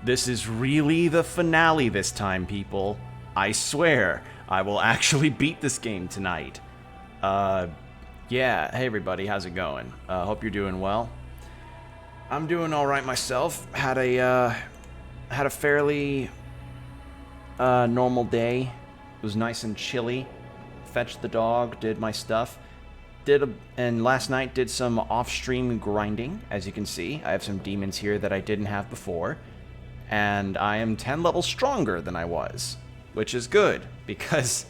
This is really the finale this time, people. I swear, I will actually beat this game tonight. Yeah, hey everybody, how's it going? Hope you're doing well. I'm doing alright myself. Had a fairly normal day. It was nice and chilly. Fetched the dog, did my stuff. And last night did some off-stream grinding, as you can see. I have some demons here that I didn't have before. And I am 10 levels stronger than I was, which is good, because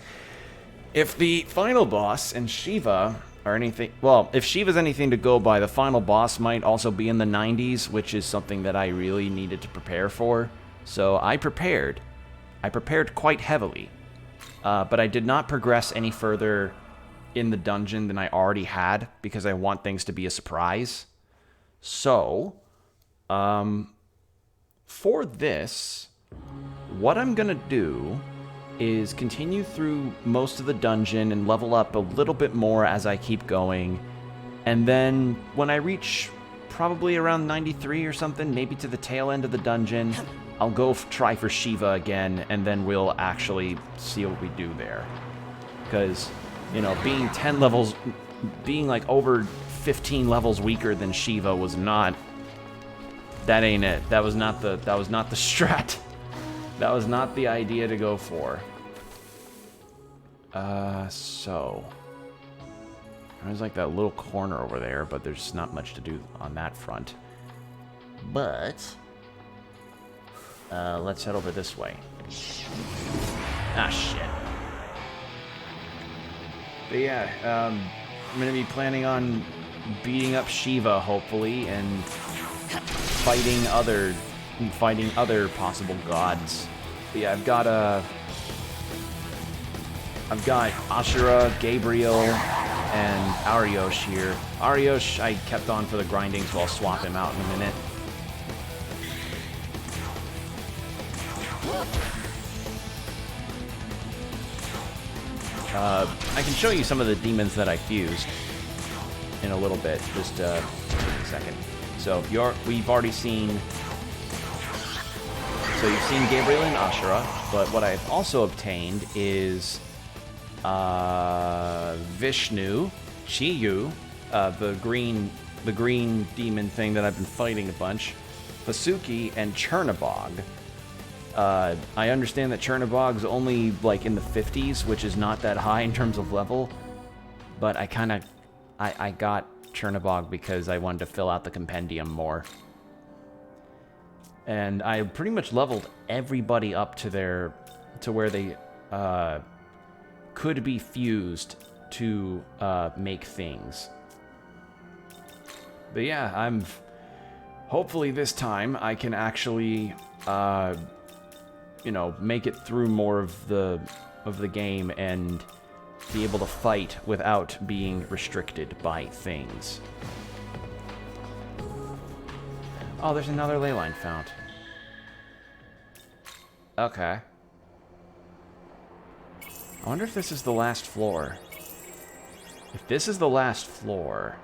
if the final boss and Shiva are anything... Well, if Shiva's anything to go by, the final boss might also be in the 90s, which is something that I really needed to prepare for. So I prepared. I prepared quite heavily. But I did not progress any further in the dungeon than I already had, because I want things to be a surprise. So, for this, what I'm gonna do is continue through most of the dungeon and level up a little bit more as I keep going. And then when I reach probably around 93 or something, maybe to the tail end of the dungeon, I'll go try for Shiva again, and then we'll actually see what we do there. Because, you know, being 10 levels, being like over 15 levels weaker than Shiva was not... That ain't it. That was not the strat. That was not the idea to go for. So... There's like that little corner over there, but there's not much to do on that front. But... let's head over this way. Ah, shit. But yeah, I'm gonna be planning on beating up Shiva, hopefully, and fighting other possible gods. But yeah, I've got Ashura, Gabriel, and Ariosh here. Ariosh I kept on for the grinding, so I'll swap him out in a minute. I can show you some of the demons that I fused in a little bit. Just a second. So we've already seen. So you've seen Gabriel and Ashura, but what I've also obtained is Vishnu, Chiyu, the green demon thing that I've been fighting a bunch, Vasuki, and Chernabog. I understand that Chernabog's only, like, in the 50s, which is not that high in terms of level, but I got Chernabog because I wanted to fill out the compendium more. And I pretty much leveled everybody up to where they, could be fused to, make things. But yeah, hopefully this time I can actually, you know, make it through more of the game and be able to fight without being restricted by things. Oh, there's another ley line fount. Okay. I wonder if this is the last floor. If this is the last floor...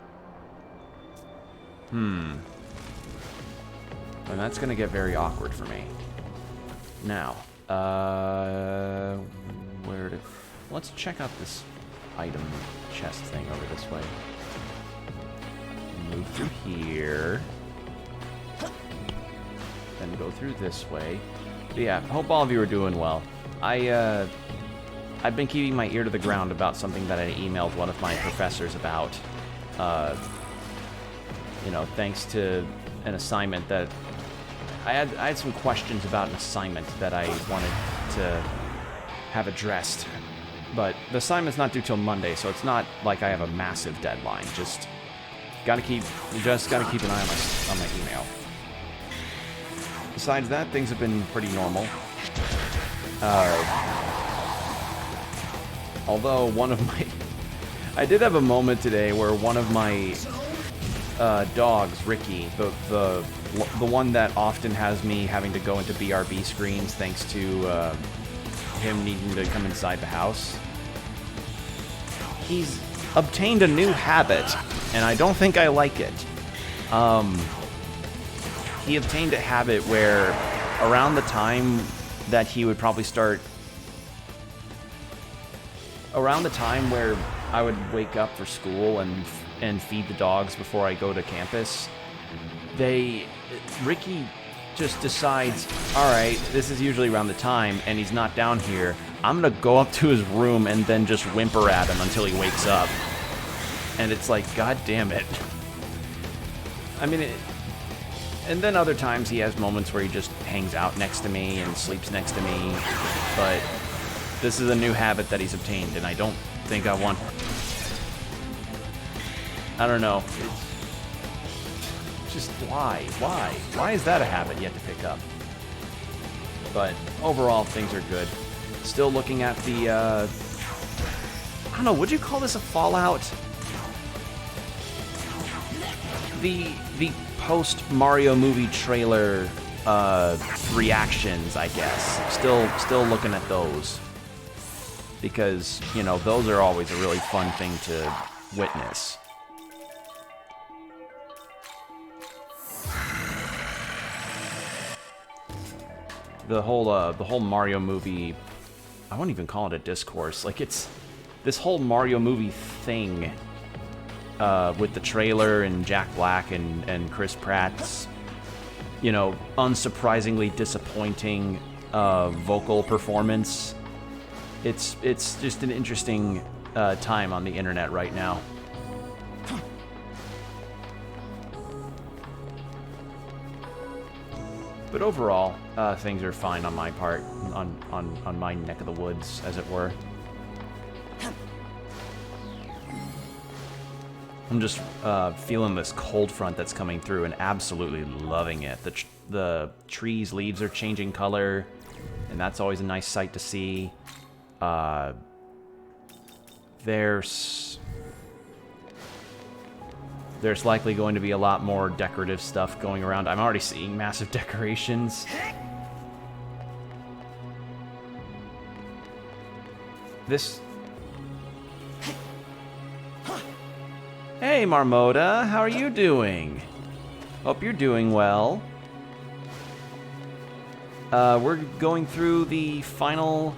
then that's gonna get very awkward for me. Now, let's check out this item chest thing over this way. Move through here. Then go through this way. But yeah, hope all of you are doing well. I've been keeping my ear to the ground about something that I emailed one of my professors about. You know, thanks to an assignment that... I had some questions about an assignment that I wanted to have addressed. But the assignment's not due till Monday, so it's not like I have a massive deadline. Just gotta keep an eye on my email. Besides that, things have been pretty normal. Although I did have a moment today where one of my dogs, Ricky, the one that often has me having to go into BRB screens thanks to him needing to come inside the house. He's obtained a new habit, and I don't think I like it. He obtained a habit where around the time that he would probably start, around the time where I would wake up for school and feed the dogs before I go to campus, Ricky just decides, all right, this is usually around the time, and he's not down here. I'm gonna go up to his room and then just whimper at him until he wakes up. And it's like, God damn it. I mean, and then other times he has moments where he just hangs out next to me and sleeps next to me. But this is a new habit that he's obtained, and I don't think I want... I don't know. It's just why? Why? Why is that a habit you have to pick up? But overall, things are good. Still looking at the, I don't know, would you call this a Fallout? The post Mario movie trailer reactions, I guess. Still looking at those. Because, you know, those are always a really fun thing to witness. The whole Mario movie, I won't even call it a discourse. Like, it's this whole Mario movie thing with the trailer and Jack Black and Chris Pratt's, you know, unsurprisingly disappointing vocal performance. It's just an interesting time on the internet right now. But overall, things are fine on my part, on my neck of the woods, as it were. I'm just feeling this cold front that's coming through and absolutely loving it. The trees' leaves are changing color, and that's always a nice sight to see. There's likely going to be a lot more decorative stuff going around. I'm already seeing massive decorations. Hey, Marmota, how are you doing? Hope you're doing well. We're going through the final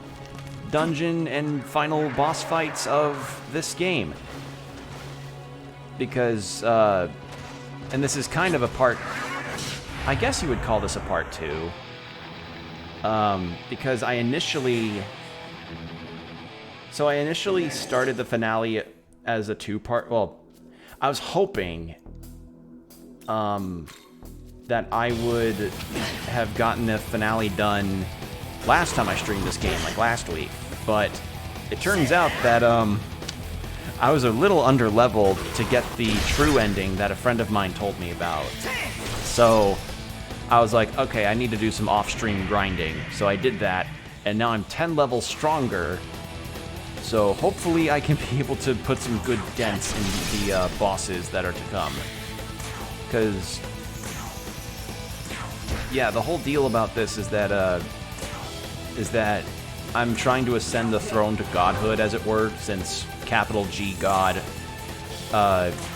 dungeon and final boss fights of this game. Because, and this is kind of a part, I guess you would call this a part 2. Because I initially started the finale as a 2-part, well, I was hoping, that I would have gotten the finale done last time I streamed this game, like last week. But it turns out that, I was a little under-leveled to get the true ending that a friend of mine told me about. So I was like, okay, I need to do some off-stream grinding. So I did that, and now I'm 10 levels stronger. So hopefully I can be able to put some good dents in the bosses that are to come. Because, yeah, the whole deal about this is that I'm trying to ascend the throne to godhood, as it were, since capital G God,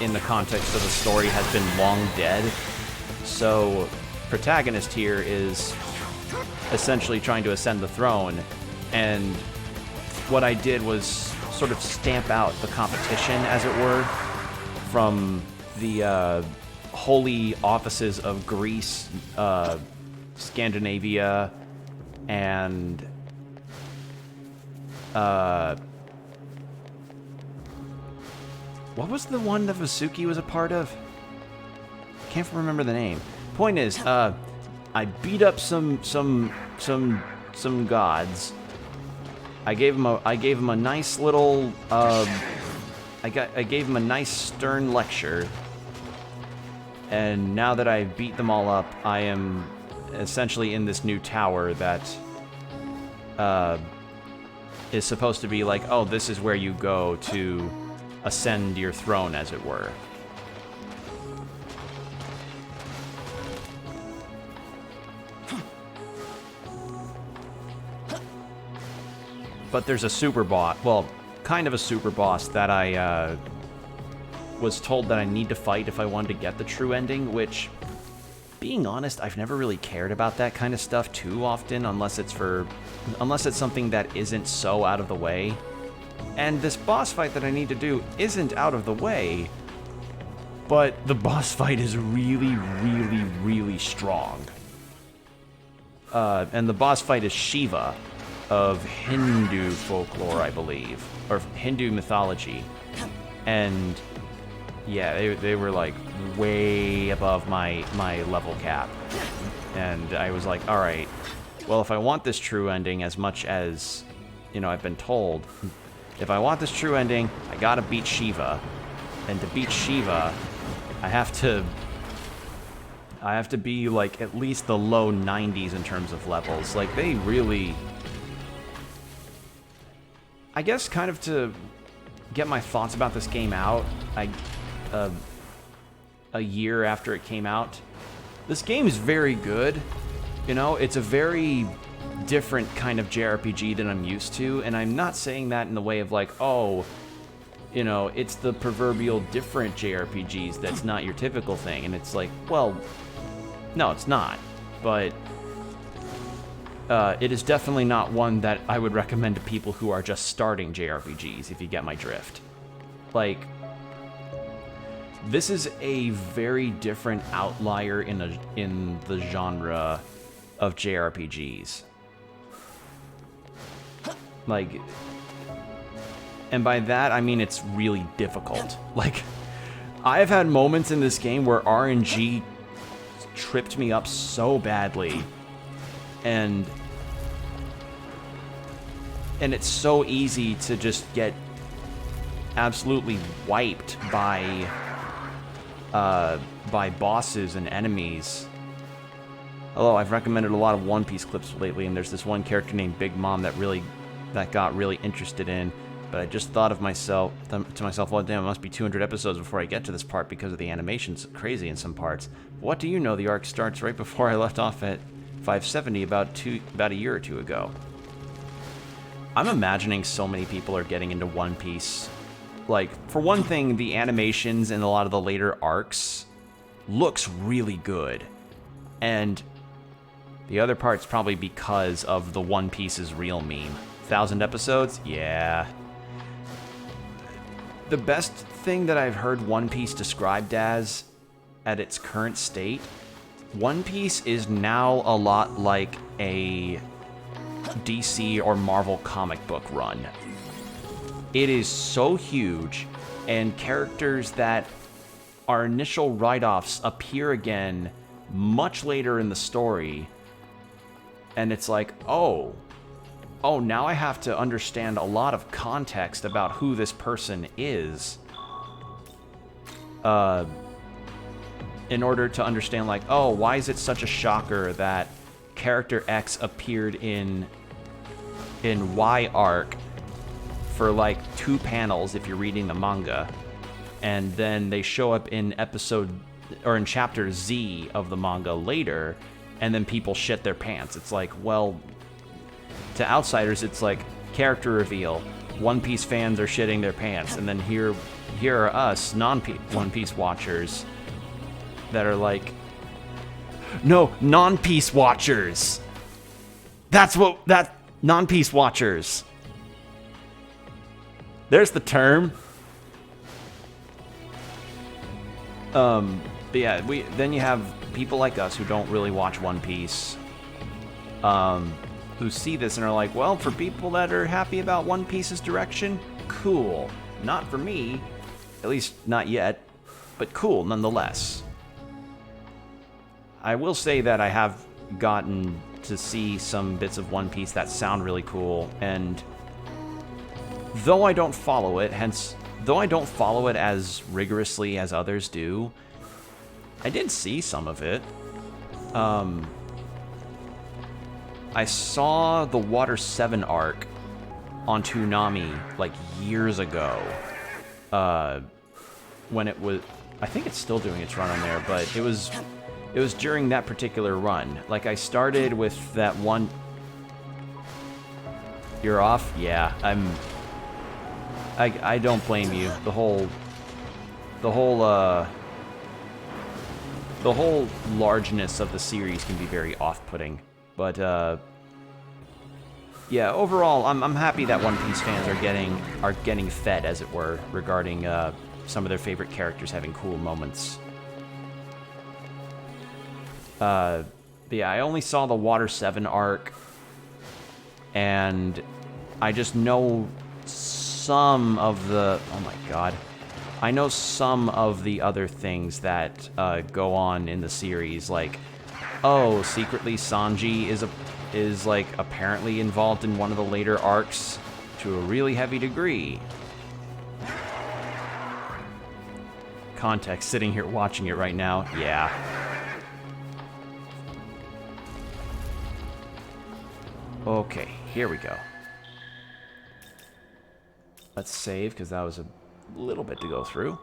in the context of the story, has been long dead. So, protagonist here is essentially trying to ascend the throne, and what I did was sort of stamp out the competition, as it were, from the holy offices of Greece, Scandinavia, and what was the one that Vasuki was a part of? Can't remember the name. Point is, I beat up some gods. I gave him a nice little I gave him a nice stern lecture. And now that I've beat them all up, I am essentially in this new tower that is supposed to be like, oh, this is where you go to ascend your throne, as it were. But there's a super boss, well, kind of a super boss that I was told that I need to fight if I wanted to get the true ending, which being honest, I've never really cared about that kind of stuff too often, unless it's something that isn't so out of the way. And this boss fight that I need to do isn't out of the way, but the boss fight is really, really, really strong. And the boss fight is Shiva of Hindu folklore, I believe, or Hindu mythology. And yeah, they were like way above my level cap. And I was like, all right, well, if I want this true ending as much as, you know, I've been told, if I want this true ending, I gotta beat Shiva. And to beat Shiva, I have to be like at least the low 90s in terms of levels. Like, they really, I guess, kind of to get my thoughts about this game out, a year after it came out, this game is very good. You know, it's a very different kind of JRPG than I'm used to, and I'm not saying that in the way of like, oh, you know, it's the proverbial different JRPGs that's not your typical thing, and it's like, well, no, it's not, but it is definitely not one that I would recommend to people who are just starting JRPGs, if you get my drift. Like, this is a very different outlier in the genre of JRPGs. Like, and by that I mean it's really difficult. Like, I've had moments in this game where RNG tripped me up so badly, and it's so easy to just get absolutely wiped by bosses and enemies. Although I've recommended a lot of One Piece clips lately, and there's this one character named Big Mom that got really interested in. But I just thought to myself, well, damn, it must be 200 episodes before I get to this part because of the animation's crazy in some parts. What do you know? The arc starts right before I left off at 570 about a year or two ago. I'm imagining so many people are getting into One Piece. Like, for one thing, the animations in a lot of the later arcs looks really good. And the other part's probably because of the One Piece is real meme. 1,000 episodes? Yeah. The best thing that I've heard One Piece described as, at its current state, One Piece is now a lot like a DC or Marvel comic book run. It is so huge, and characters that are initial write-offs appear again much later in the story, and it's like, oh, now I have to understand a lot of context about who this person is in order to understand, like, oh, why is it such a shocker that character X appeared in Y arc for like 2 panels if you're reading the manga, and then they show up in in chapter Z of the manga later, and then people shit their pants. It's like, well, to outsiders, it's like character reveal. One Piece fans are shitting their pants, and then here are us non-One Piece watchers that are like, no, non-Piece watchers. Non-Piece watchers. There's the term. But yeah, then you have people like us who don't really watch One Piece, who see this and are like, well, for people that are happy about One Piece's direction, cool. Not for me, at least not yet, but cool nonetheless. I will say that I have gotten to see some bits of One Piece that sound really cool, and though I don't follow it as rigorously as others do, I did see some of it. I saw the Water 7 arc on Toonami like years ago, when it was, I think it's still doing its run on there, but it was during that particular run. Like, I started with that one. You're off? Yeah, I don't blame you. The whole the whole largeness of the series can be very off-putting. But, yeah, overall, I'm happy that One Piece fans are getting fed, as it were, regarding some of their favorite characters having cool moments. But yeah, I only saw the Water 7 arc, and I just know some of the... Oh my god. I know some of the other things that go on in the series, like, oh, secretly Sanji is like apparently involved in one of the later arcs to a really heavy degree. Context, sitting here watching it right now, yeah. Okay, here we go. Let's save, because that was a little bit to go through.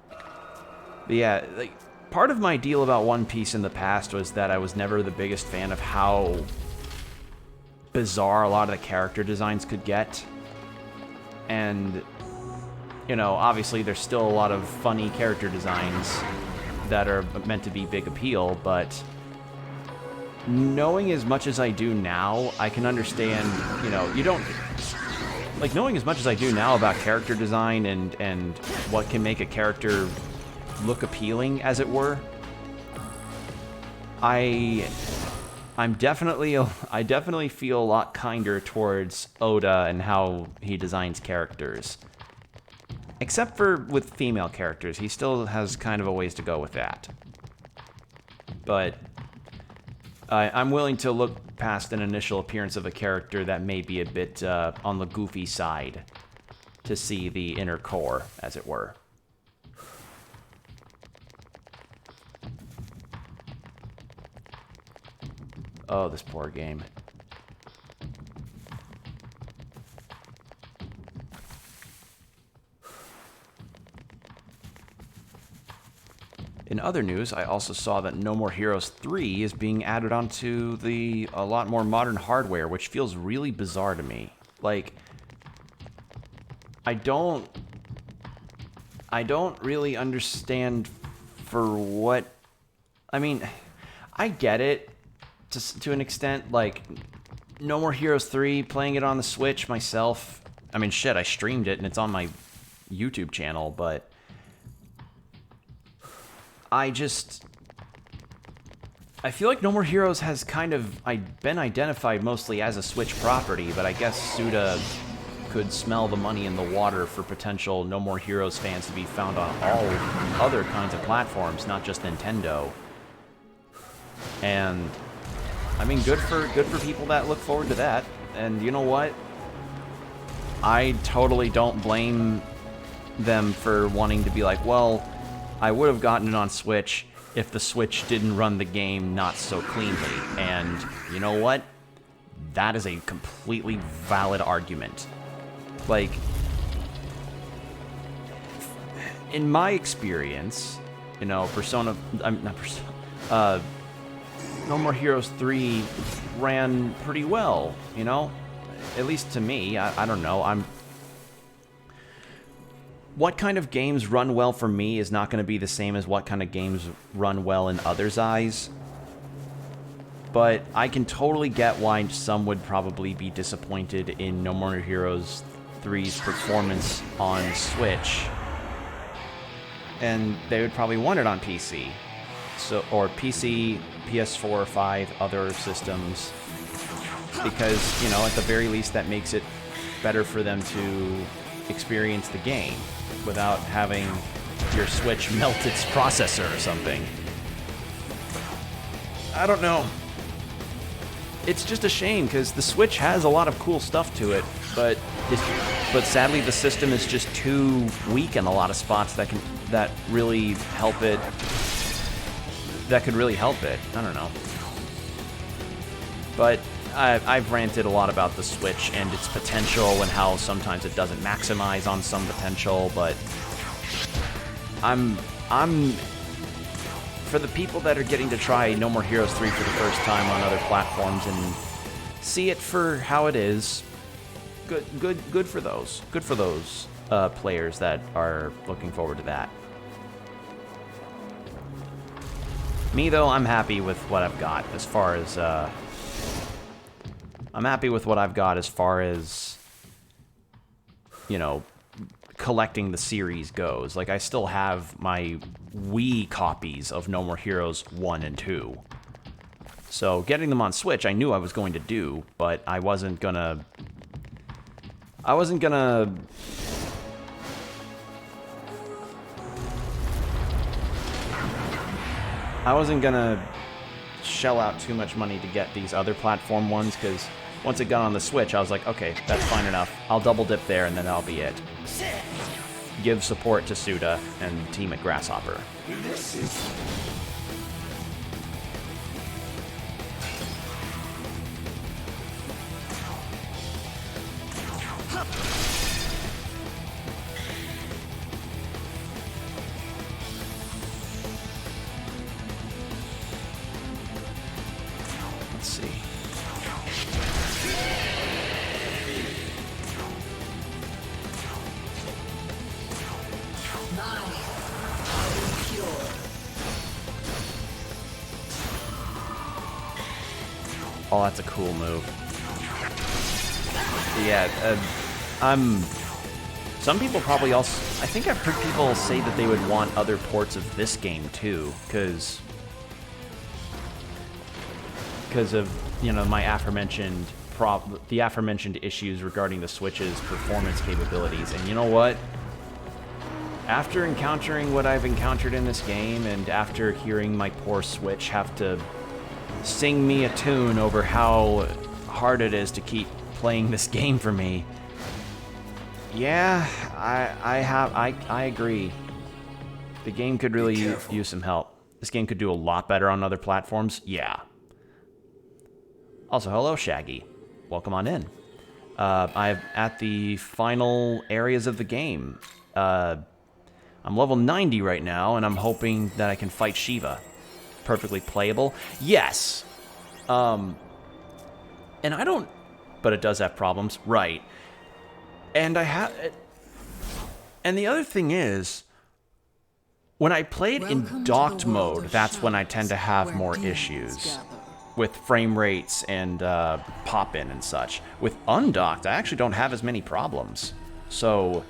But yeah, like, part of my deal about One Piece in the past was that I was never the biggest fan of how bizarre a lot of the character designs could get. And, you know, obviously there's still a lot of funny character designs that are meant to be big appeal, but knowing as much as I do now, I can understand, you know, you don't... Like, knowing as much as I do now about character design and what can make a character look appealing, as it were, I definitely feel a lot kinder towards Oda and how he designs characters. Except for with female characters, he still has kind of a ways to go with that. But I'm willing to look past an initial appearance of a character that may be a bit on the goofy side to see the inner core, as it were. Oh, this poor game. In other news, I also saw that No More Heroes 3 is being added onto a lot more modern hardware, which feels really bizarre to me. Like, I don't really understand for what... I mean, I get it to an extent. Like, No More Heroes 3, playing it on the Switch myself. I mean, shit, I streamed it and it's on my YouTube channel, but I feel like No More Heroes has kind of been identified mostly as a Switch property, but I guess Suda could smell the money in the water for potential No More Heroes fans to be found on all other kinds of platforms, not just Nintendo. And I mean, good for people that look forward to that. And you know what? I totally don't blame them for wanting to be like, well, I would have gotten it on Switch if the Switch didn't run the game not so cleanly. And you know what? That is a completely valid argument. Like, in my experience, you know, No More Heroes 3 ran pretty well, you know? At least to me. I don't know. What kind of games run well for me is not going to be the same as what kind of games run well in others' eyes. But I can totally get why some would probably be disappointed in No More Heroes 3's performance on Switch. And they would probably want it on PC. Or PC, PS4, 5, other systems. Because, you know, at the very least that makes it better for them to experience the game without having your Switch melt its processor or something. I don't know. It's just a shame because the Switch has a lot of cool stuff to it, but sadly the system is just too weak in a lot of spots that really help it. That could really help it. I don't know. But I've ranted a lot about the Switch and its potential and how sometimes it doesn't maximize on some potential, but I'm for the people that are getting to try No More Heroes 3 for the first time on other platforms and see it for how it is, good for those. Good for those players that are looking forward to that. Me, though, I'm happy with what I've got as far as, I'm happy with what I've got as far as, you know, collecting the series goes. Like, I still have my Wii copies of No More Heroes 1 and 2. So, getting them on Switch, I knew I was going to do, but I wasn't gonna shell out too much money to get these other platform ones, because once it got on the Switch, I was like, okay, that's fine enough. I'll double dip there, and then that'll be it. Give support to Suda and team at Grasshopper. Let's see. Oh, that's a cool move. Yeah, some people probably also... I think I've heard people say that they would want other ports of this game, too, because of, you know, my aforementioned the aforementioned issues regarding the Switch's performance capabilities. And you know what? After encountering what I've encountered in this game, and after hearing my poor Switch have to sing me a tune over how hard it is to keep playing this game for me, yeah, I agree. The game could really use some help. This game could do a lot better on other platforms. Yeah. Also, hello, Shaggy. Welcome on in. I'm at the final areas of the game. I'm level 90 right now, and I'm hoping that I can fight Shiva. Perfectly playable. Yes. And I don't... But it does have problems. Right. And I have... And the other thing is, when I played in docked mode, that's when I tend to have more issues with frame rates and pop-in and such. With undocked, I actually don't have as many problems. So,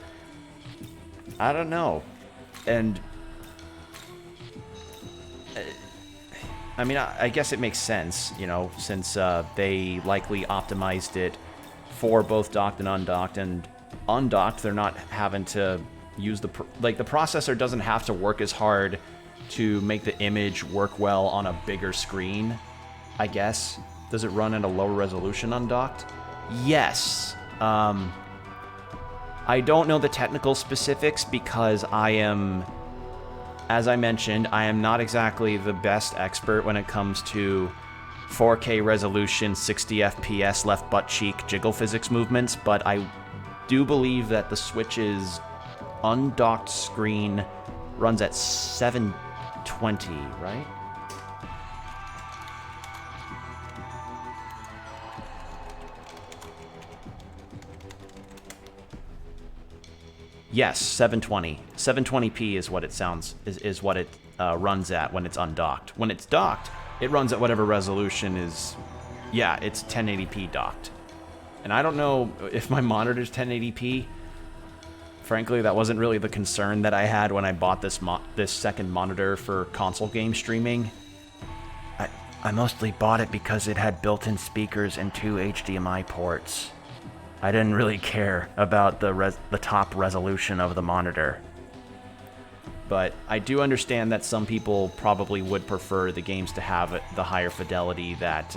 I don't know. And I mean, I guess it makes sense, you know, since they likely optimized it for both docked and undocked. And undocked, they're not having to use the processor doesn't have to work as hard to make the image work well on a bigger screen, I guess. Does it run at a lower resolution undocked? Yes. I don't know the technical specifics because I am, as I mentioned, I am not exactly the best expert when it comes to 4K resolution, 60 FPS left butt cheek jiggle physics movements, but I do believe that the Switch's undocked screen runs at 720, right? Yes, 720. 720p is what it sounds, is what it runs at when it's undocked. When it's docked, it runs at whatever resolution is, yeah, it's 1080p docked. And I don't know if my monitor's 1080p. Frankly, that wasn't really the concern that I had when I bought this second monitor for console game streaming. I mostly bought it because it had built-in speakers and 2 HDMI ports. I didn't really care about the top resolution of the monitor. But I do understand that some people probably would prefer the games to have the higher fidelity that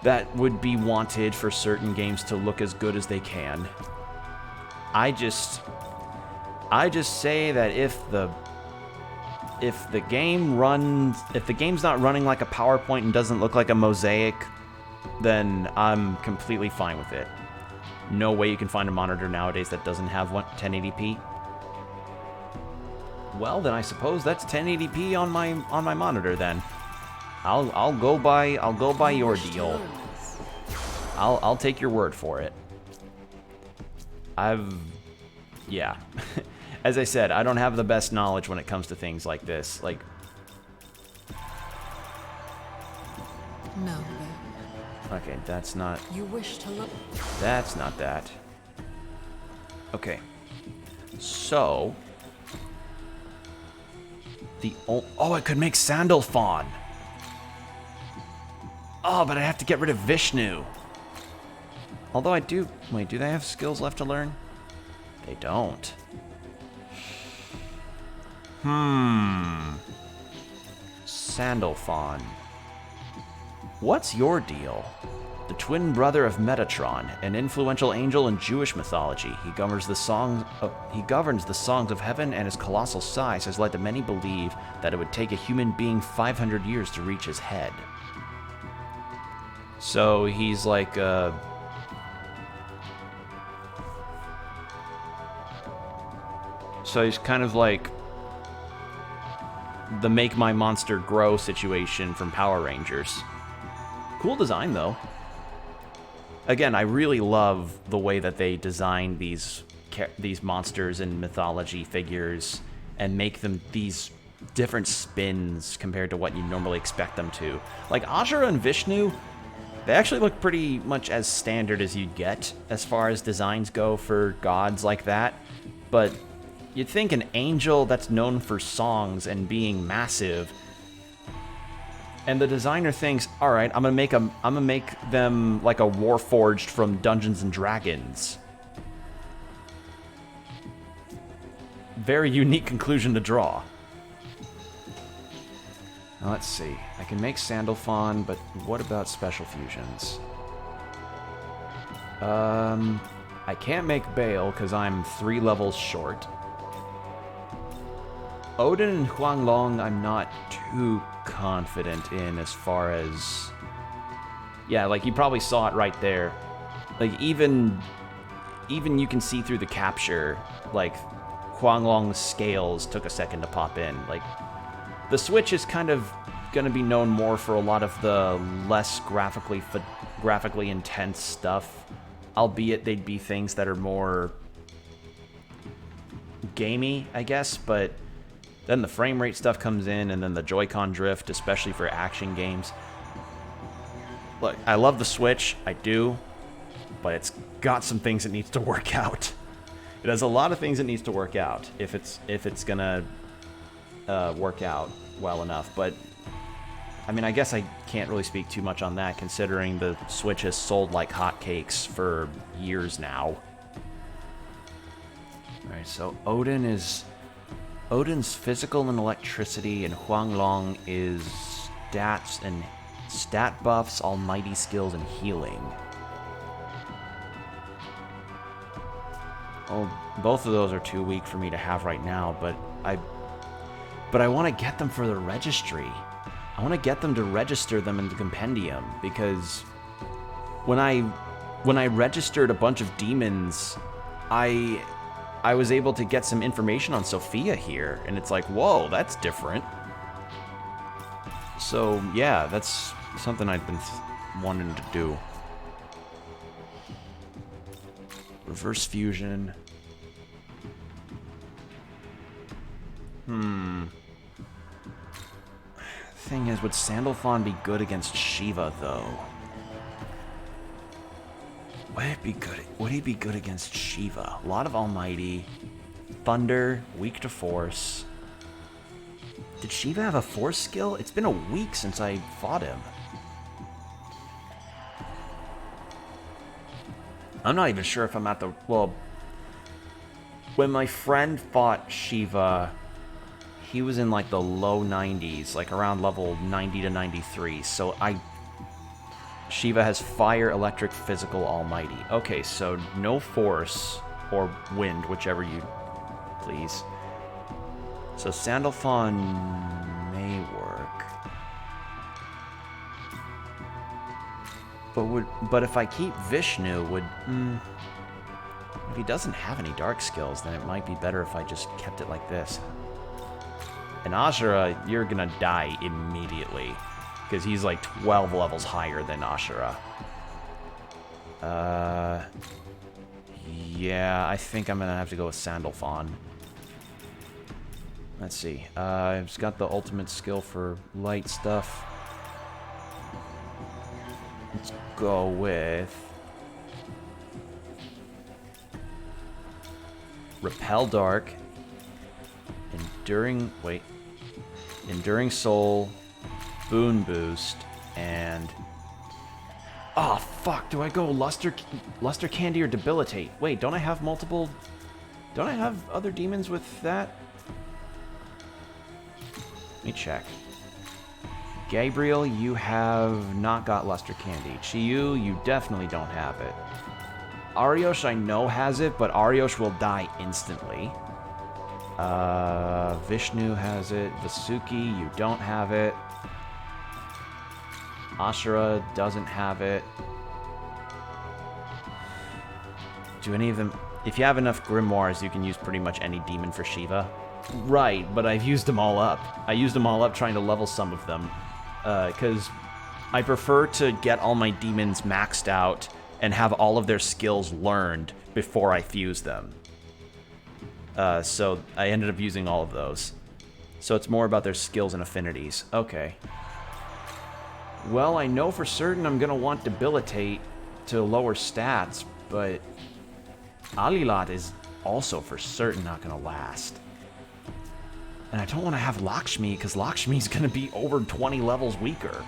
that would be wanted for certain games to look as good as they can. I just say that if the game's not running like a PowerPoint and doesn't look like a mosaic, then I'm completely fine with it. No way you can find a monitor nowadays that doesn't have 1080p. Well, then I suppose that's 1080p on my monitor then. I'll go by your deal. I'll take your word for it. Yeah. As I said, I don't have the best knowledge when it comes to things like this. Like, No, babe. Okay, that's not... You wish to look... That's not that. Okay. So... Oh, I could make Sandalphon! Oh, but I have to get rid of Vishnu. Although I do... Wait, do they have skills left to learn? They don't. Sandalphon. What's your deal? The twin brother of Metatron, an influential angel in Jewish mythology. He governs the songs of heaven, and his colossal size has led to many believe that it would take a human being 500 years to reach his head. So he's like So he's kind of like the Make My Monster Grow situation from Power Rangers. Cool design, though. Again, I really love the way that they design these monsters and mythology figures and make them these different spins compared to what you normally expect them to. Like Ashura and Vishnu, they actually look pretty much as standard as you'd get as far as designs go for gods like that. But you'd think an angel that's known for songs and being massive, and the designer thinks, all right, I'm gonna make them like a Warforged from Dungeons and Dragons. Very unique conclusion to draw. Now, let's see. I can make Sandalphon, but what about special fusions? I can't make Baal because I'm 3 levels short. Odin and Huanglong, I'm not too confident in as far as... Yeah, like you probably saw it right there. Like even you can see through the capture, like Huanglong's scales took a second to pop in. Like the Switch is kind of going to be known more for a lot of the less graphically intense stuff, albeit they'd be things that are more gamey, I guess, but then the frame rate stuff comes in, and then the Joy-Con drift, especially for action games. Look, I love the Switch, I do, but it's got some things it needs to work out. It has a lot of things it needs to work out if it's gonna work out well enough. But I mean, I guess I can't really speak too much on that, considering the Switch has sold like hotcakes for years now. All right, so Odin's physical and electricity, and Huanglong is stats and stat buffs, almighty skills, and healing. Oh, both of those are too weak for me to have right now, but I want to get them for the registry. I want to get them to register them in the compendium, because when I registered a bunch of demons, I was able to get some information on Sophia here, and it's like, whoa, that's different. So yeah, that's something I've been wanting to do. Reverse fusion. Thing is, would Sandalphon be good against Shiva, though? Would he be good against Shiva? A lot of Almighty. Thunder, weak to Force. Did Shiva have a Force skill? It's been a week since I fought him. I'm not even sure if I'm at the... Well, when my friend fought Shiva, he was in like the low 90s, like around level 90 to 93. So Shiva has Fire, Electric, Physical, Almighty. Okay, so no Force or Wind, whichever you please. So Sandalphon may work. But if I keep Vishnu, if he doesn't have any dark skills, then it might be better if I just kept it like this. And Ashura, you're gonna die immediately, because he's like 12 levels higher than Ashura. Yeah, I think I'm gonna have to go with Sandalphon. Let's see. It's got the ultimate skill for light stuff. Let's go with Repel Dark, Enduring Soul, Boon Boost, and... Oh, fuck, do I go Luster Candy or Debilitate? Wait, don't I have multiple... Don't I have other demons with that? Let me check. Gabriel, you have not got Luster Candy. Chiyu, you definitely don't have it. Ariosh, I know has it, but Ariosh will die instantly. Vishnu has it. Vasuki, you don't have it. Ashura doesn't have it. Do any of them... If you have enough grimoires, you can use pretty much any demon for Shiva. Right, but I've used them all up. I used them all up trying to level some of them. Because I prefer to get all my demons maxed out and have all of their skills learned before I fuse them. So I ended up using all of those. So it's more about their skills and affinities. Okay. Well, I know for certain I'm going to want Debilitate to lower stats, but Alilat is also for certain not going to last. And I don't want to have Lakshmi, because Lakshmi's going to be over 20 levels weaker.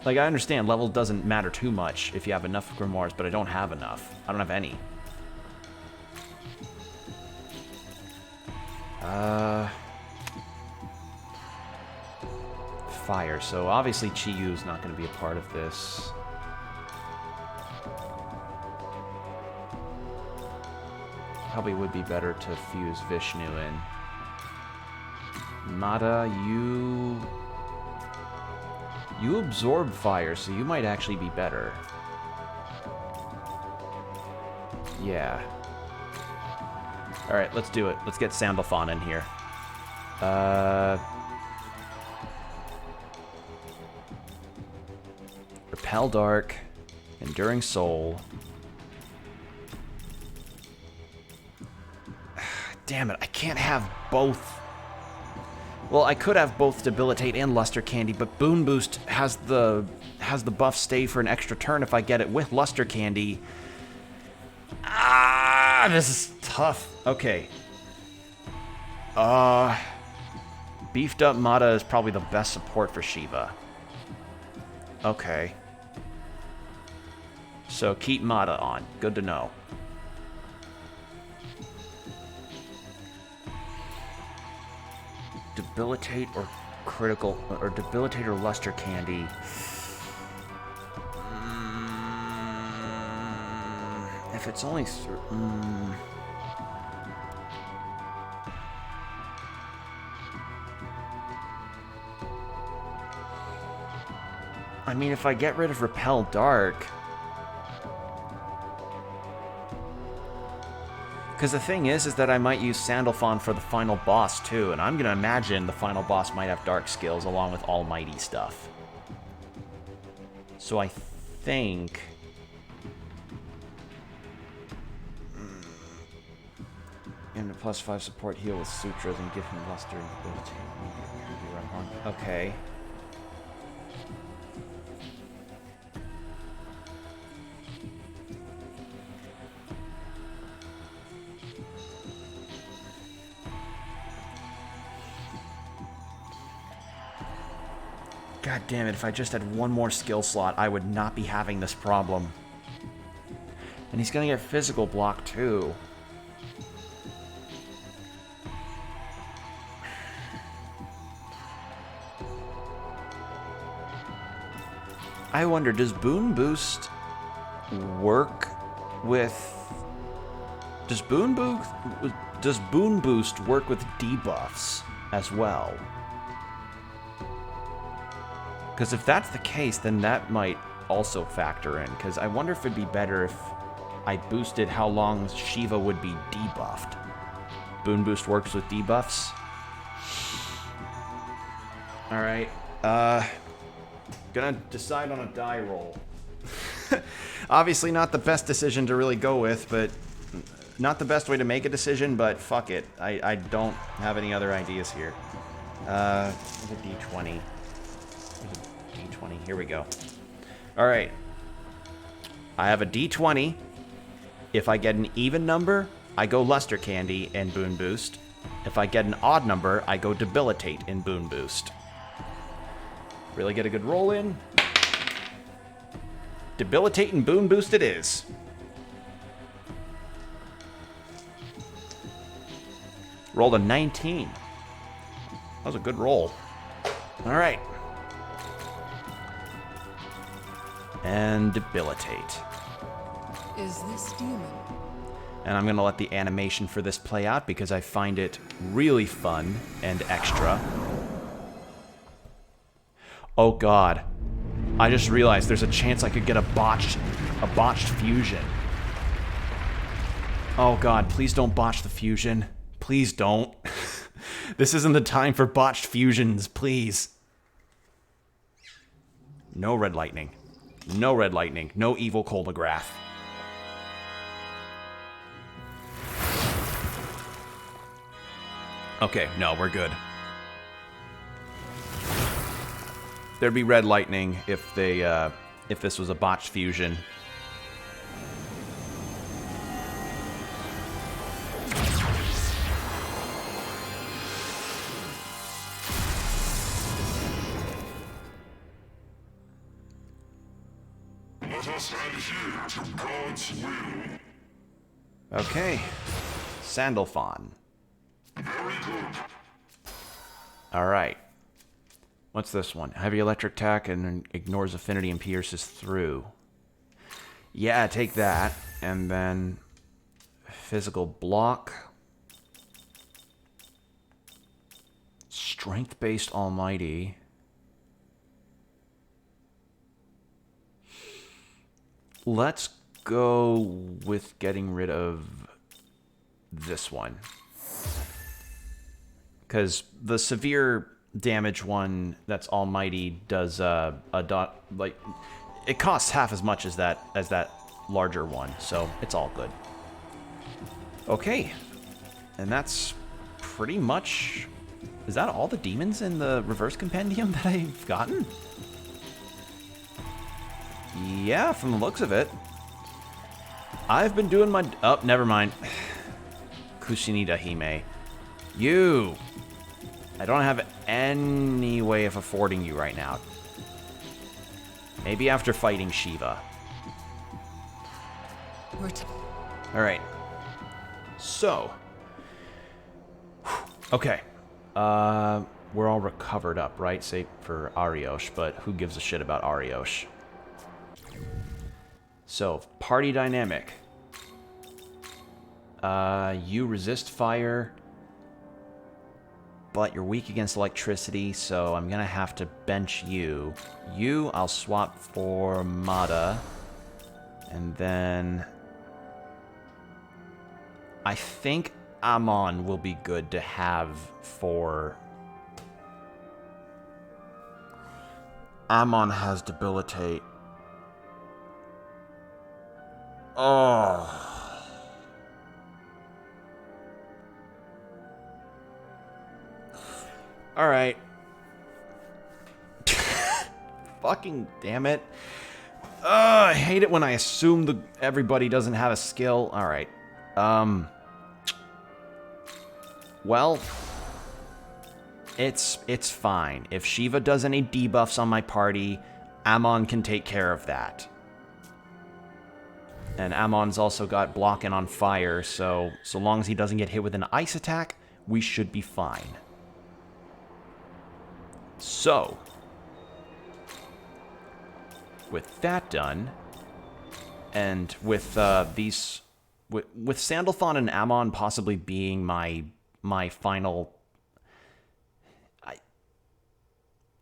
Like, I understand level doesn't matter too much if you have enough grimoires, but I don't have enough. I don't have any. Fire. So obviously Chiyu's not going to be a part of this. Probably would be better to fuse Vishnu in. Mata, you absorb fire, so you might actually be better. Yeah. Alright, let's do it. Let's get Sandalphon in here. Repel Dark, Enduring Soul. Damn it, I can't have both. Well, I could have both Debilitate and Luster Candy, but Boon Boost has the buff stay for an extra turn if I get it with Luster Candy. Ah, this is tough. Okay. Beefed up Mata is probably the best support for Shiva. Okay. So keep Mata on. Good to know. Debilitate or critical, or Debilitate or Luster Candy. If it's only... I mean, if I get rid of Repel Dark... Because the thing is that I might use Sandalphon for the final boss, too, and I'm going to imagine the final boss might have dark skills along with almighty stuff. So I think... And a +5 support heal with Sutras and give him Luster and ability. Okay. God damn it, if I just had one more skill slot, I would not be having this problem. And he's gonna get physical block, too. I wonder, does Boon Boost work with... Does Boon Boost work with debuffs as well? Because if that's the case, then that might also factor in. Because I wonder if it'd be better if I boosted how long Shiva would be debuffed. Boon Boost works with debuffs. Alright. Gonna decide on a die roll. Obviously not the best decision to really go with, but... Not the best way to make a decision, but fuck it. I don't have any other ideas here. Where's a D20? Where's a D20? Here we go. All right. I have a D20. If I get an even number, I go Luster Candy and Boon Boost. If I get an odd number, I go Debilitate and Boon Boost. Really get a good roll in. Debilitate and Boon Boost it is. Rolled a 19. That was a good roll. All right. And Debilitate. Is this demon? And I'm going to let the animation for this play out because I find it really fun and extra. Oh god. I just realized there's a chance I could get a botched fusion. Oh god, please don't botch the fusion. Please don't. This isn't the time for botched fusions, please. No red lightning. No red lightning. No evil Colmograph. Okay, no, we're good. There'd be red lightning if they, if this was a botched fusion. Let us adhere to God's will. Okay. Sandalphon. Very good. Alright. What's this one? Heavy electric attack and ignores affinity and pierces through. Yeah, take that. And then physical block. Strength-based almighty. Let's go with getting rid of this one. Because the severe damage one that's almighty does like it costs half as much as that larger one, so it's all good. Okay, and that's pretty much. Is that all the demons in the reverse compendium that I've gotten? Yeah, from the looks of it. I've been doing my. Oh, never mind. Kushinida Hime. You. I don't have any way of affording you right now. Maybe after fighting Shiva. Alright. So. Okay. We're all recovered up, right? Save for Ariosh, but who gives a shit about Ariosh? So, party dynamic. You resist fire, but you're weak against electricity, so I'm gonna have to bench you. You, I'll swap for Mada. And then I think Amon will be good to have for... Amon has Debilitate. Oh... Alright. Fucking damn it. I hate it when I assume everybody doesn't have a skill. Alright. Well, it's fine. If Shiva does any debuffs on my party, Amon can take care of that. And Amon's also got blocking on fire, so long as he doesn't get hit with an ice attack, we should be fine. So, with that done, and with with Sandalphon and Amon possibly being my final,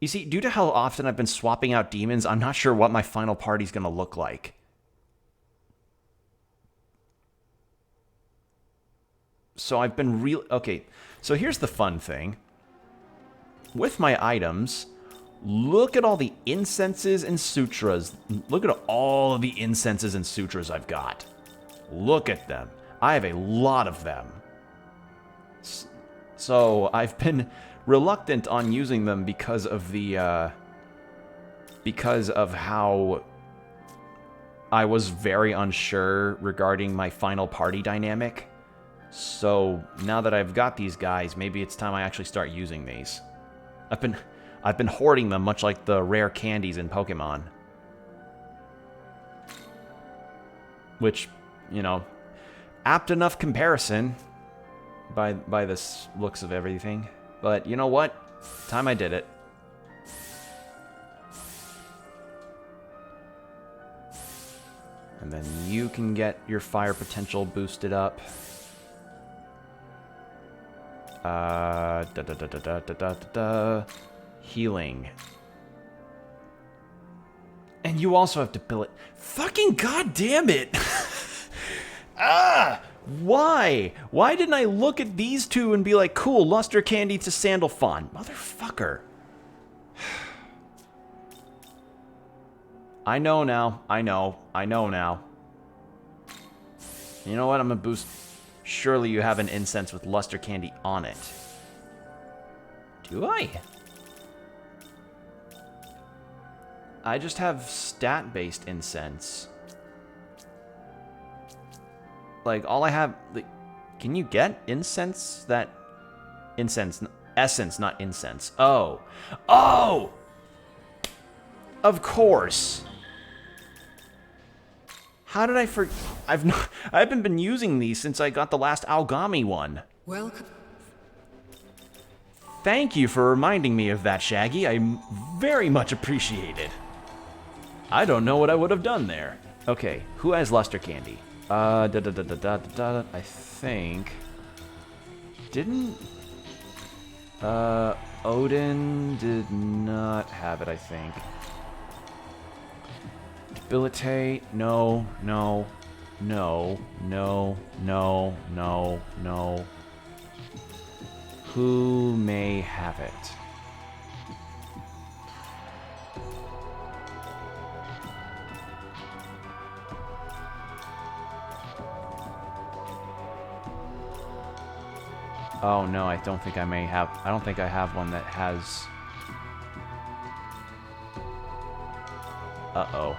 you see, due to how often I've been swapping out demons, I'm not sure what my final party's gonna look like. So I've been okay. So here's the fun thing. With my items, look at all the incenses and sutras. Look at all of the incenses and sutras I've got. Look at them. I have a lot of them. So I've been reluctant on using them because of the, because of how I was very unsure regarding my final party dynamic. So now that I've got these guys, maybe it's time I actually start using these. I've been hoarding them, much like the rare candies in Pokemon. Which, you know, apt enough comparison by the looks of everything. But you know what? Time I did it. And then you can get your fire potential boosted up. Healing. And you also have to bill it. Fucking goddamn it! Why? Why didn't I look at these two and be like, cool, Luster Candy to Sandalphon? Motherfucker. I know now. I know now. You know what? I'm gonna boost. Surely you have an incense with Luster Candy on it. Do I? I just have stat-based incense. Like, all I have... Like, can you get incense that... Incense... Essence, not incense. Oh. Oh! Of course. How did I I haven't been using these since I got the last Aogami one. Welcome. Thank you for reminding me of that, Shaggy. I very much appreciate it. I don't know what I would have done there. Okay, who has Luster Candy? I think... Didn't... Odin did not have it, I think. Debilitate, no. Who may have it? Oh no, I don't think I may have. I don't think I have one that has. Uh-oh.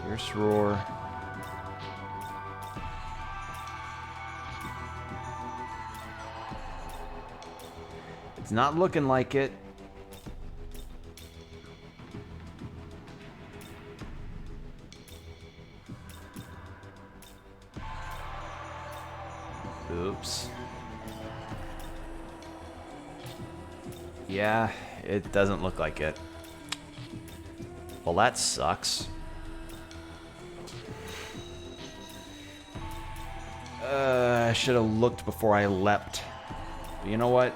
Fierce Roar. It's not looking like it. Oops. Yeah, it doesn't look like it. Well, that sucks. I should have looked before I leapt. But you know what?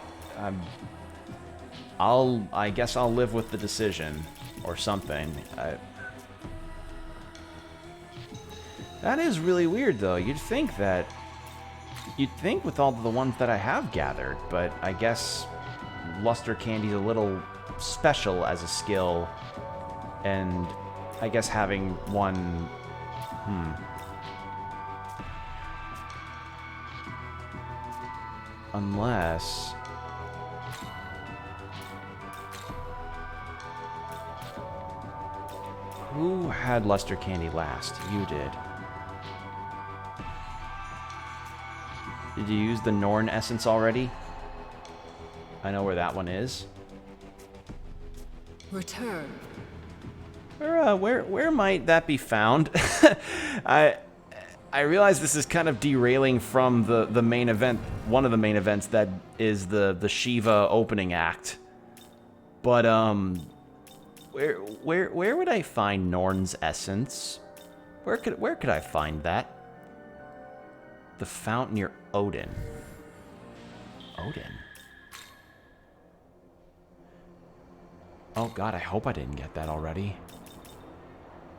I guess I'll live with the decision or something. That is really weird, though. You'd think with all the ones that I have gathered, but I guess Luster Candy's a little special as a skill, and I guess having one... Unless... Who had Luster Candy last? You did. Did you use the Norn Essence already? I know where that one is. Return. Where might that be found? I realize this is kind of derailing from the main event, one of the main events that is the Shiva opening act. But where would I find Norn's Essence? Where could I find that? The fount near Odin. Odin. Oh god, I hope I didn't get that already.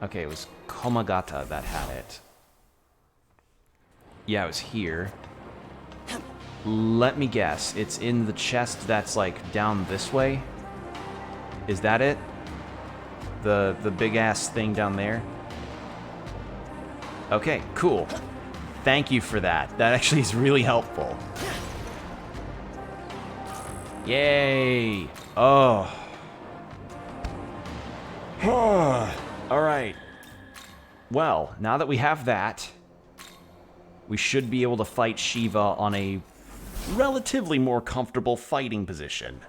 Okay, it was Komagata that had it. Yeah, it was here. Let me guess. It's in the chest that's, like, down this way? Is that it? The big-ass thing down there? Okay, cool. Thank you for that. That actually is really helpful. Yay! Oh. Alright. Well, now that we have that, we should be able to fight Shiva on a relatively more comfortable fighting position.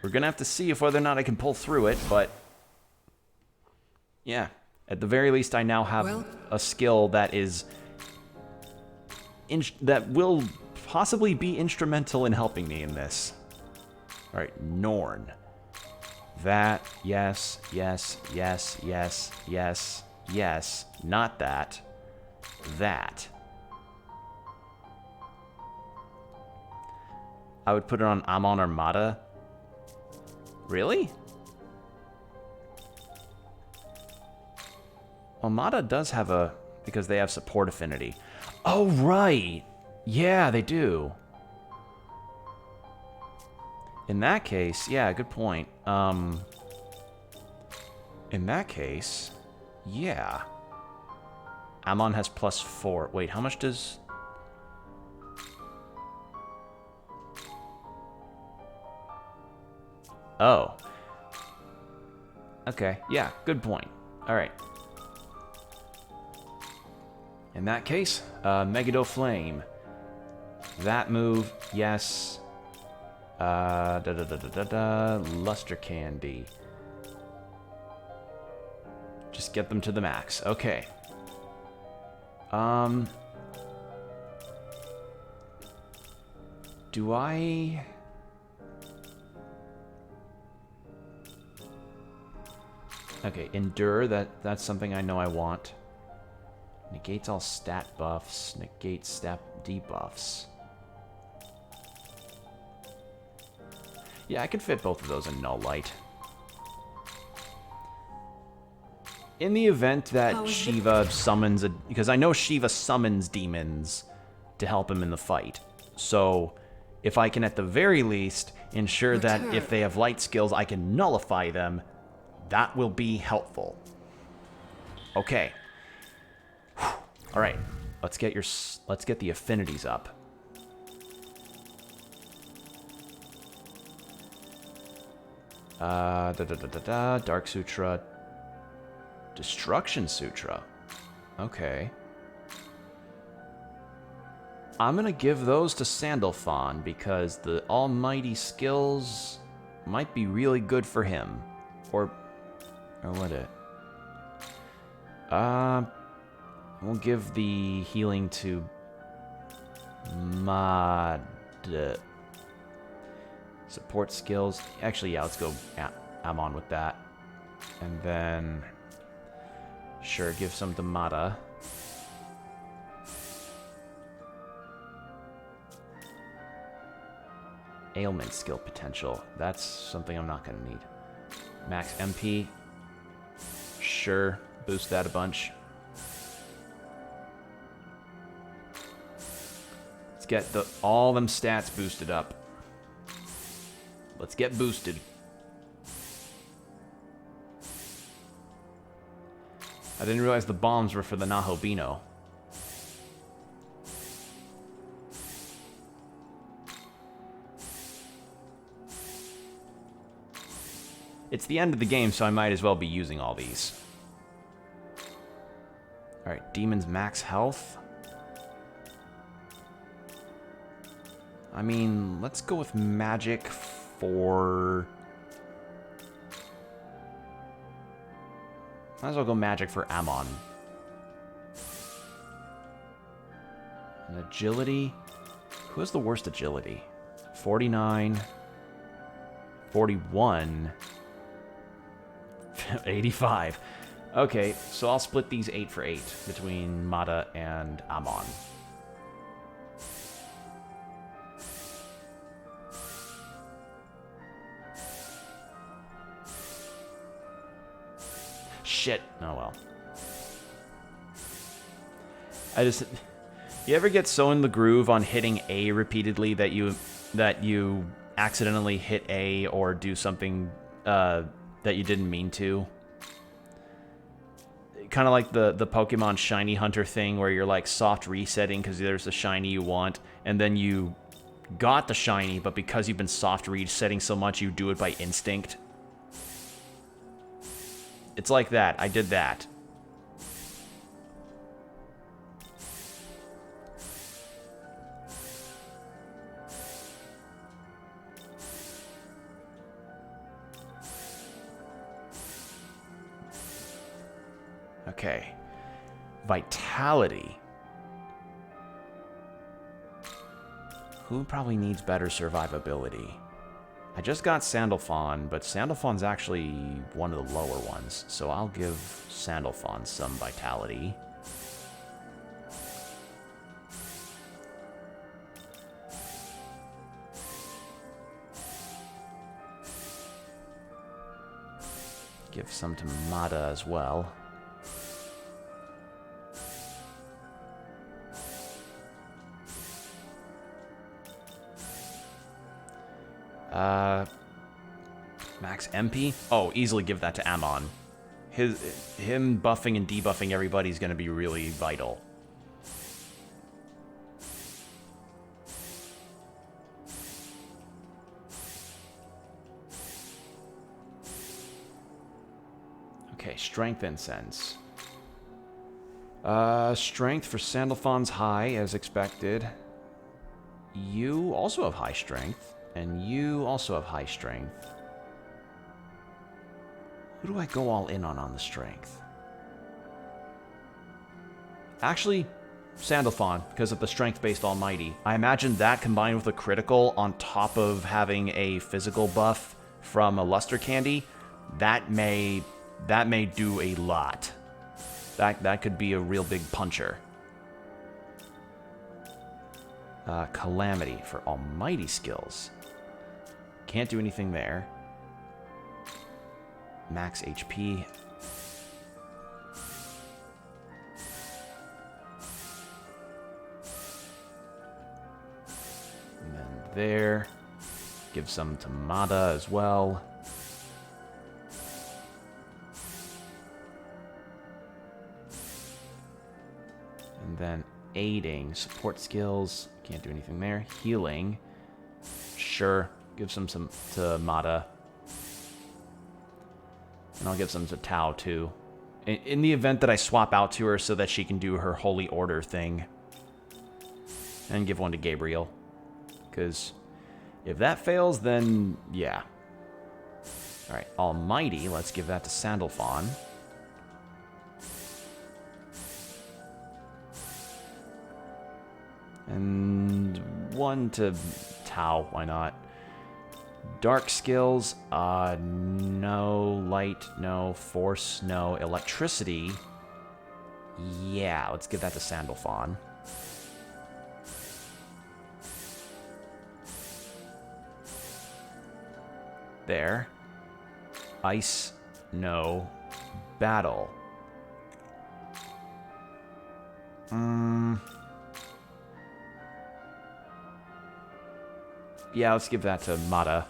We're gonna have to see if whether or not I can pull through it, but... yeah. At the very least, I now have a skill that is... that will possibly be instrumental in helping me in this. Alright, Norn. That, yes, yes, yes, yes, yes, yes. Not that. That. I would put it on Amon Armada. Really? Armada does have a... because they have support affinity. Oh, right! Yeah, they do. In that case, yeah, good point. In that case, yeah. Amon has +4. Wait, how much does... oh. Okay, yeah, good point. Alright. In that case, Megado Flame. That move, yes. Luster Candy. Just get them to the max. Okay. Do I... okay, Endure, that's something I know I want. Negates all stat buffs, negates stat debuffs. Yeah, I could fit both of those in Null Light. In the event that Shiva summons a... because I know Shiva summons demons to help him in the fight. So, if I can at the very least ensure that if they have light skills, I can nullify them, that will be helpful. Okay. All right. Let's get the affinities up. Dark Sutra. Destruction Sutra. Okay. I'm gonna give those to Sandalphon because the almighty skills might be really good for him. Or what it? We'll give the healing to Mod. Support skills. Actually, yeah, let's go Amon with that. And then... sure, give some to Mata. Ailment skill potential. That's something I'm not going to need. Max MP. Sure, boost that a bunch. Let's get all them stats boosted up. Let's get boosted. I didn't realize the bombs were for the Nahobino. It's the end of the game, so I might as well be using all these. Alright, Demon's max health. I mean, let's go with magic for... might as well go magic for Amon. And agility. Who has the worst agility? 49. 41. 85. Okay, so I'll split these 8 for 8 between Mata and Amon. Shit. Oh well. You ever get so in the groove on hitting A repeatedly that you accidentally hit A or do something that you didn't mean to? kind of like the Pokemon Shiny Hunter thing where you're like soft resetting because there's the shiny you want, and then you got the shiny, but because you've been soft resetting so much, you do it by instinct. It's like that. I did that. Okay. Vitality. Who probably needs better survivability? I just got Sandalphon, but Sandalphon's actually one of the lower ones, so I'll give Sandalphon some vitality. Give some to Mada as well. Max MP? Oh, easily give that to Amon. Him buffing and debuffing everybody is going to be really vital. Okay, Strength Incense. Strength for Sandalphon's high, as expected. You also have high strength, and you also have high strength. Who do I go all in on the strength? Actually, Sandalphon, because of the strength-based Almighty. I imagine that combined with a critical on top of having a physical buff from a Luster Candy, that may do a lot. That could be a real big puncher. Calamity for Almighty skills. Can't do anything there. Max HP. And then there. Give some to Mada as well. And then aiding. Support skills. Can't do anything there. Healing. Sure. Give some to Mada. And I'll give some to Tao, too. In the event that I swap out to her so that she can do her Holy Order thing. And give one to Gabriel. Because if that fails, then yeah. Alright, Almighty. Let's give that to Sandalphon. And one to Tao. Why not? Dark skills, no. Light, no. Force, no. Electricity, yeah, let's give that to Sandalphon. There. Ice, no. Battle. Yeah, let's give that to Mada.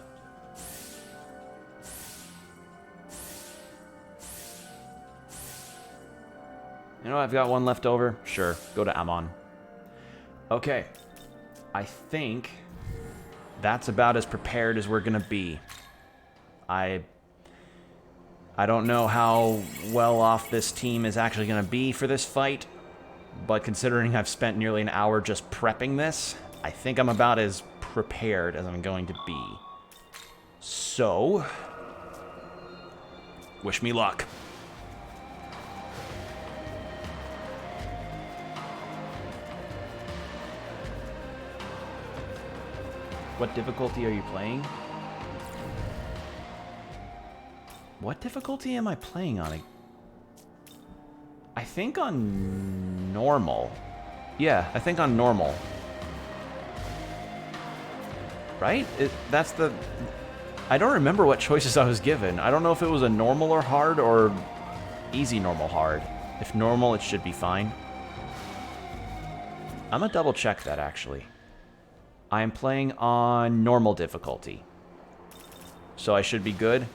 You know, I've got one left over. Sure, go to Amon. Okay. I think that's about as prepared as we're gonna be. I don't know how well off this team is actually gonna be for this fight, but considering I've spent nearly an hour just prepping this, I think I'm about as prepared as I'm going to be. So, wish me luck. What difficulty are you playing? What difficulty am I playing on? I think on normal. Yeah, I think on normal. Right? That's the... I don't remember what choices I was given. I don't know if it was a normal or hard or easy normal hard. If normal, it should be fine. I'm gonna double check that, actually. I am playing on normal difficulty. So I should be good.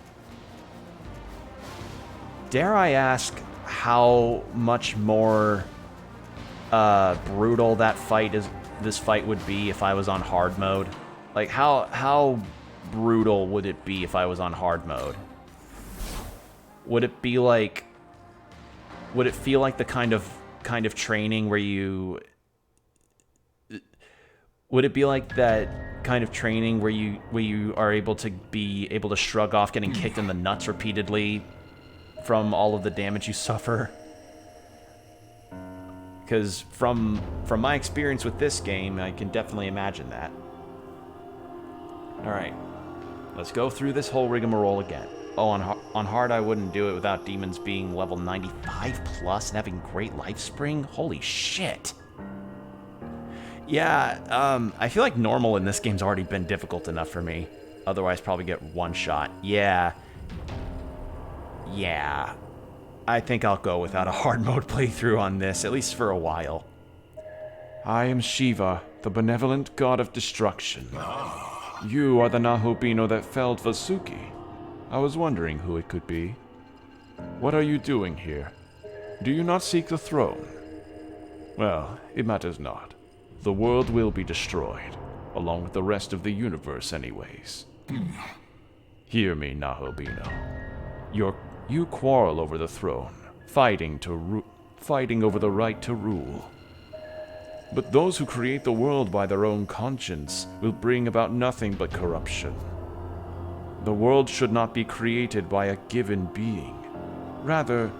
Dare I ask, how much more brutal this fight would be if I was on hard mode. Like, how brutal would it be if I was on hard mode? Would it be like... Would it feel like the kind of training where you... Would it be like that kind of training where you are able to shrug off getting kicked in the nuts repeatedly from all of the damage you suffer? Because from my experience with this game, I can definitely imagine that. Alright. Let's go through this whole rigmarole again. Oh, on hard I wouldn't do it without demons being level 95 plus and having great life spring? Holy shit. Yeah, I feel like normal in this game's already been difficult enough for me. Otherwise probably get one shot. Yeah. I think I'll go without a hard mode playthrough on this, at least for a while. I am Shiva, the benevolent god of destruction. You are the Nahobino that felled Vasuki. I was wondering who it could be. What are you doing here? Do you not seek the throne? Well, it matters not. The world will be destroyed, along with the rest of the universe anyways. Hear me, Nahobino. You quarrel over the throne, fighting over the right to rule. But those who create the world by their own conscience will bring about nothing but corruption. The world should not be created by a given being. Rather,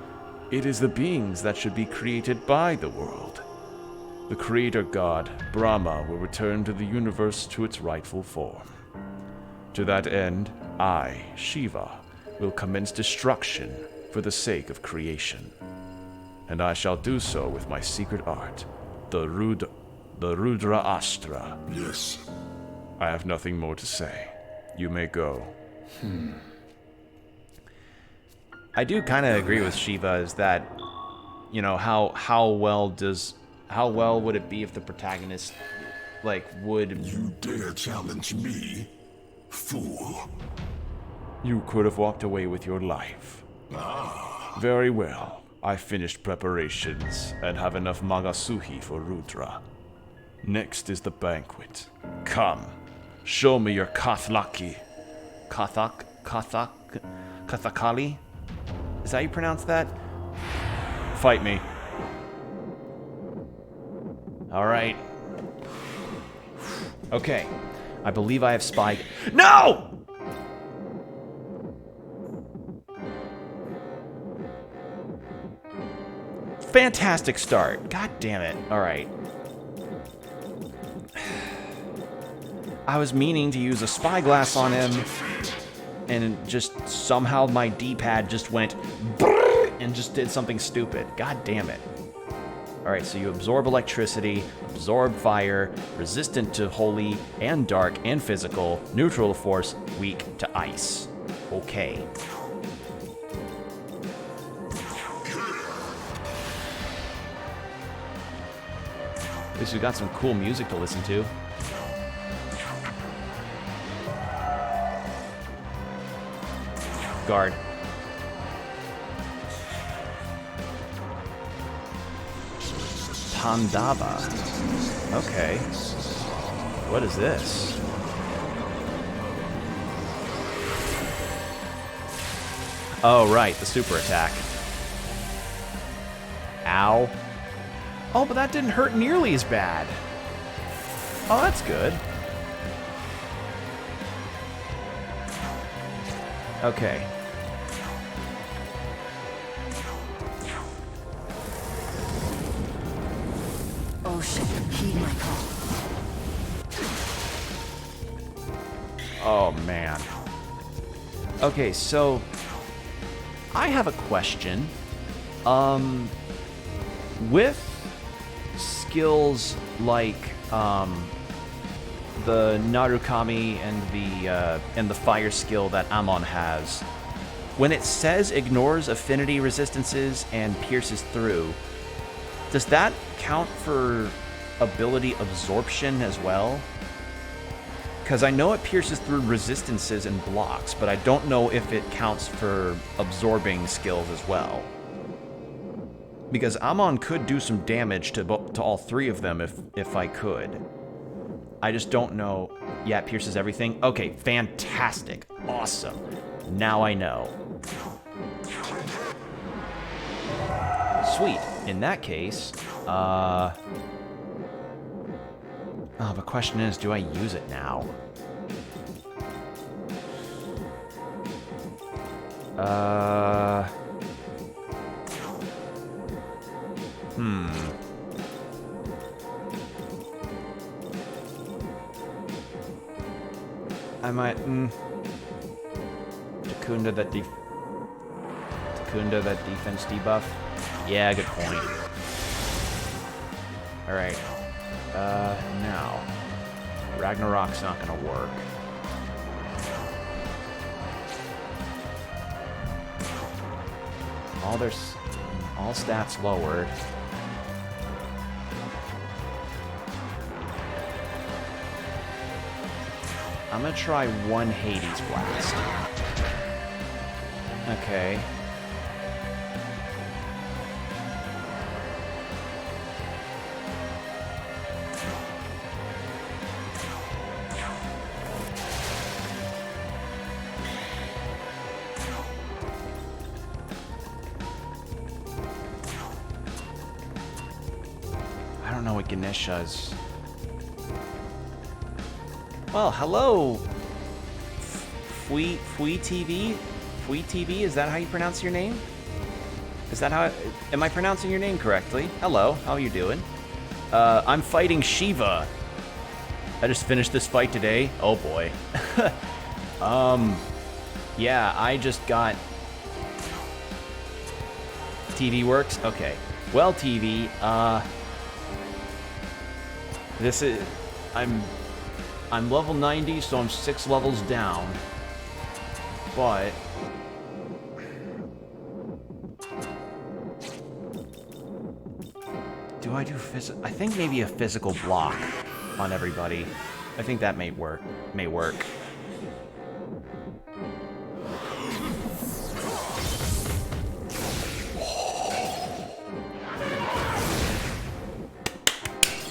it is the beings that should be created by the world. The creator god, Brahma, will return to the universe to its rightful form. To that end, I, Shiva, will commence destruction for the sake of creation. And I shall do so with my secret art, the Rudra Astra. Yes. I have nothing more to say. You may go. I do kind of agree with Shiva, is that, you know, how well would it be if the protagonist, like, would... You dare challenge me, fool? You could have walked away with your life. Very well. I finished preparations and have enough Magasuhi for Rudra. Next is the banquet. Come, show me your Kathlaki. Kathakali? Is that how you pronounce that? Fight me. Alright. Okay. I believe I have spy... No! Fantastic start. God damn it. Alright. I was meaning to use a spyglass on him, and just somehow my D-pad just went and just did something stupid. God damn it. Alright, so you absorb electricity, absorb fire, resistant to holy and dark and physical, neutral to force, weak to ice. Okay. At least we got some cool music to listen to. Guard. Pandava. Okay. What is this? Oh, right, the super attack. Ow. Oh, but that didn't hurt nearly as bad. Oh, that's good. Okay. Oh shit, heed my call. Oh, man. Okay, so... I have a question. With skills like, the Narukami and the fire skill that Amon has, when it says ignores affinity resistances and pierces through, does that count for ability absorption as well? Because I know it pierces through resistances and blocks, but I don't know if it counts for absorbing skills as well. Because Amon could do some damage to all three of them if I could. I just don't know. Yeah, it pierces everything. Okay, fantastic. Awesome. Now I know. Sweet. In that case, oh, the question is, do I use it now? I might, Takunda that defense debuff? Yeah, good point. Alright. Now. Ragnarok's not gonna work. All stats lowered. I'm gonna try one Hades Blast. Okay. I don't know what Ganesha's... Well, hello, Fui TV? Fui TV, is that how you pronounce your name? Is that how... Am I pronouncing your name correctly? Hello, how are you doing? I'm fighting Shiva. I just finished this fight today. Oh boy. Yeah, I just got... TV works? Okay. Well, TV, this is... I'm level 90, so I'm 6 levels down. But... do I do I think maybe a physical block on everybody. I think that may work.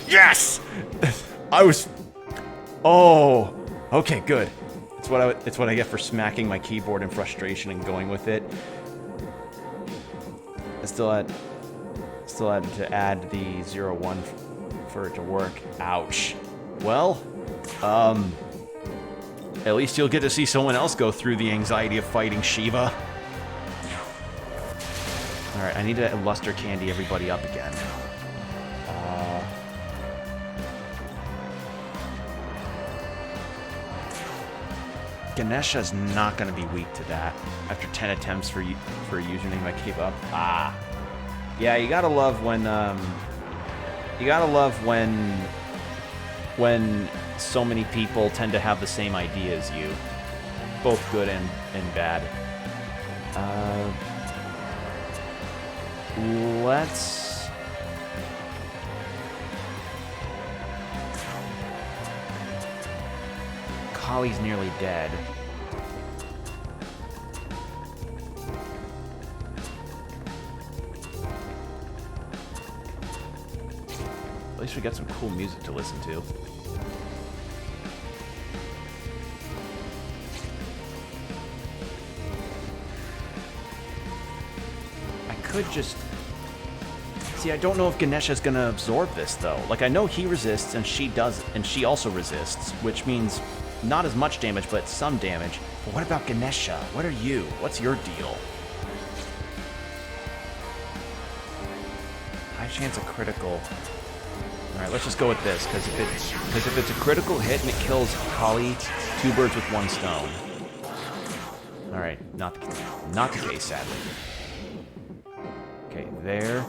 Yes! I was... Oh, okay, good. It's what I get for smacking my keyboard in frustration and going with it. I still had to add the 0-1 for it to work. Ouch. Well, at least you'll get to see someone else go through the anxiety of fighting Shiva. All right, I need to luster candy everybody up again. Ganesha's not going to be weak to that. After 10 attempts for a username I gave up. Ah. Yeah, you gotta love when, when so many people tend to have the same idea as you. Both good and bad. Let's... Kali's nearly dead. At least we got some cool music to listen to. I could just... See, I don't know if Ganesha's gonna absorb this, though. Like, I know he resists, and she does, and she also resists, which means... not as much damage, but some damage. But what about Ganesha? What are you? What's your deal? High chance of critical. Alright, let's just go with this, because if it's a critical hit and it kills Kali, 2 birds with 1 stone. Alright, not the case, sadly. Okay, there.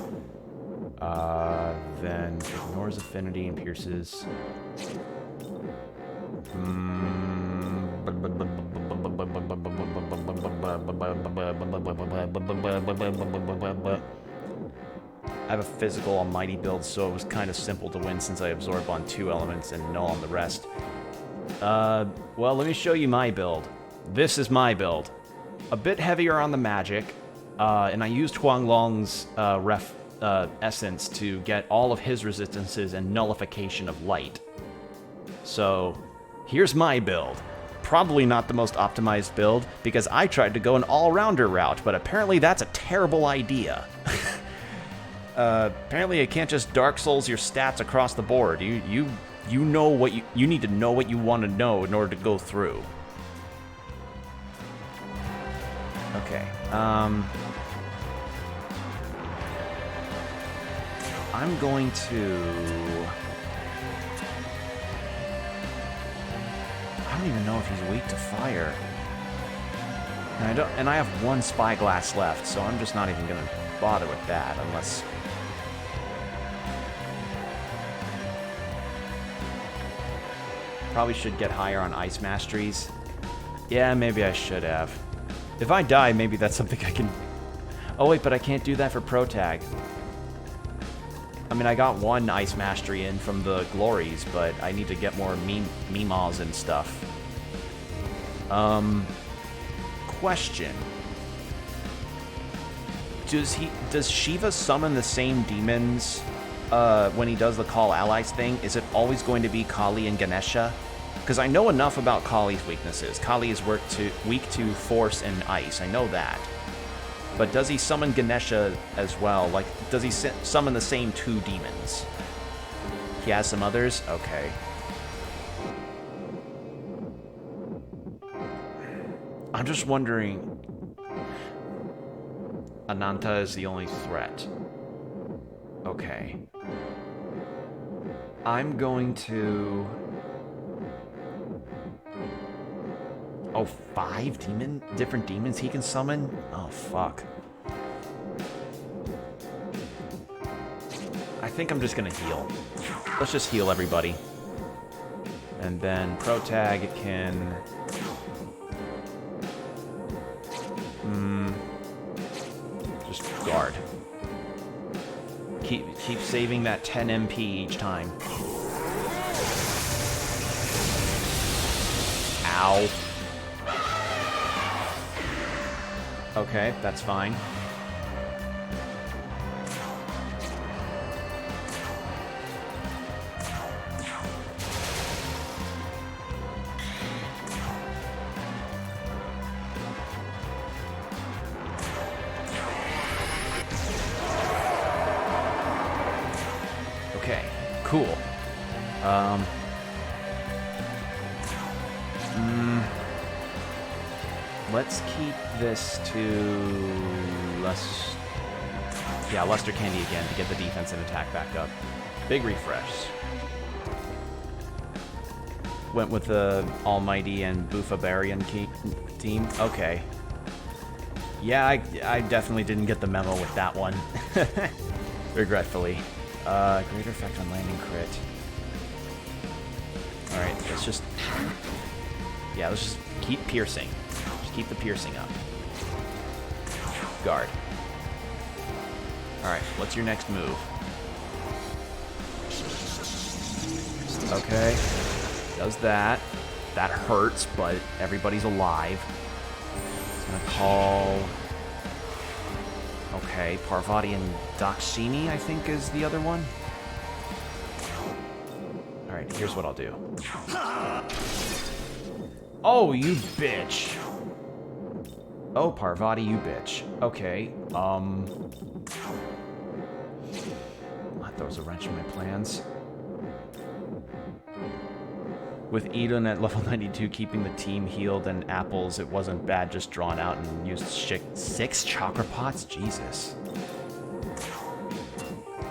Then ignores affinity and pierces. I have a physical almighty build, so it was kind of simple to win since I absorb on 2 elements and null on the rest. Well, let me show you my build. This is my build. A bit heavier on the magic, and I used Huanglong's essence to get all of his resistances and nullification of light. So, here's my build. Probably not the most optimized build, because I tried to go an all-rounder route, but apparently that's a terrible idea. Apparently you can't just Dark Souls your stats across the board. You know what you need to know what you want to know in order to go through. Okay. I'm going to... I don't even know if he's weak to fire. And I have one spyglass left, so I'm just not even gonna bother with that unless... Probably should get higher on ice masteries. Yeah, maybe I should have. If I die, maybe that's something I can... Oh wait, but I can't do that for Pro Tag. I mean, I got one ice mastery in from the glories, but I need to get more meemaws and stuff. Question. Does Shiva summon the same demons when he does the Call Allies thing? Is it always going to be Kali and Ganesha? Because I know enough about Kali's weaknesses. Kali is weak to force and ice. I know that. But does he summon Ganesha as well? Like, does he summon the same two demons? He has some others? Okay. I'm just wondering... Ananta is the only threat. Okay. I'm going to... Oh, 5 different demons he can summon? Oh, fuck. I think I'm just gonna heal. Let's just heal everybody. And then Protag can... Just guard. Keep saving that 10 MP each time. Ow. Okay, that's fine. Okay, cool. Let's keep this to Luster Candy again to get the defense and attack back up. Big refresh. Went with the Almighty and Bufabarian team. Okay. Yeah, I definitely didn't get the memo with that one. Regretfully. Greater effect on landing crit. Alright, let's just keep piercing. Just keep the piercing up. Guard. Alright, what's your next move? Okay. Does that. That hurts, but everybody's alive. It's gonna call... Okay, Parvati and Dakshini, I think, is the other one. Alright, here's what I'll do. Oh, you bitch! Oh, Parvati, you bitch. Okay, that throws a wrench in my plans. With Eden at level 92 keeping the team healed and apples, it wasn't bad just drawn out and used 6 chakra pots? Jesus.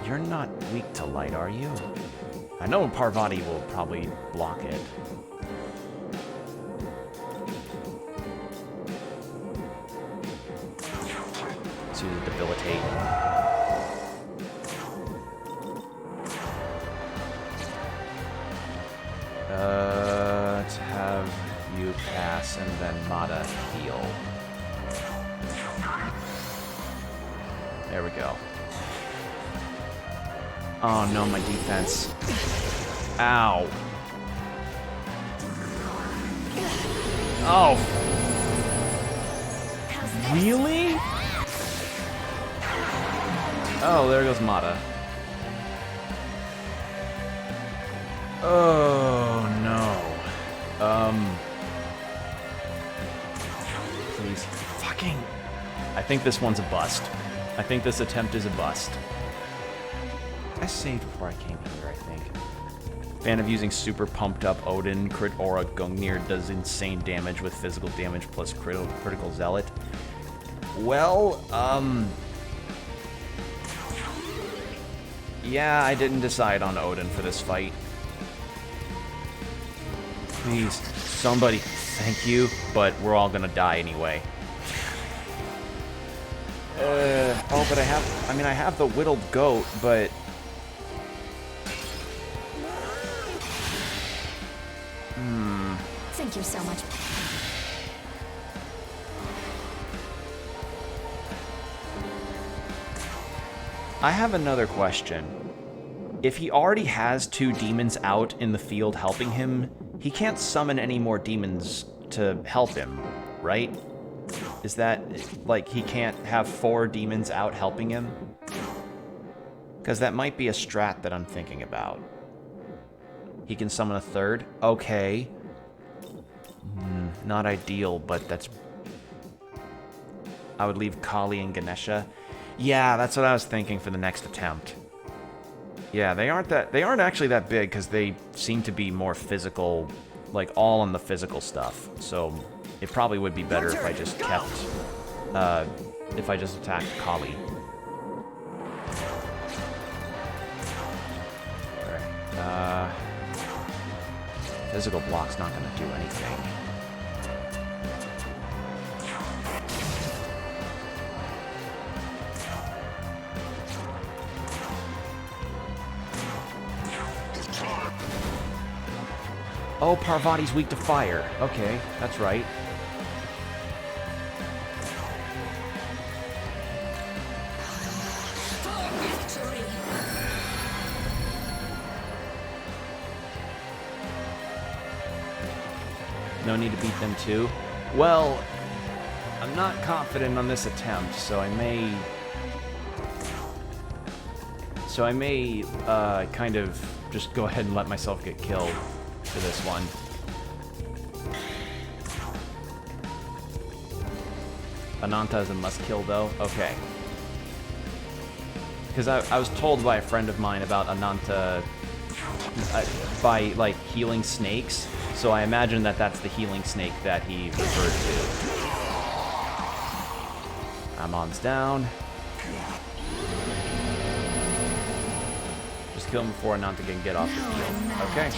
You're not weak to light, are you? I know Parvati will probably block it. To debilitate. To have you pass and then Mata heal. There we go. Oh no, my defense. Ow. Oh. Really? Oh, there goes Mata. Oh, no. Please. Fucking... I think this one's a bust. I think this attempt is a bust. I saved before I came here, I think. Fan of using super pumped up Odin. Crit Aura Gungnir does insane damage with physical damage plus critical zealot. Well, yeah, I didn't decide on Odin for this fight. Please, somebody, thank you, but we're all gonna die anyway. Oh, but I have the whittled goat, but... Thank you so much. I have another question. If he already has 2 demons out in the field helping him, he can't summon any more demons to help him, right? Is that, like, he can't have 4 demons out helping him? Because that might be a strat that I'm thinking about. He can summon a 3rd? Okay. Not ideal, but that's... I would leave Kali and Ganesha. Yeah, that's what I was thinking for the next attempt. Yeah, they aren't actually that big because they seem to be more physical, like all on the physical stuff. So it probably would be better if I just kept, if I just attacked Kali. Alright, physical block's not gonna do anything. Oh, Parvati's weak to fire. Okay, that's right. No need to beat them too. Well, I'm not confident on this attempt, so I may kind of just go ahead and let myself get killed for this one. Ananta is a must-kill, though? Okay. Because I was told by a friend of mine about Ananta by, like, healing snakes, so I imagine that that's the healing snake that he referred to. Amon's down. Just kill him before Ananta can get off the field. Okay.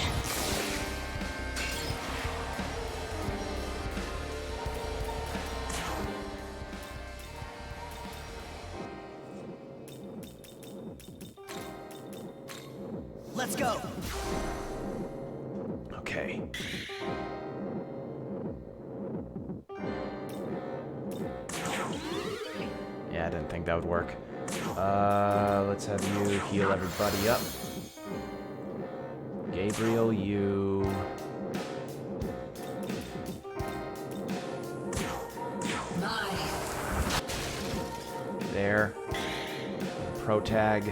Let's go. Okay. Yeah, I didn't think that would work. Let's have you heal everybody up. Gabriel, you... There. Protag.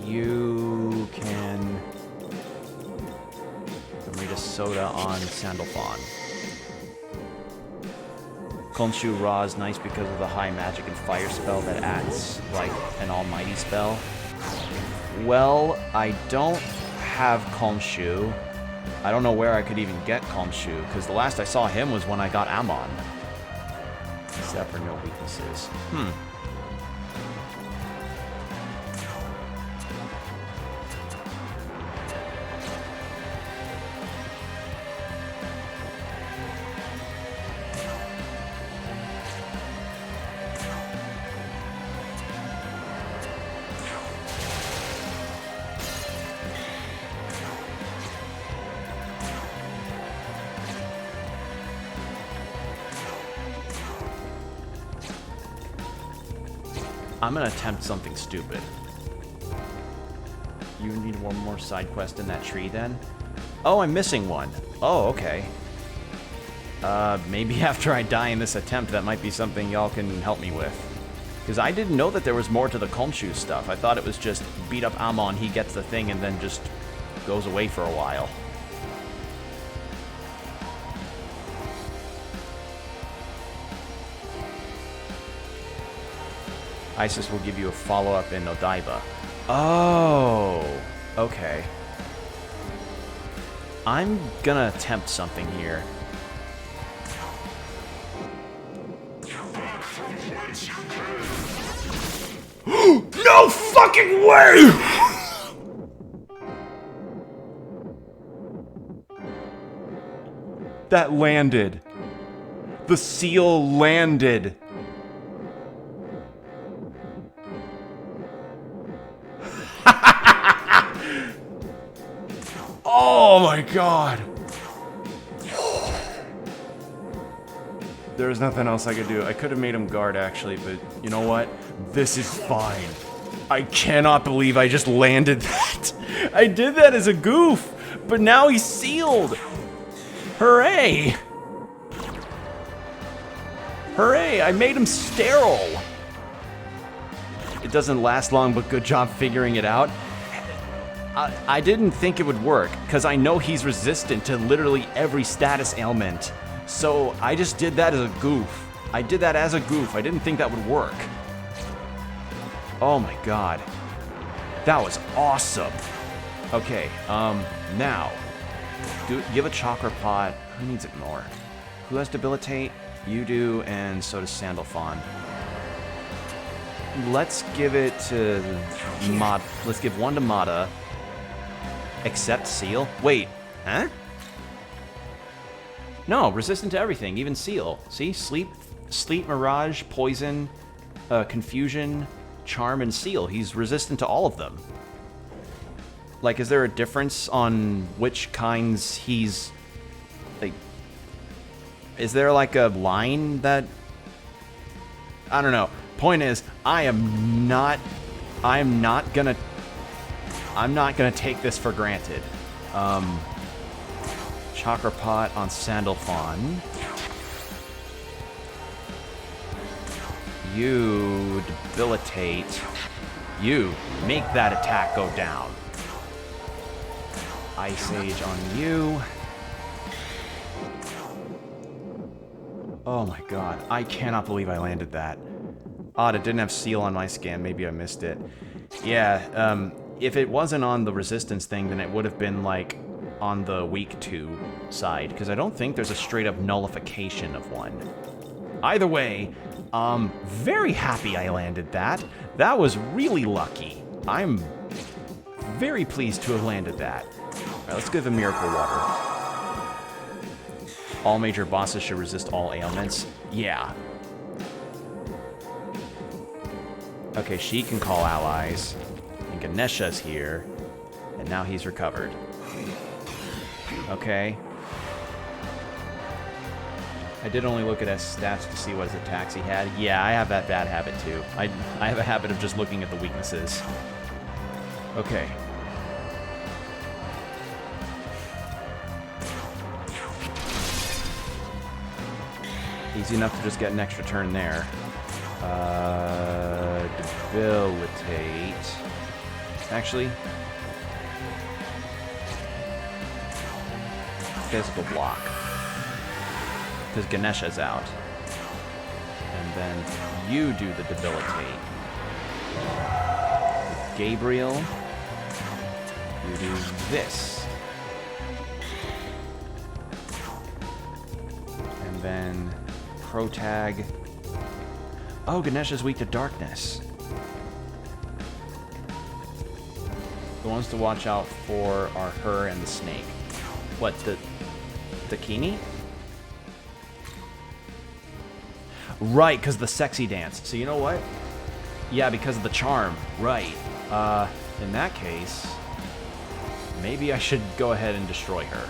You can... Rita Soda on Sandalphon. Konshu Ra is nice because of the high magic and fire spell that acts like an almighty spell. Well, I don't have Konshu. I don't know where I could even get Konshu, because the last I saw him was when I got Amon. Except for no weaknesses. I'm gonna attempt something stupid. You need one more side quest in that tree then? Oh, I'm missing one. Oh, okay. Maybe after I die in this attempt, that might be something y'all can help me with. Because I didn't know that there was more to the Komshu stuff. I thought it was just beat up Amon, he gets the thing, and then just goes away for a while. Isis will give you a follow-up in Odaiba. Oh, okay. I'm gonna attempt something here. No fucking way! That landed. The seal landed. Oh my god. There was nothing else I could do. I could have made him guard, actually, but you know what? This is fine. I cannot believe I just landed that. I did that as a goof, but now he's sealed. Hooray! Hooray, I made him sterile. It doesn't last long, but good job figuring it out. I didn't think it would work, because I know he's resistant to literally every status ailment. So I just did that as a goof. I did that as a goof. I didn't think that would work. Oh my god. That was awesome. Okay, now. Give a chakra pot. Who needs it more? Who has debilitate? You do, and so does Sandalphon. Let's give it to let's give one to Mata. Except Seal? Wait, huh? No, resistant to everything, even Seal. See? Sleep, Mirage, Poison, Confusion, Charm, and Seal. He's resistant to all of them. Like, is there a difference on which kinds he's... like... Is there, like, a line that... I don't know. Point is, I'm not gonna take this for granted. Chakra Pot on Sandalphon. You debilitate. You make that attack go down. Ice Age on you. Oh my god, I cannot believe I landed that. Odd, it didn't have Seal on my scan, maybe I missed it. Yeah, if it wasn't on the resistance thing, then it would have been, like, on the weak 2 side, because I don't think there's a straight-up nullification of one. Either way, very happy I landed that. That was really lucky. I'm very pleased to have landed that. Alright, let's give a Miracle Water. All major bosses should resist all ailments. Yeah. Okay, she can call allies. And Ganesha's here. And now he's recovered. Okay. I did only look at his stats to see what his attacks he had. Yeah, I have that bad habit too. I have a habit of just looking at the weaknesses. Okay. Easy enough to just get an extra turn there. Debilitate. Actually, physical block. Because Ganesha's out. And then you do the debilitate. With Gabriel, you do this. And then Protag. Oh, Ganesha's weak to darkness. The ones to watch out for are her and the snake. What, the Dakini? Right, because the sexy dance. So you know what? Yeah, because of the charm. Right. In that case, maybe I should go ahead and destroy her.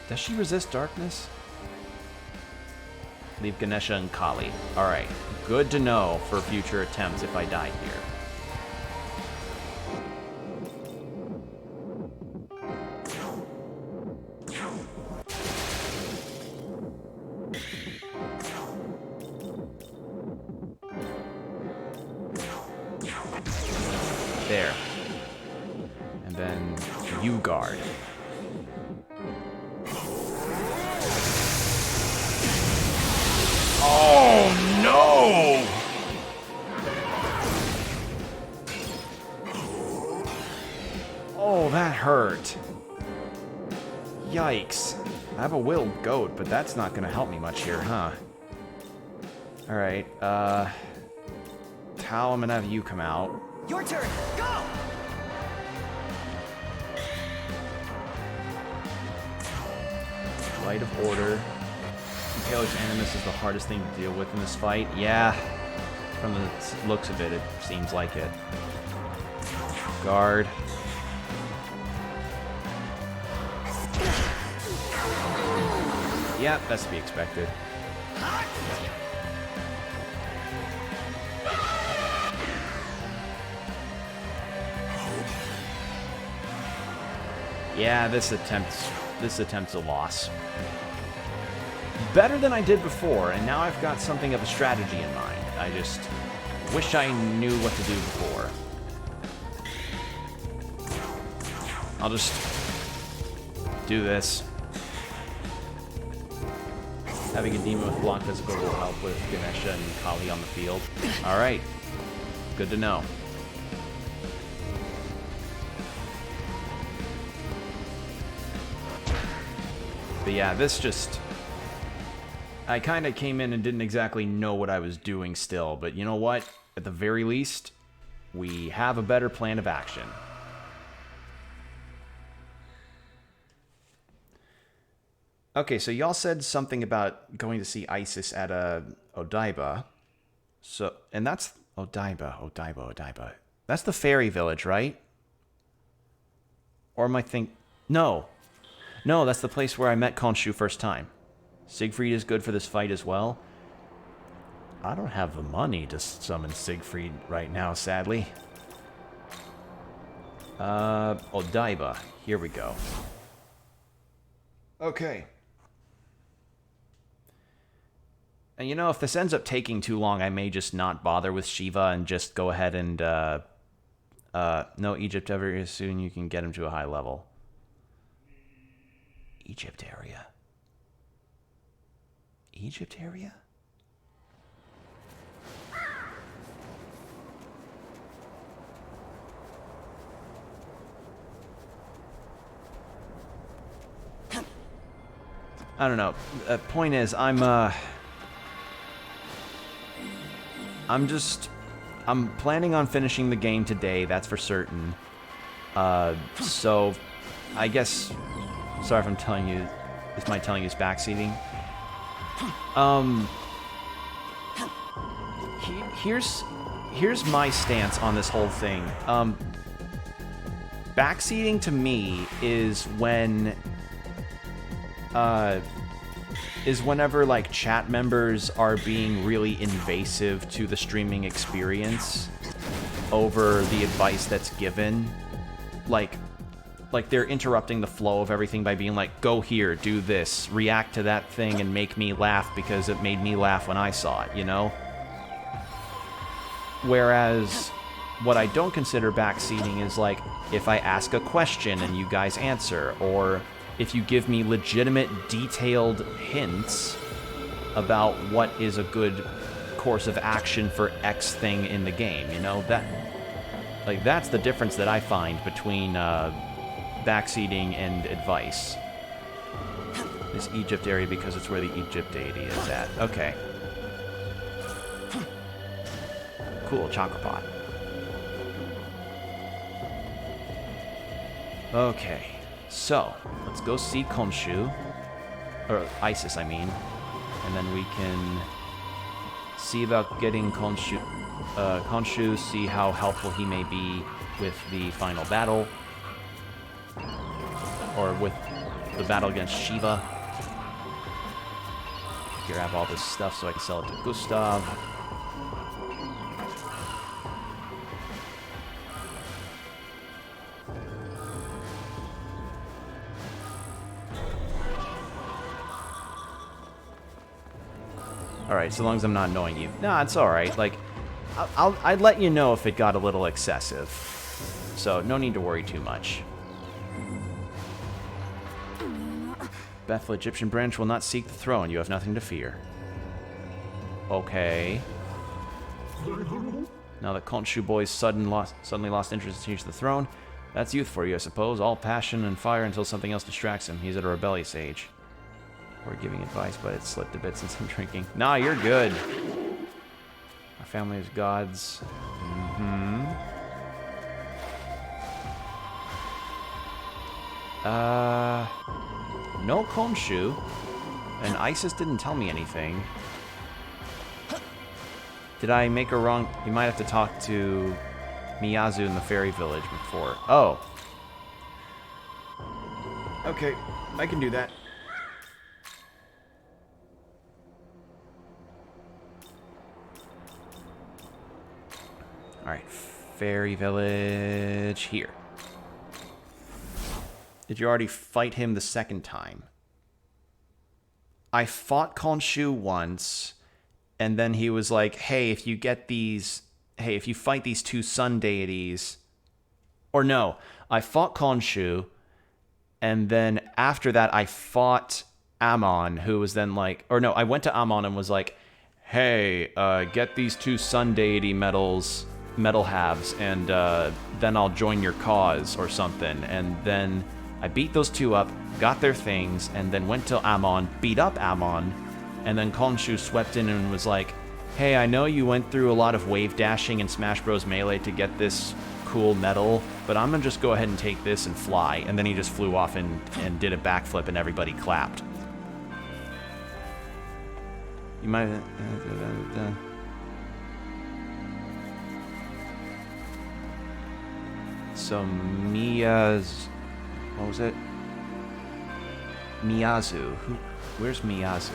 Does she resist darkness? Leave Ganesha and Kali. Alright, good to know for future attempts if I die here. There. And then you guard. Oh, no! Oh, that hurt. Yikes. I have a willed goat, but that's not gonna help me much here, huh? Alright, Tal, I'm gonna have you come out. Your turn. Go! Light of Order. Impaler's Animus is the hardest thing to deal with in this fight. Yeah, from the looks of it, it seems like it. Guard. Yeah, that's to be expected. Yeah, this attempt's a loss. Better than I did before, and now I've got something of a strategy in mind. I just wish I knew what to do before. I'll just do this. Having a demon with block physical will help with Ganesha and Kali on the field. Alright. Good to know. But yeah, this just... I kind of came in and didn't exactly know what I was doing still, but you know what? At the very least, we have a better plan of action. Okay, so y'all said something about going to see Isis at Odaiba. So, and that's Odaiba. That's the fairy village, right? Or am I No, that's the place where I met Khonshu first time. Siegfried is good for this fight as well. I don't have the money to summon Siegfried right now, sadly. Odaiba. Here we go. Okay. And you know, if this ends up taking too long, I may just not bother with Shiva and just go ahead and, no, Egypt area, soon you can get him to a high level. Egypt area. Egypt area? I don't know. Point is, I'm planning on finishing the game today, that's for certain. So, I guess, sorry if I'm telling you, is my telling you is backseating? Here's my stance on this whole thing. Backseating to me is whenever like chat members are being really invasive to the streaming experience over the advice that's given. Like they're interrupting the flow of everything by being like, go here, do this, react to that thing and make me laugh because it made me laugh when I saw it, you know? Whereas what I don't consider backseating is like if I ask a question and you guys answer, or if you give me legitimate, detailed hints about what is a good course of action for X thing in the game, you know? That's the difference that I find between backseating and advice. This Egypt area because it's where the Egypt deity is at. Okay. Cool, chakra pot. Okay. So, let's go see Khonshu. Or Isis, I mean. And then we can see about getting Khonshu, see how helpful he may be with the final battle. Or with the battle against Shiva. Grab all this stuff so I can sell it to Gustav. Alright, so long as I'm not annoying you. Nah, it's alright. Like, I'd let you know if it got a little excessive. So, no need to worry too much. Bethel Egyptian branch will not seek the throne. You have nothing to fear. Okay. Now that Khonshu boys suddenly lost interest in the throne, that's youth for you, I suppose. All passion and fire until something else distracts him. He's at a rebellious age. We're giving advice, but it's slipped a bit since I'm drinking. Nah, you're good. Our family is gods. No Khonshu. And Isis didn't tell me anything. Did I make a wrong? You might have to talk to Miyazu in the fairy village before. Oh. Okay, I can do that. Alright, fairy village here. Did you already fight him the second time? I fought Khonshu once, and then he was like, hey, if you get these... Hey, if you fight these two sun deities... Or no, I fought Khonshu, and then after that I fought Amon, who was then like... Or no, I went to Amon and was like, hey, get these two sun deity metal halves, and then I'll join your cause, or something. And then I beat those two up, got their things, and then went to Amon, beat up Amon, and then Khonshu swept in and was like, hey, I know you went through a lot of wave dashing in Smash Bros. Melee to get this cool medal, but I'm gonna just go ahead and take this and fly. And then he just flew off and did a backflip, and everybody clapped. You might... So Miya's... What was it? Miyazu. Where's Miyazu?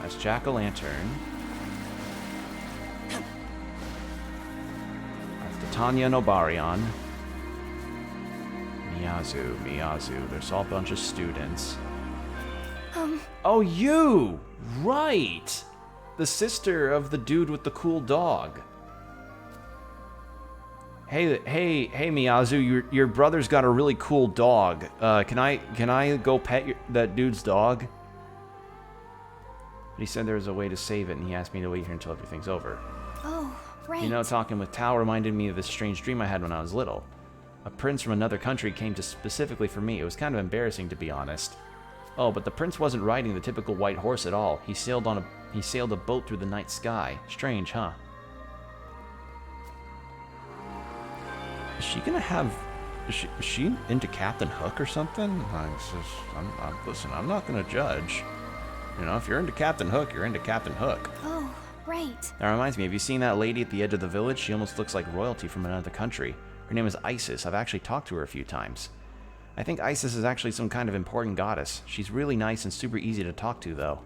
That's Jack-o'-lantern. That's Titania Nobarion. Miyazu. There's all a bunch of students. Oh, you! Right! The sister of the dude with the cool dog. Hey, Miyazu, your brother's got a really cool dog. Can I go pet that dude's dog? But he said there was a way to save it, and he asked me to wait here until everything's over. Oh, right. You know, talking with Tao reminded me of this strange dream I had when I was little. A prince from another country came to specifically for me. It was kind of embarrassing, to be honest. Oh, but the prince wasn't riding the typical white horse at all. He sailed a boat through the night sky. Strange, huh? Is she gonna have... Is she into Captain Hook or something? Listen, I'm not gonna judge. You know, if you're into Captain Hook, you're into Captain Hook. Oh, right. That reminds me, have you seen that lady at the edge of the village? She almost looks like royalty from another country. Her name is Isis. I've actually talked to her a few times. I think Isis is actually some kind of important goddess. She's really nice and super easy to talk to, though.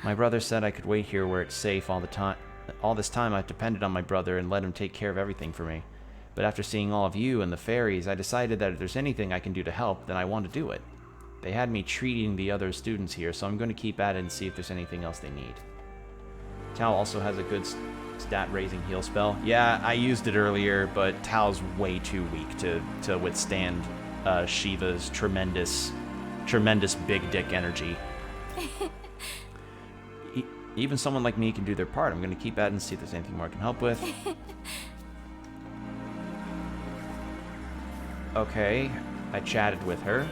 My brother said I could wait here where it's safe all the time. All this time I've depended on my brother and let him take care of everything for me. But after seeing all of you and the fairies, I decided that if there's anything I can do to help, then I want to do it. They had me treating the other students here, so I'm going to keep at it and see if there's anything else they need. Tao also has a good stat-raising heal spell. Yeah, I used it earlier, but Tao's way too weak to withstand Shiva's tremendous big dick energy. Even someone like me can do their part. I'm going to keep at it and see if there's anything more I can help with. Okay, I chatted with her.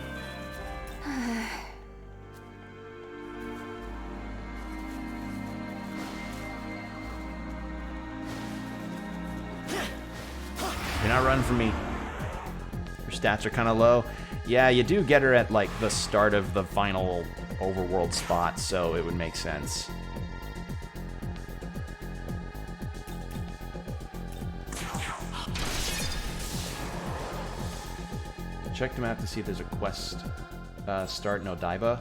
You're not running from me. Your stats are kind of low. Yeah, you do get her at, like, the start of the final overworld spot, so it would make sense. Check the map to see if there's a quest start in Odaiba.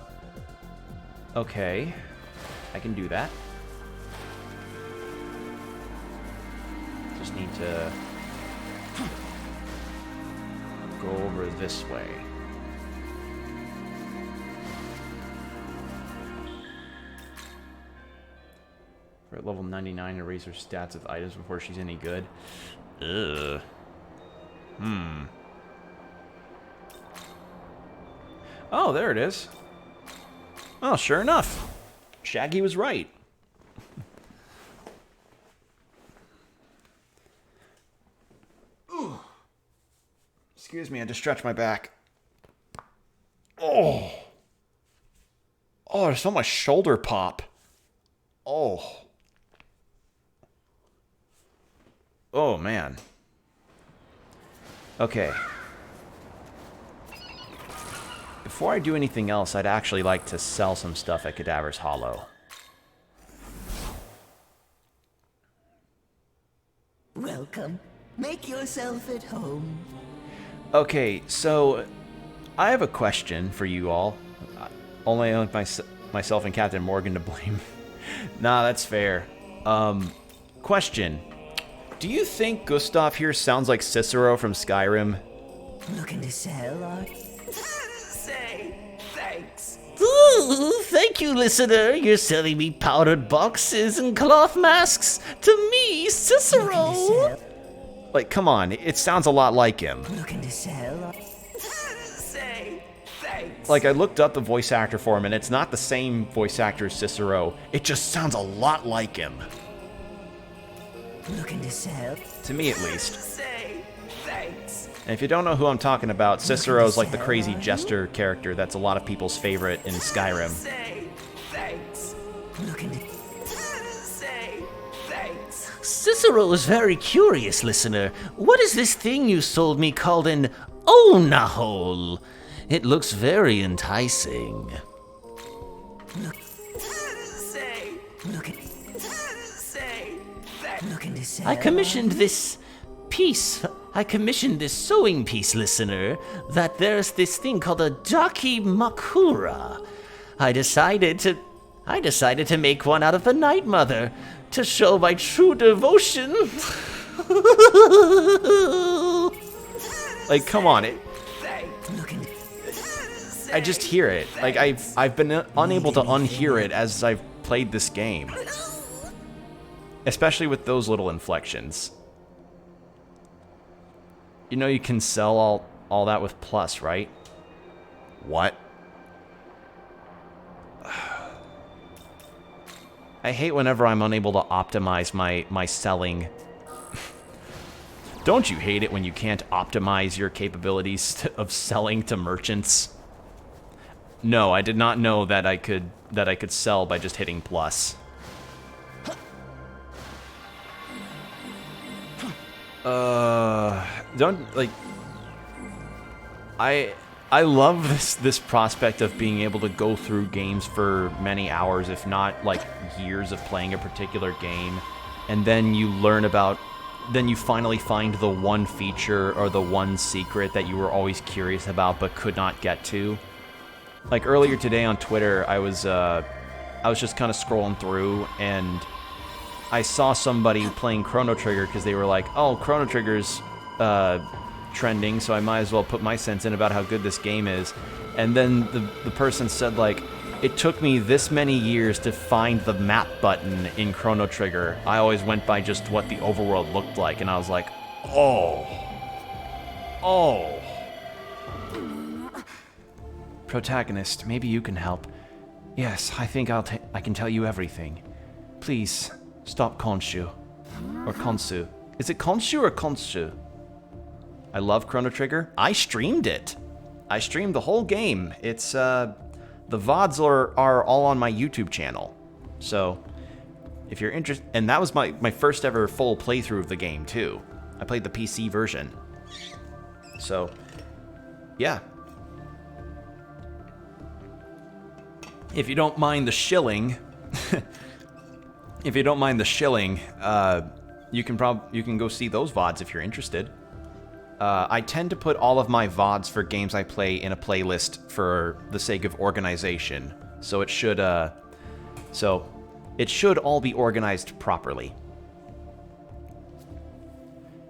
Okay, I can do that. Just need to go over this way. For at level 99, erase her stats of items before she's any good. Ugh. Oh, there it is. Oh, sure enough. Shaggy was right. Ooh. Excuse me, I had to stretch my back. Oh. Oh, there's so much shoulder pop. Oh. Oh, man. Okay. Before I do anything else, I'd actually like to sell some stuff at Cadaver's Hollow. Welcome. Make yourself at home. Okay, so I have a question for you all. Only myself and Captain Morgan to blame. Nah, that's fair. Question. Do you think Gustav here sounds like Cicero from Skyrim? Looking to sell, are Say thanks. Ooh, thank you, listener. You're selling me powdered boxes and cloth masks. To me, Cicero. Like, come on, it sounds a lot like him. Looking to sell. Say thanks. Like, I looked up the voice actor for him, and it's not the same voice actor as Cicero. It just sounds a lot like him. Looking to sell. To me, at least. Say thanks. And if you don't know who I'm talking about, Cicero's like the crazy jester character that's a lot of people's favorite in Skyrim. Say thanks. Looking to say thanks. Cicero is very curious, listener. What is this thing you sold me called an Onahole? It looks very enticing. Say looking. Say thanks. Looking to sell. I commissioned this piece. I commissioned this sewing piece, listener, that there's this thing called a Daki Makura. I decided to make one out of the Night Mother to show my true devotion. Like, come on, Looking. I just hear it. Like, I've been unable to unhear it as I've played this game. Especially with those little inflections. You know you can sell all that with plus, right? What? I hate whenever I'm unable to optimize my selling. Don't you hate it when you can't optimize your capabilities of selling to merchants? No, I did not know that I could sell by just hitting plus. Don't, like, I love this prospect of being able to go through games for many hours, if not like years of playing a particular game, and then you learn about, then you finally find the one feature or the one secret that you were always curious about but could not get to. Like earlier today on Twitter, I was just kind of scrolling through and I saw somebody playing Chrono Trigger because they were like, oh, Chrono Trigger's trending, so I might as well put my sense in about how good this game is. And then the person said, like, it took me this many years to find the map button in Chrono Trigger. I always went by just what the overworld looked like, and I was like, oh. Oh. Protagonist, maybe you can help. Yes, I think I can tell you everything. Please, stop Konshu. Or Konsu. Is it Konshu or Konshu? I love Chrono Trigger. I streamed it. I streamed the whole game. It's, the VODs are all on my YouTube channel. So, if you're interested... And that was my first ever full playthrough of the game, too. I played the PC version. So, yeah. If you don't mind the shilling... if you don't mind the shilling, you can go see those VODs if you're interested. I tend to put all of my VODs for games I play in a playlist for the sake of organization. So it should all be organized properly.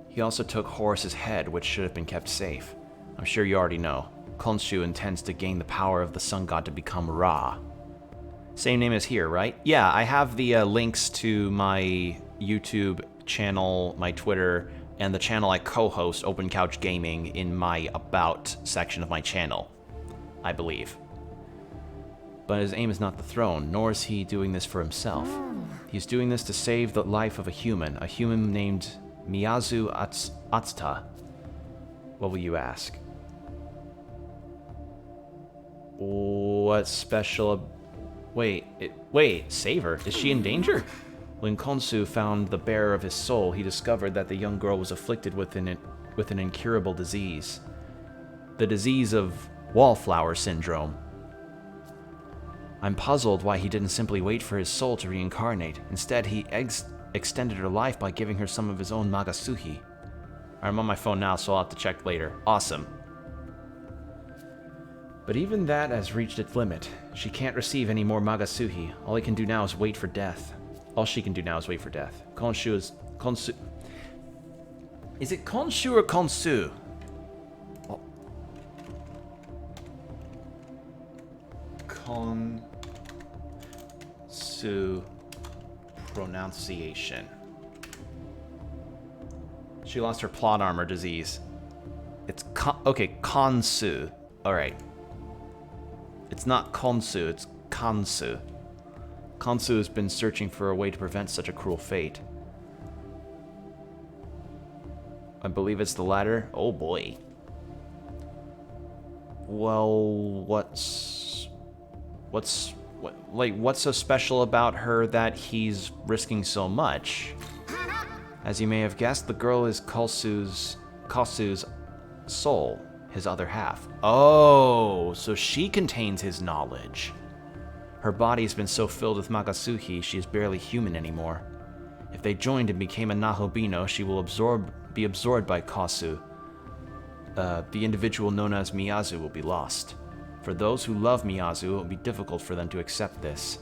He also took Horus's head, which should have been kept safe. I'm sure you already know. Khonshu intends to gain the power of the sun god to become Ra. Same name as here, right? Yeah, I have the links to my YouTube channel, my Twitter, and the channel I co-host, Open Couch Gaming, in my About section of my channel, I believe. But his aim is not the throne, nor is he doing this for himself. He's doing this to save the life of a human named Miyazu Atsuta. What will you ask? What's special? Wait, save her? Is she in danger? When Konsu found the bearer of his soul, he discovered that the young girl was afflicted with an incurable disease. The disease of wallflower syndrome. I'm puzzled why he didn't simply wait for his soul to reincarnate. Instead, he extended her life by giving her some of his own Magasuhi. I'm on my phone now, so I'll have to check later. Awesome. But even that has reached its limit. She can't receive any more Magasuhi. All he can do now is wait for death. All she can do now is wait for death. Konsu is... Konsu... Is it Konshu or Konsu? Oh. Konsu pronunciation. She lost her plot armor disease. It's okay, Konsu. Alright. It's not Konsu, it's Kansu. Kansu has been searching for a way to prevent such a cruel fate. I believe it's the latter. Oh boy. Well, what's so special about her that he's risking so much? As you may have guessed, the girl is Kosu's soul, his other half. Oh, so she contains his knowledge. Her body has been so filled with Magasuhi, she is barely human anymore. If they joined and became a Nahobino, she will be absorbed by Kosu. The individual known as Miyazu will be lost. For those who love Miyazu, it will be difficult for them to accept this.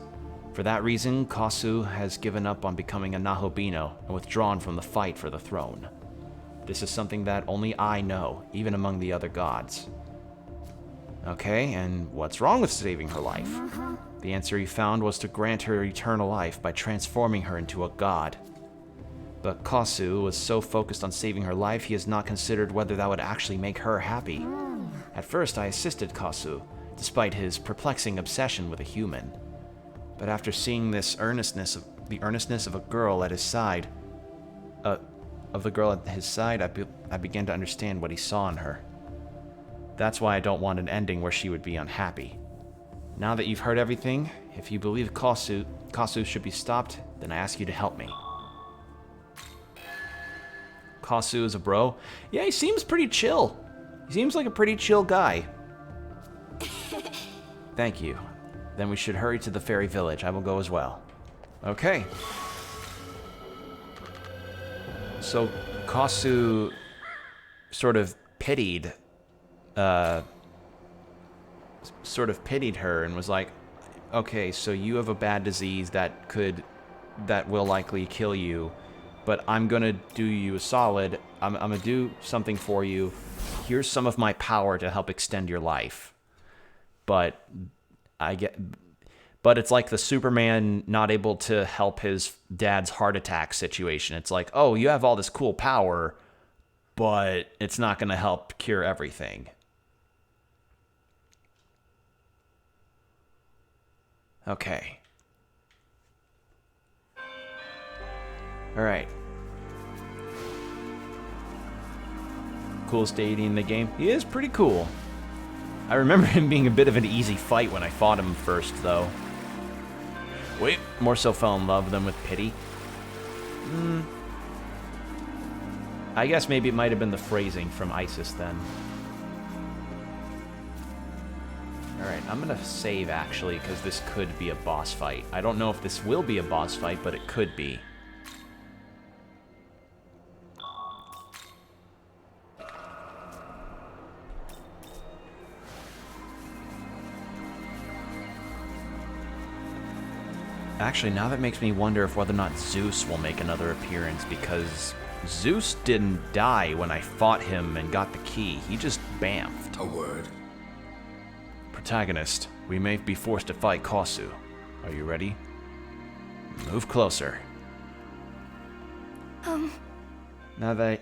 For that reason, Kosu has given up on becoming a Nahobino and withdrawn from the fight for the throne. This is something that only I know, even among the other gods. Okay, and what's wrong with saving her life? The answer he found was to grant her eternal life by transforming her into a god. But Kosu was so focused on saving her life, he has not considered whether that would actually make her happy. At first, I assisted Kosu, despite his perplexing obsession with a human. But after seeing the earnestness of a girl at his side, I began to understand what he saw in her. That's why I don't want an ending where she would be unhappy. Now that you've heard everything, if you believe Kosu should be stopped, then I ask you to help me. Kosu is a bro? Yeah, he seems pretty chill. He seems like a pretty chill guy. Thank you. Then we should hurry to the fairy village. I will go as well. Okay. So Kosu sort of pitied her and was like, okay, so you have a bad disease that will likely kill you, but I'm gonna do you a solid. I'm gonna do something for you. Here's some of my power to help extend your life. But it's like the Superman not able to help his dad's heart attack situation. It's like, oh, you have all this cool power, but it's not gonna help cure everything. Okay. Alright. Coolest deity in the game? He is pretty cool. I remember him being a bit of an easy fight when I fought him first, though. Wait, more so fell in love than with pity. I guess maybe it might have been the phrasing from Isis then. Alright, I'm gonna save actually, because this could be a boss fight. I don't know if this will be a boss fight, but it could be. Actually, now that makes me wonder if whether or not Zeus will make another appearance, because Zeus didn't die when I fought him and got the key. He just bamfed. A word. Protagonist, we may be forced to fight Kosu. Are you ready? Move closer. Now that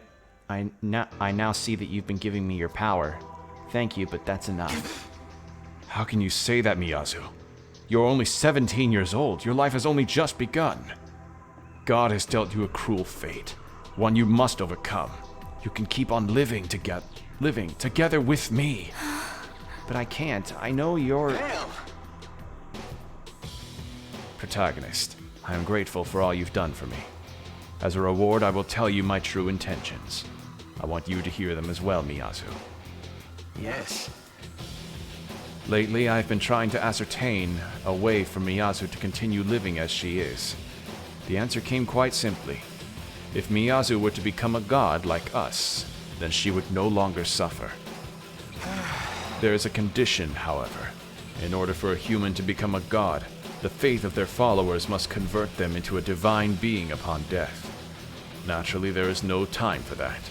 I now see that you've been giving me your power. Thank you, but that's enough. How can you say that, Miyazu? You're only 17 years old. Your life has only just begun. God has dealt you a cruel fate, one you must overcome. You can keep on living together with me. But I can't. I know you're... Protagonist, I am grateful for all you've done for me. As a reward, I will tell you my true intentions. I want you to hear them as well, Miyazu. Yes. Lately, I've been trying to ascertain a way for Miyazu to continue living as she is. The answer came quite simply. If Miyazu were to become a god like us, then she would no longer suffer. There is a condition, however. In order for a human to become a god, the faith of their followers must convert them into a divine being upon death. Naturally, there is no time for that.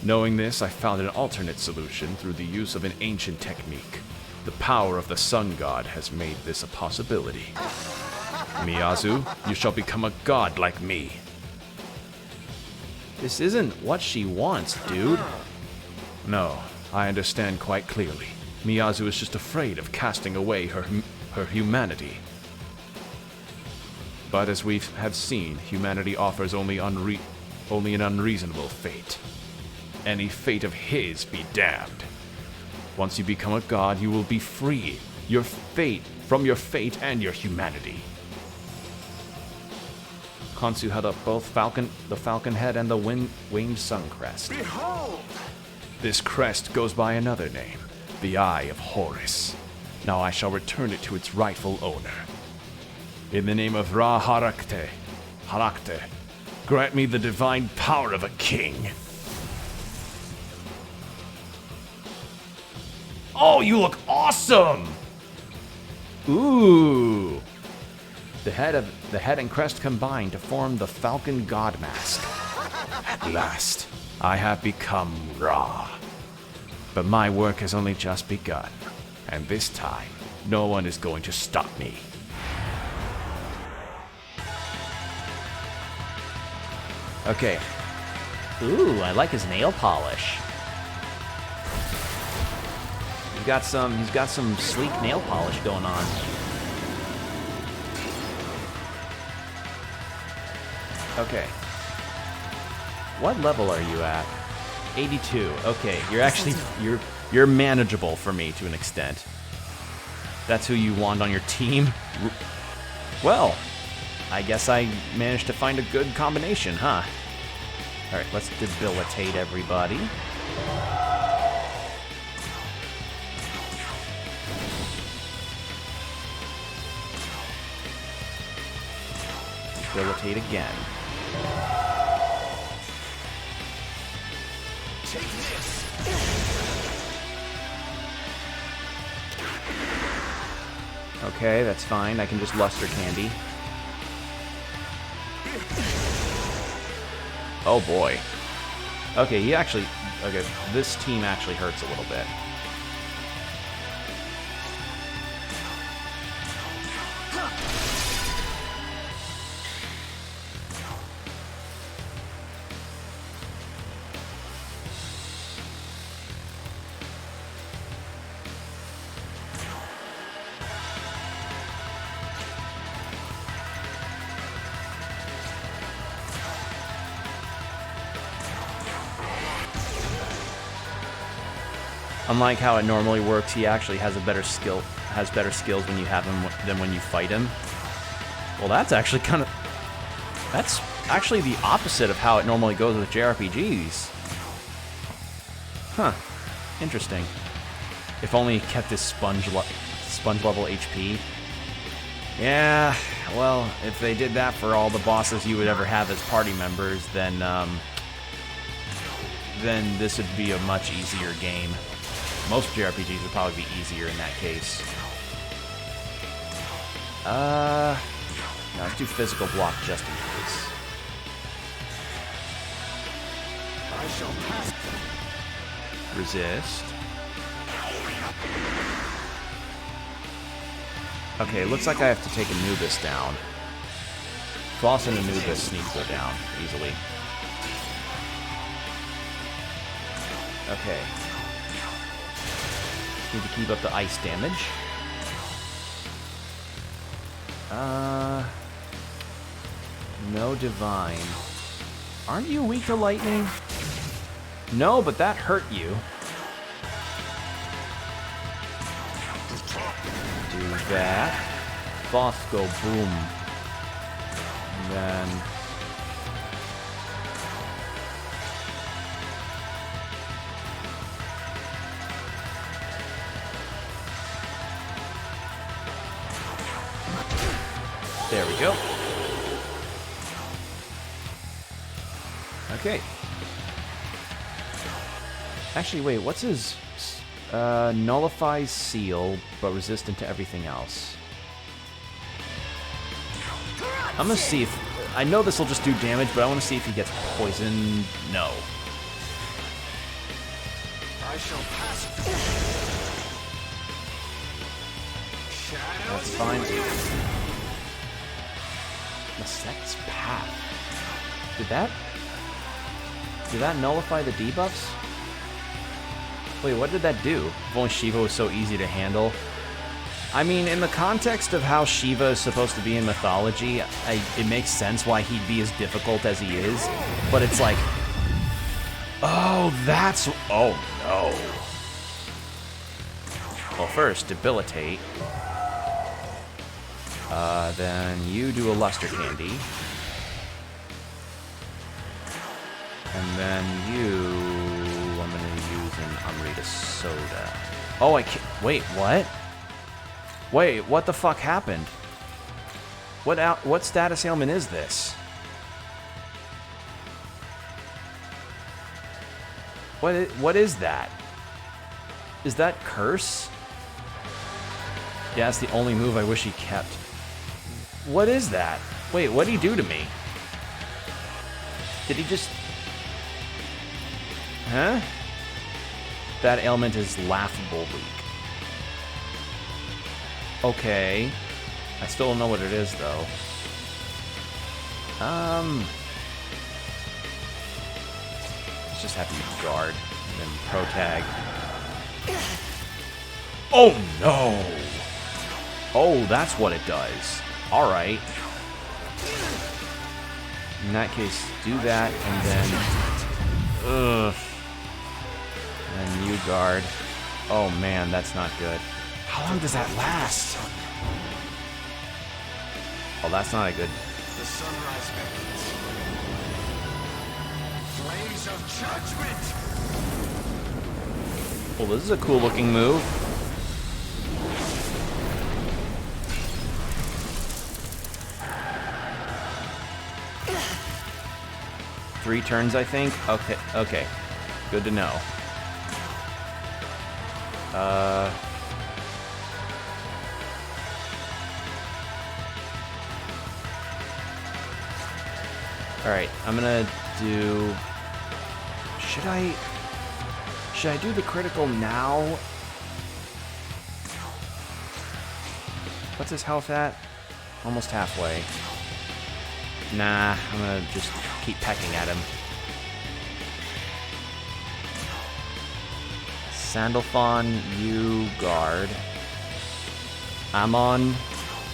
Knowing this, I found an alternate solution through the use of an ancient technique. The power of the sun god has made this a possibility. Miyazu, you shall become a god like me. This isn't what she wants, dude. No, I understand quite clearly. Miyazu is just afraid of casting away her humanity. But as we have seen, humanity offers only an unreasonable fate. Any fate of his be damned. Once you become a god, you will be free. From your fate and your humanity. Khonsu held up both the falcon head and the winged sun crest. Behold! This crest goes by another name, the Eye of Horus. Now I shall return it to its rightful owner. In the name of Ra Harakte, grant me the divine power of a king. Oh, you look awesome! Ooh! The head and crest combine to form the Falcon God Mask. At last, I have become Ra. But my work has only just begun, and this time, no one is going to stop me. Okay. Ooh, I like his nail polish. He's got some Sleek nail polish going on. Okay. What level are you at? 82. Okay, you're manageable for me to an extent. That's who you want on your team? Well, I guess I managed to find a good combination, huh? Alright, let's debilitate everybody. Debilitate again. Take this! Okay, that's fine. I can just luster candy. Oh boy. Okay, this team actually hurts a little bit. Unlike how it normally works, he actually has better skills when you have him than when you fight him. Well, that's actually that's actually the opposite of how it normally goes with JRPGs. Huh. Interesting. If only he kept his sponge level HP. Yeah, well, if they did that for all the bosses you would ever have as party members, then this would be a much easier game. Most JRPGs would probably be easier in that case. Let's do physical block just in case. I shall pass. Resist. Okay, looks like I have to take Anubis down. Floss and Anubis sneak go down easily. Okay. Need to keep up the ice damage. No divine. Aren't you weak to lightning? No, but that hurt you. Do that. Fosco, boom. And then... there we go. Okay. Actually, wait, what's his... nullifies seal, but resistant to everything else. I'm gonna see if... I know this will just do damage, but I want to see if he gets poisoned. No. I shall pass. That's fine. Masect's Path. Did that nullify the debuffs? Wait, what did that do? If only Shiva was so easy to handle. I mean, in the context of how Shiva is supposed to be in mythology, it makes sense why he'd be as difficult as he is. But it's like, oh, that's... oh, no. Well, first, debilitate. Then you do a luster candy. And then you... I'm gonna use an Amrita soda. Oh, I can't... wait, what? Wait, what the fuck happened? What status ailment is this? What is that? Is that curse? Yeah, that's the only move I wish he kept. What is that? Wait, what did he do to me? Did he just... huh? That ailment is laughable weak. Okay. I still don't know what it is, though. Let's just have you guard and then pro tag. Oh no! Oh, that's what it does. Alright. In that case, do that and then... ugh. And then you guard. Oh man, that's not good. How long does that last? Oh, that's not a good... The sunrise beckons. Flames of judgment. well, this is a cool looking move. Three turns, I think. Okay. Good to know. Alright, I'm gonna do... Should I do the critical now? What's his health at? Almost halfway. Nah, I'm gonna just keep pecking at him. Sandalphon, you guard. Amon,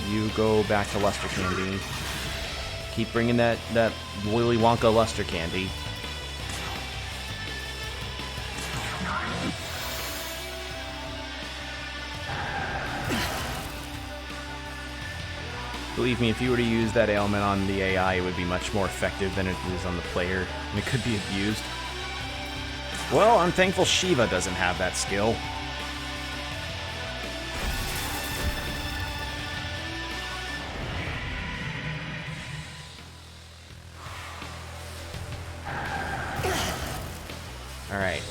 you go back to Luster Candy. Keep bringing that Willy Wonka Luster Candy. Believe me, if you were to use that ailment on the AI, it would be much more effective than it is on the player, and it could be abused. Well, I'm thankful Shiva doesn't have that skill. Alright.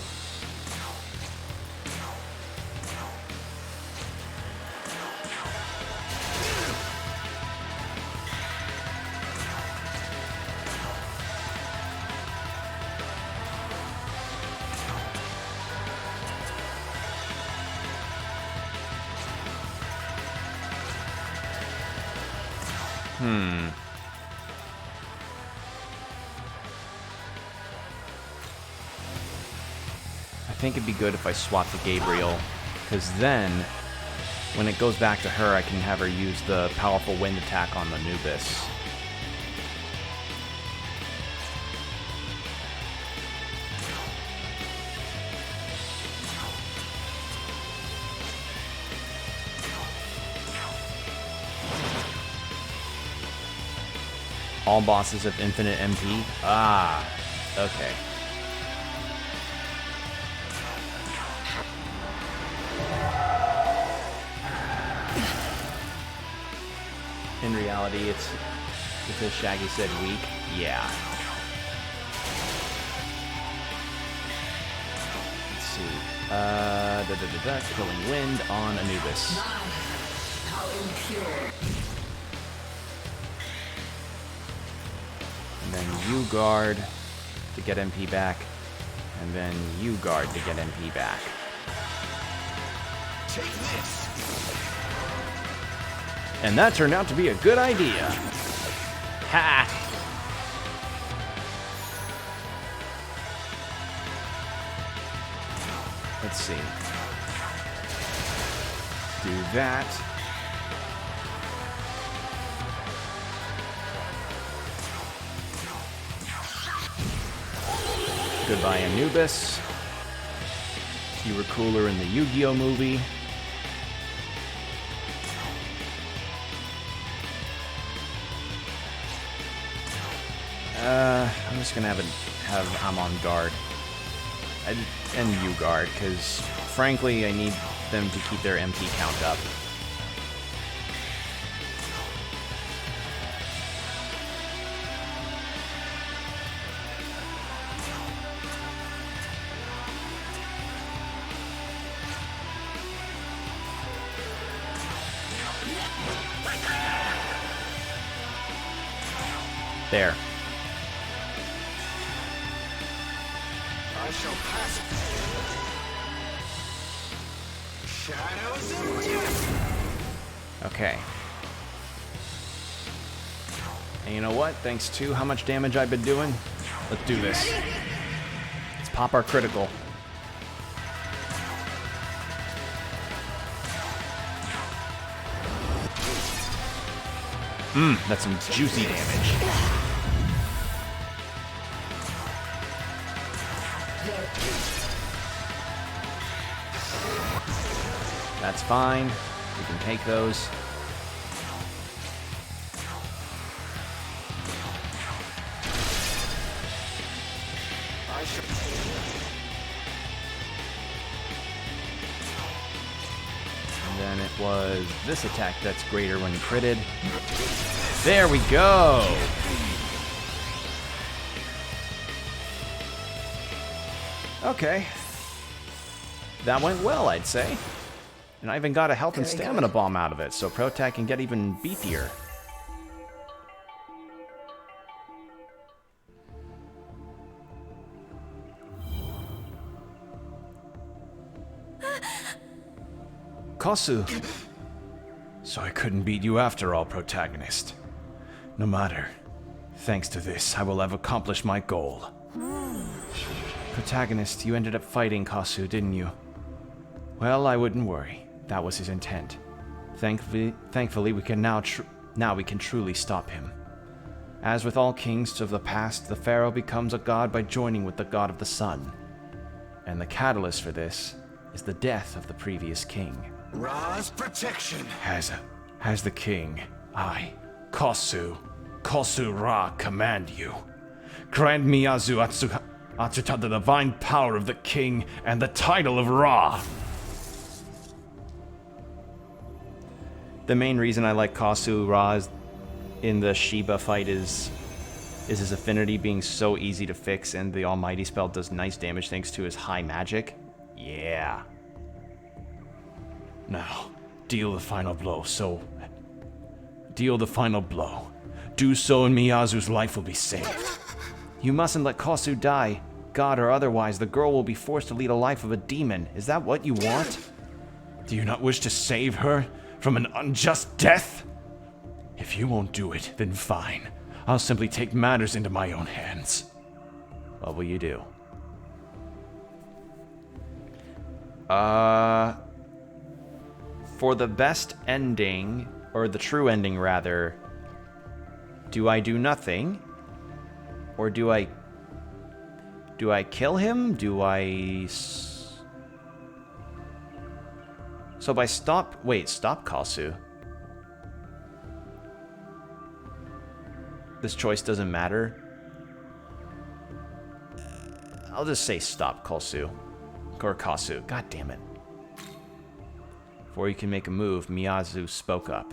I think it'd be good if I swap to Gabriel, because then, when it goes back to her, I can have her use the powerful wind attack on Anubis. All bosses have infinite MP? Ah, okay. In reality, it's because Shaggy said weak. Yeah. Let's see. Killing wind on Anubis. How impure. And then you guard to get MP back. And then you guard to get MP back. Take this! And that turned out to be a good idea. Ha! Let's see. Do that. Goodbye, Anubis. You were cooler in the Yu-Gi-Oh movie. I'm just gonna have I'm on guard. And you guard, because frankly, I need them to keep their MP count up. There. I shall pass. Shadows of death! Okay. And you know what? Thanks to how much damage I've been doing, let's do this. Let's pop our critical. That's some juicy damage. That's fine. We can take those. I shall. And then it was this attack that's greater when critted. There we go! Okay. That went well, I'd say. And I even got a health and stamina bomb out of it, so Protag can get even beefier. Kosu! So I couldn't beat you after all, protagonist. No matter. Thanks to this, I will have accomplished my goal. Protagonist, you ended up fighting Kosu, didn't you? Well, I wouldn't worry. That was his intent. Thankfully, we can now we can truly stop him. As with all kings of the past, the pharaoh becomes a god by joining with the god of the sun. And the catalyst for this is the death of the previous king. Ra's protection! As the king, I, Kosu Ra, command you. Grant Miyazu Atsuta the divine power of the king and the title of Ra. The main reason I like Kosu Ra in the Shiba fight is his affinity being so easy to fix, and the Almighty spell does nice damage thanks to his high magic. Yeah. Now, deal the final blow. Do so and Miyazu's life will be saved. You mustn't let Kosu die. God or otherwise, the girl will be forced to lead a life of a demon. Is that what you want? Do you not wish to save her from an unjust death? If you won't do it, then fine. I'll simply take matters into my own hands. What will you do? For the best ending, or the true ending rather, do I do nothing? Or do I kill him? So by stop Kasu. This choice doesn't matter. I'll just say stop Kasu. Or Kasu. God damn it. Before you can make a move, Miyazu spoke up.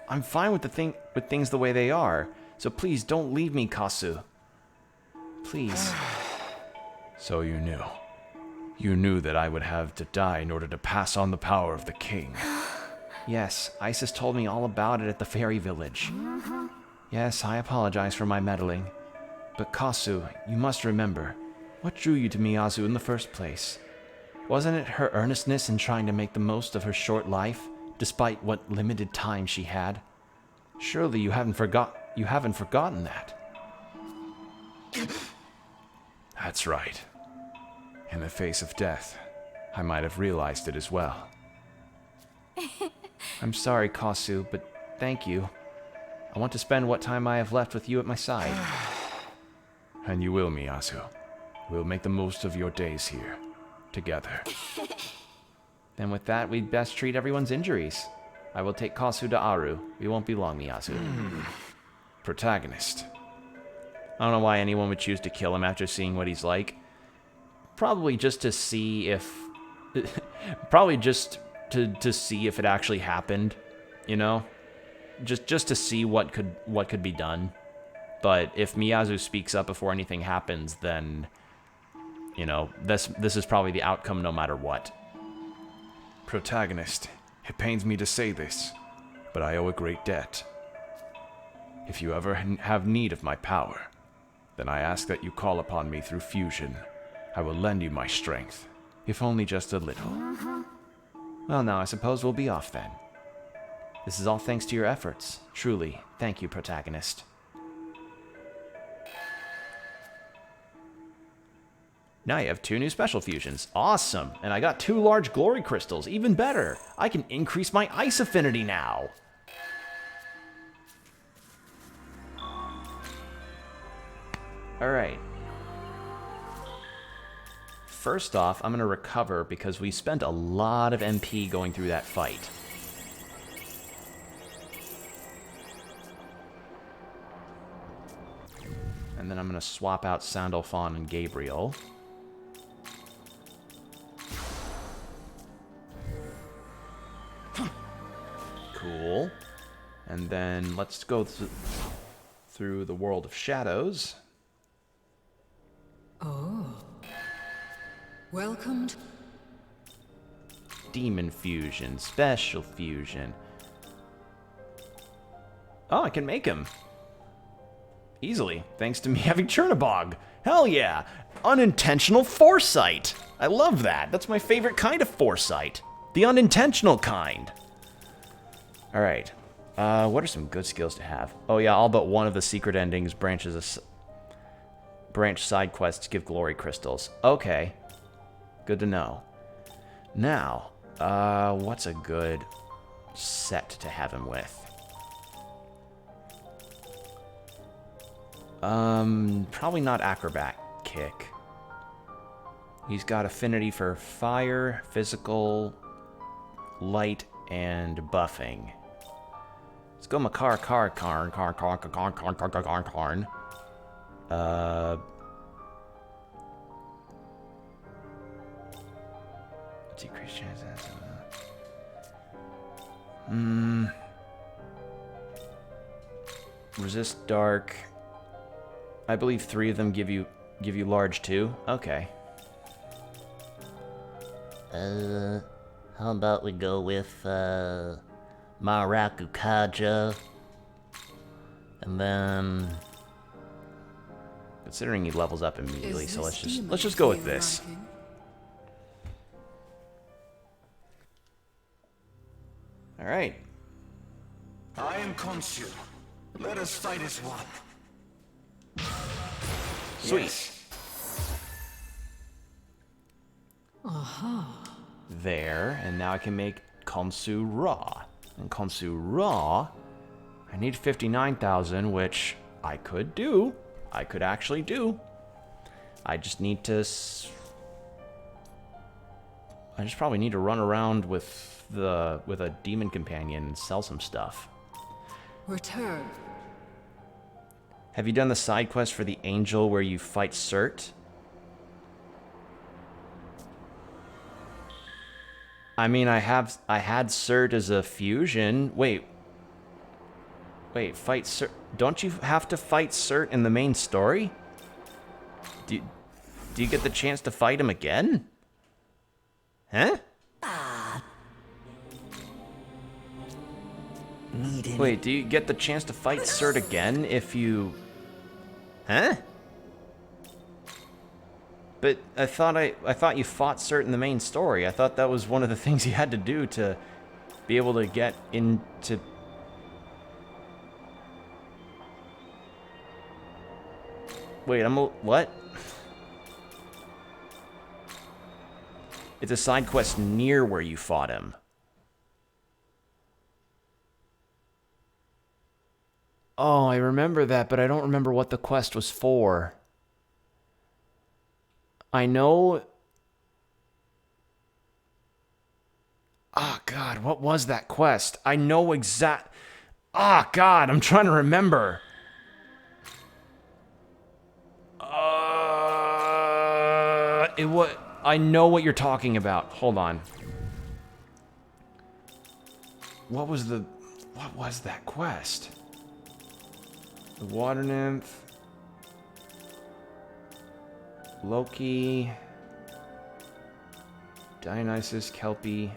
I'm fine with things the way they are, so please don't leave me, Kasu. Please. So you knew. You knew that I would have to die in order to pass on the power of the king. Yes, Isis told me all about it at the fairy village. Yes, I apologize for my meddling. But Kasu, you must remember, what drew you to Miyazu in the first place? Wasn't it her earnestness in trying to make the most of her short life, despite what limited time she had? Surely you haven't forgotten that. That's right. In the face of death, I might have realized it as well. I'm sorry, Kasu, but thank you. I want to spend what time I have left with you at my side. And you will, Miyazu. We'll make the most of your days here, together. Then with that, we'd best treat everyone's injuries. I will take Kasu to Aru. We won't be long, Miyazu. Protagonist. I don't know why anyone would choose to kill him after seeing what he's like. Probably just to see if... probably just to see if it actually happened, you know? Just to see what could be done. But if Miyazu speaks up before anything happens, then... you know, this is probably the outcome no matter what. Protagonist, it pains me to say this, but I owe a great debt. If you ever have need of my power, then I ask that you call upon me through fusion. I will lend you my strength, if only just a little. Well, now I suppose we'll be off then. This is all thanks to your efforts. Truly, thank you, Protagonist. Now you have 2 new special fusions. Awesome! And I got 2 large glory crystals. Even better! I can increase my ice affinity now! Alright. First off, I'm going to recover because we spent a lot of MP going through that fight. And then I'm going to swap out Sandalphon and Gabriel. Cool. And then let's go through the world of shadows. Welcome to... Demon fusion, special fusion. Oh, I can make him. Easily, thanks to me having Chernabog. Hell yeah! Unintentional foresight! I love that. That's my favorite kind of foresight. The unintentional kind. Alright. What are some good skills to have? Oh yeah, all but one of the secret endings branch side quests give glory crystals. Okay. Good to know. Now, what's a good set to have him with? Probably not Acrobat Kick. He's got affinity for fire, physical, light, and buffing. Let's go Makar Karn. Decrease chances. Resist dark. I believe 3 of them give you large too. Okay. How about we go with Marakukaja, and then Considering he levels up immediately, so let's just go with this. All right. I am Khonshu. Let us fight as one. Sweet. there, and now I can make Konsu Raw. And Konsu Raw, I need 59,000, which I could do. I could actually do. I just need to... I just probably need to run around with a demon companion and sell some stuff. Return. Have you done the side quest for the angel where you fight Cert? I mean, I had Cert as a fusion. Wait, fight Cert. Don't you have to fight Cert in the main story? Do you get the chance to fight him again? Huh? Wait, do you get the chance to fight Cert again if you... Huh? But I thought you fought Cert in the main story. I thought that was one of the things you had to do to be able to get into... Wait, what? It's a side quest near where you fought him. Oh, I remember that, but I don't remember what the quest was for. I know... Oh, God, what was that quest? I know exact... Oh, God, I'm trying to remember. It was... I know what you're talking about. Hold on. What was that quest? The water nymph... Loki... Dionysus, Kelpie...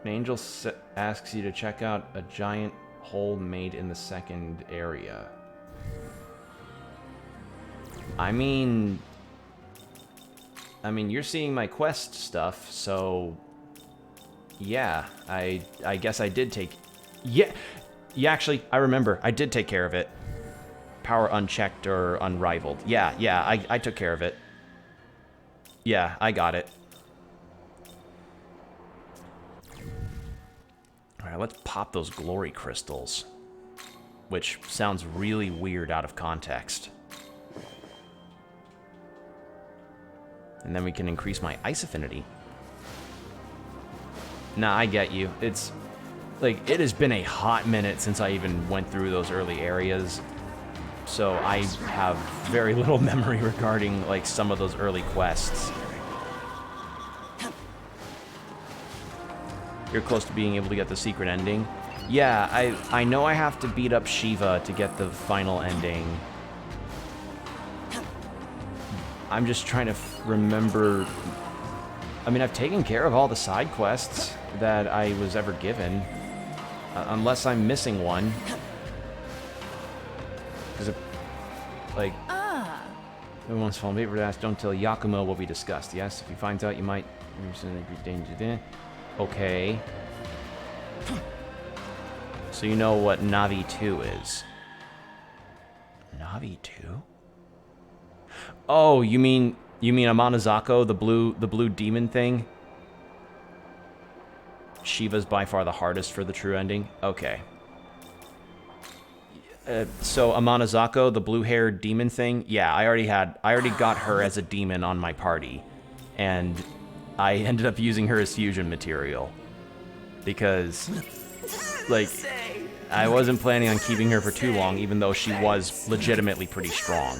An angel asks you to check out a giant hole made in the second area. I mean, you're seeing my quest stuff, so... Yeah, I guess I did take... Yeah, actually, I remember. I did take care of it. Power unchecked or unrivaled. Yeah, I took care of it. Yeah, I got it. Alright, let's pop those glory crystals. Which sounds really weird out of context. And then we can increase my ice affinity. Nah, I get you. It's... like, it has been a hot minute since I even went through those early areas. So I have very little memory regarding, like, some of those early quests. You're close to being able to get the secret ending. Yeah, I know I have to beat up Shiva to get the final ending. I'm just trying to remember... I mean, I've taken care of all the side quests that I was ever given. Unless I'm missing one. Because, like... Everyone's fallen paper to ask, don't tell Yakumo will be discussed. Yes, if he finds out, you might... Okay. So you know what Navi 2 is. Navi 2? Oh, you mean Amanazako, the blue demon thing? Shiva's by far the hardest for the true ending? Okay. So Amanazako, the blue-haired demon thing? Yeah, I already got her as a demon on my party. And I ended up using her as fusion material. Because, like, I wasn't planning on keeping her for too long, even though she was legitimately pretty strong.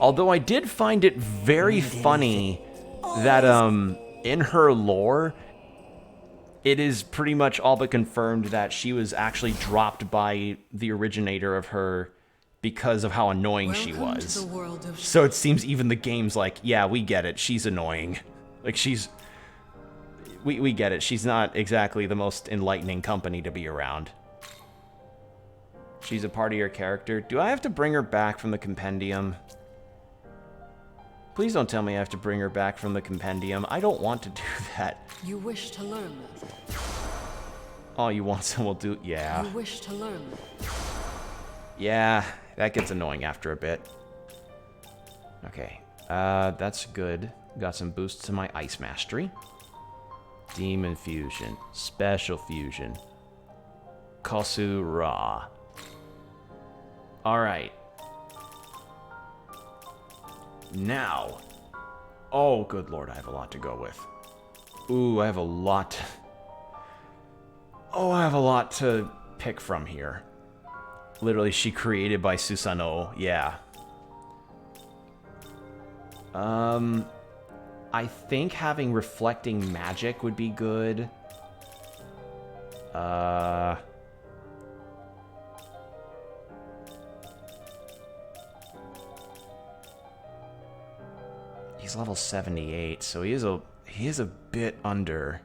Although I did find it very funny that, in her lore, it is pretty much all but confirmed that she was actually dropped by the originator of her because of how annoying she was. So it seems even the game's like, yeah, we get it. She's annoying. Like, we get it. She's not exactly the most enlightening company to be around. She's a part of your character. Do I have to bring her back from the compendium? Please don't tell me I have to bring her back from the compendium. I don't want to do that. You wish to learn that. All you want someone will do... Yeah. You wish to learn that. Yeah, that gets annoying after a bit. Okay, that's good. Got some boosts to my ice mastery. Demon fusion, special fusion. Kosu Ra. Alright. Now. Oh, good lord, I have a lot to go with. Ooh, I have a lot. Oh, I have a lot to pick from here. Literally, she created by Susanoo. Yeah. I think having reflecting magic would be good. He's level 78, so he is a bit under.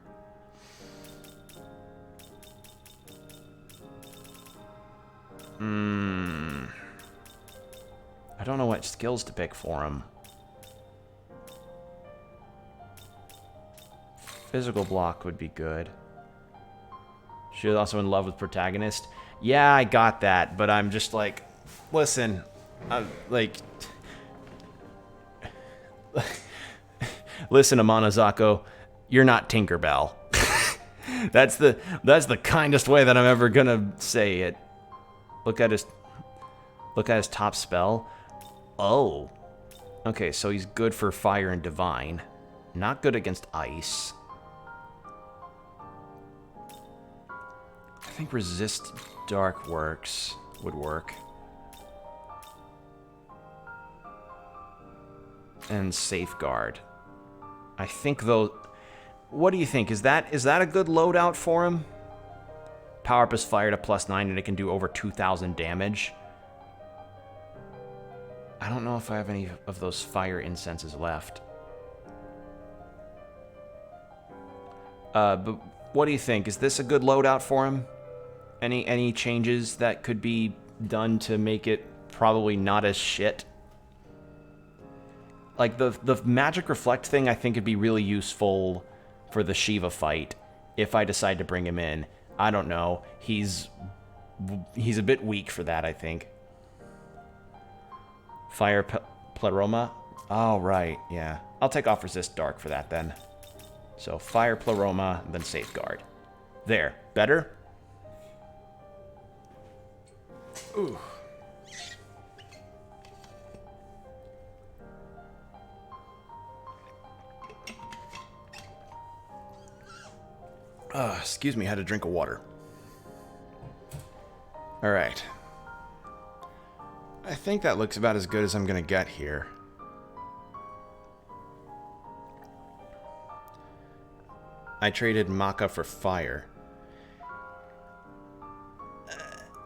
I don't know what skills to pick for him. Physical block would be good. She was also in love with protagonist. Yeah, I got that, but I'm just like, listen, like, listen, Amanazako, you're not Tinkerbell. That's the kindest way that I'm ever gonna say it. Look at his top spell. Oh, okay, so he's good for fire and divine, not good against ice. I think resist dark would work. And safeguard. I think though, what do you think? Is that a good loadout for him? Power up his fire to +9 and it can do over 2,000 damage. I don't know if I have any of those fire incenses left. But what do you think? Is this a good loadout for him? Any changes that could be done to make it probably not as shit? Like the magic reflect thing I think would be really useful for the Shiva fight if I decide to bring him in. I don't know. He's a bit weak for that, I think. Fire Pleroma? Oh, right, yeah. I'll take off resist dark for that then. So fire Pleroma, then safeguard. There. Better? Ooh. Excuse me, I had a drink of water. Alright. I think that looks about as good as I'm gonna get here. I traded Maka for fire.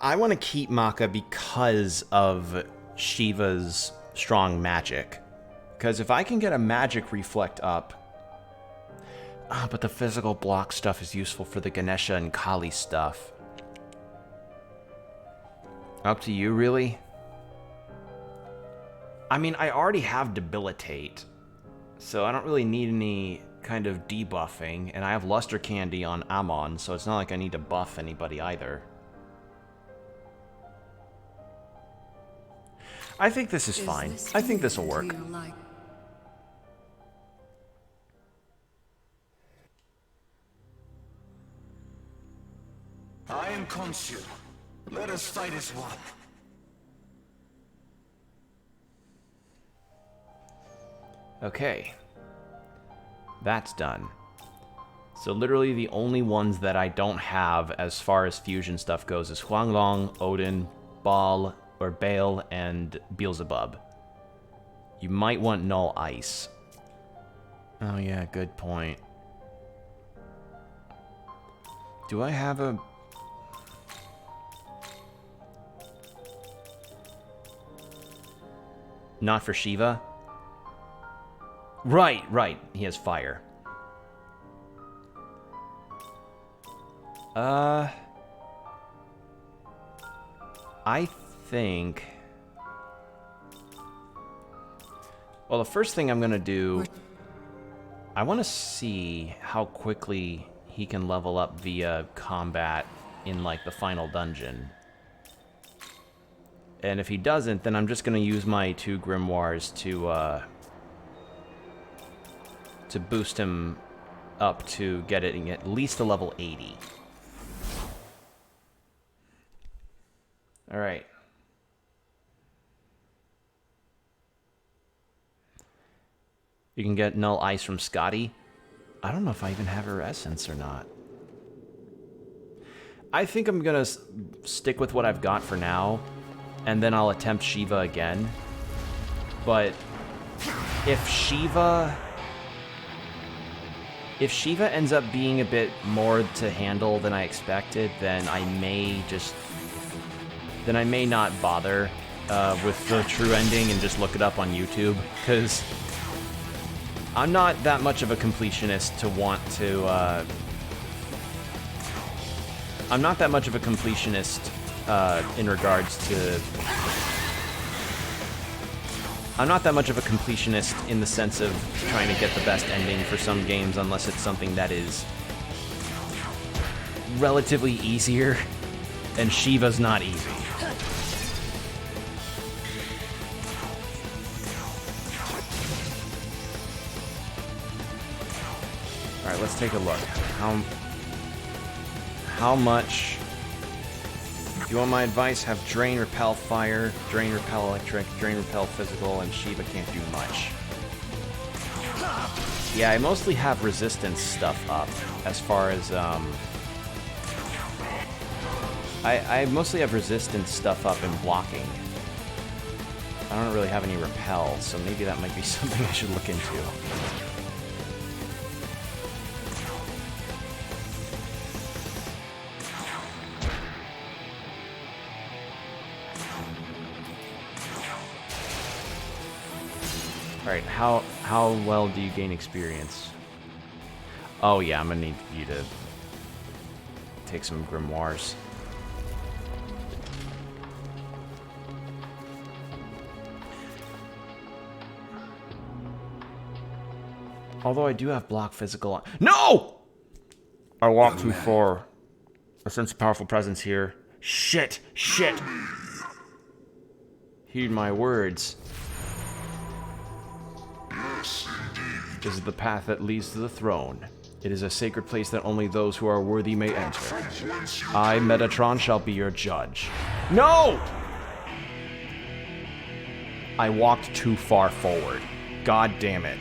I want to keep Maka because of Shiva's strong magic. Because if I can get a magic reflect up... but the physical block stuff is useful for the Ganesha and Kali stuff. Up to you, really? I mean, I already have Debilitate, so I don't really need any kind of debuffing, and I have Luster Candy on Amon, so it's not like I need to buff anybody either. I think this is fine. I think this will work. I am Khonshu. Let us fight as one. Okay. That's done. So literally the only ones that I don't have as far as fusion stuff goes is Huanglong, Odin, Baal, or Baal, and Beelzebub. You might want Null Ice. Oh yeah, good point. Do I have a... Not for Shiva? Right, right. He has fire. I think... Well, the first thing I'm gonna do... I want to see how quickly he can level up via combat in, like, the final dungeon. And if he doesn't, then I'm just going to use my 2 grimoires to boost him up to getting at least a level 80. Alright. You can get Null Ice from Scotty. I don't know if I even have her essence or not. I think I'm gonna stick with what I've got for now, and then I'll attempt Shiva again. But if Shiva ends up being a bit more to handle than I expected, then I may not bother with the true ending and just look it up on YouTube, because I'm not that much of a completionist to want to. I'm not that much of a completionist in regards to. I'm not that much of a completionist in the sense of trying to get the best ending for some games, unless it's something that is relatively easier, and Shiva's not easy. All right, let's take a look. How much? Do you want my advice? Have Drain, Repel, Fire, Drain, Repel, Electric, Drain, Repel, Physical, and Shiva can't do much. Yeah, I mostly have resistance stuff up, as far as, I mostly have resistance stuff up in blocking. I don't really have any Repel, so maybe that might be something I should look into. Alright, how well do you gain experience? Oh yeah, I'm gonna need you to take some grimoires. Although I do have block physical on. No! I walked too far. I sense a powerful presence here. Shit! Shit! Heed my words. This is the path that leads to the throne. It is a sacred place that only those who are worthy may enter. I, Metatron, shall be your judge. No! I walked too far forward. God damn it.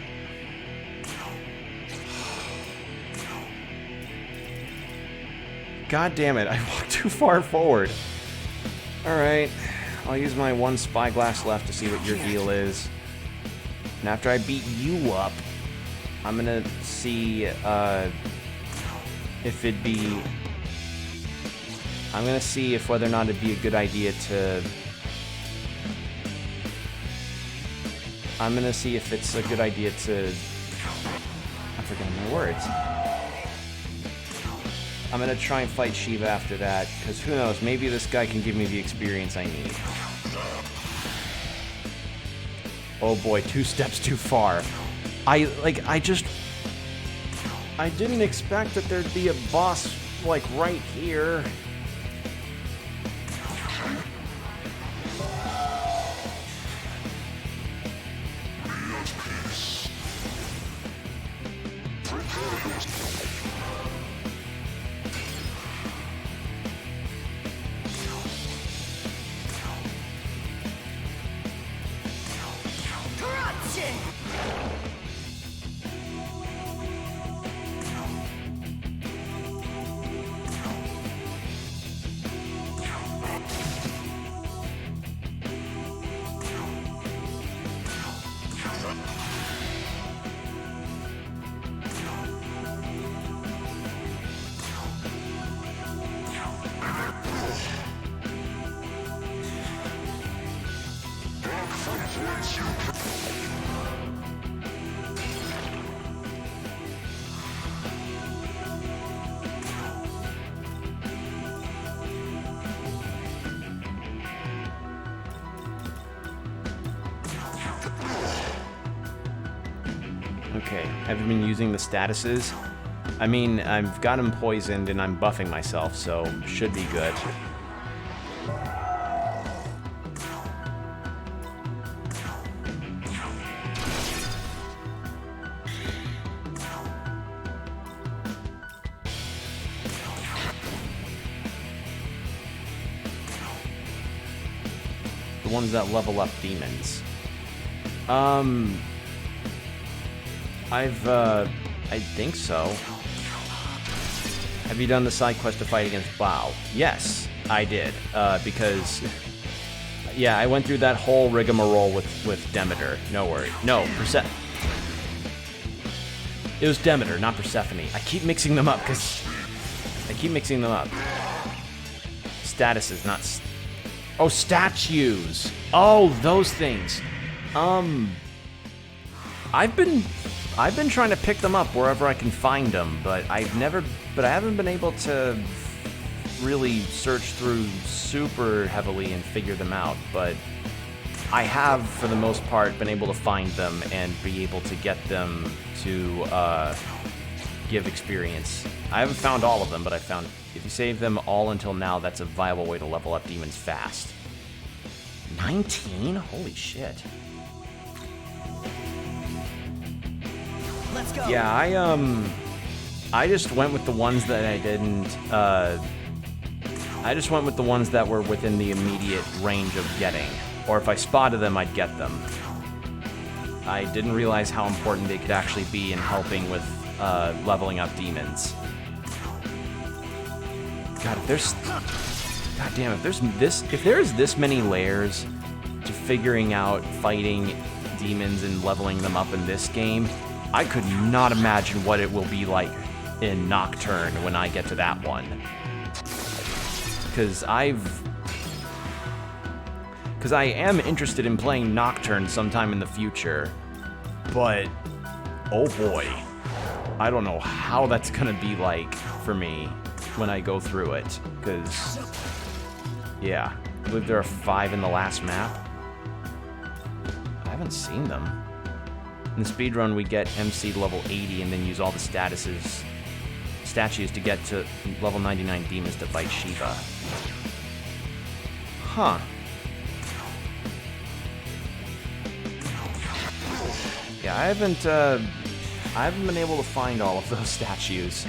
God damn it, I walked too far forward. Alright, I'll use my 1 spyglass left to see what your deal is. And after I beat you up, I'm gonna see if it'd be... I'm gonna see if whether or not it'd be a good idea to... I'm gonna see if it's a good idea to... I'm forgetting my words. I'm gonna try and fight Shiva after that, because who knows, maybe this guy can give me the experience I need. Oh boy, 2 steps too far. I didn't expect that there'd be a boss, like, right here. Okay, have you been using the statuses? I mean, I've got him poisoned and I'm buffing myself, so should be good. The ones that level up demons. I think so. Have you done the side quest to fight against Bao? Yes, I did. Because, yeah, I went through that whole rigmarole with Demeter. No worry. No, it was Demeter, not Persephone. I keep mixing them up because Statuses, not. Oh, statues. Oh, those things. I've been trying to pick them up wherever I can find them, but I haven't been able to really search through super heavily and figure them out, but I have, for the most part, been able to find them and be able to get them to give experience. I haven't found all of them, but I found if you save them all until now, that's a viable way to level up demons fast. 19? Holy shit. Let's go. Yeah, I just went with the ones that I didn't, I just went with the ones that were within the immediate range of getting. Or if I spotted them, I'd get them. I didn't realize how important they could actually be in helping with leveling up demons. God, if there's this many layers to figuring out fighting demons and leveling them up in this game, I could not imagine what it will be like in Nocturne when I get to that one. Because I am interested in playing Nocturne sometime in the future, but oh boy, I don't know how that's gonna be like for me when I go through it, because, yeah, I believe there are 5 in the last map. I haven't seen them. In the speedrun, we get MC level 80 and then use all the statues to get to level 99 demons to fight Shiva. Huh. Yeah, I haven't been able to find all of those statues.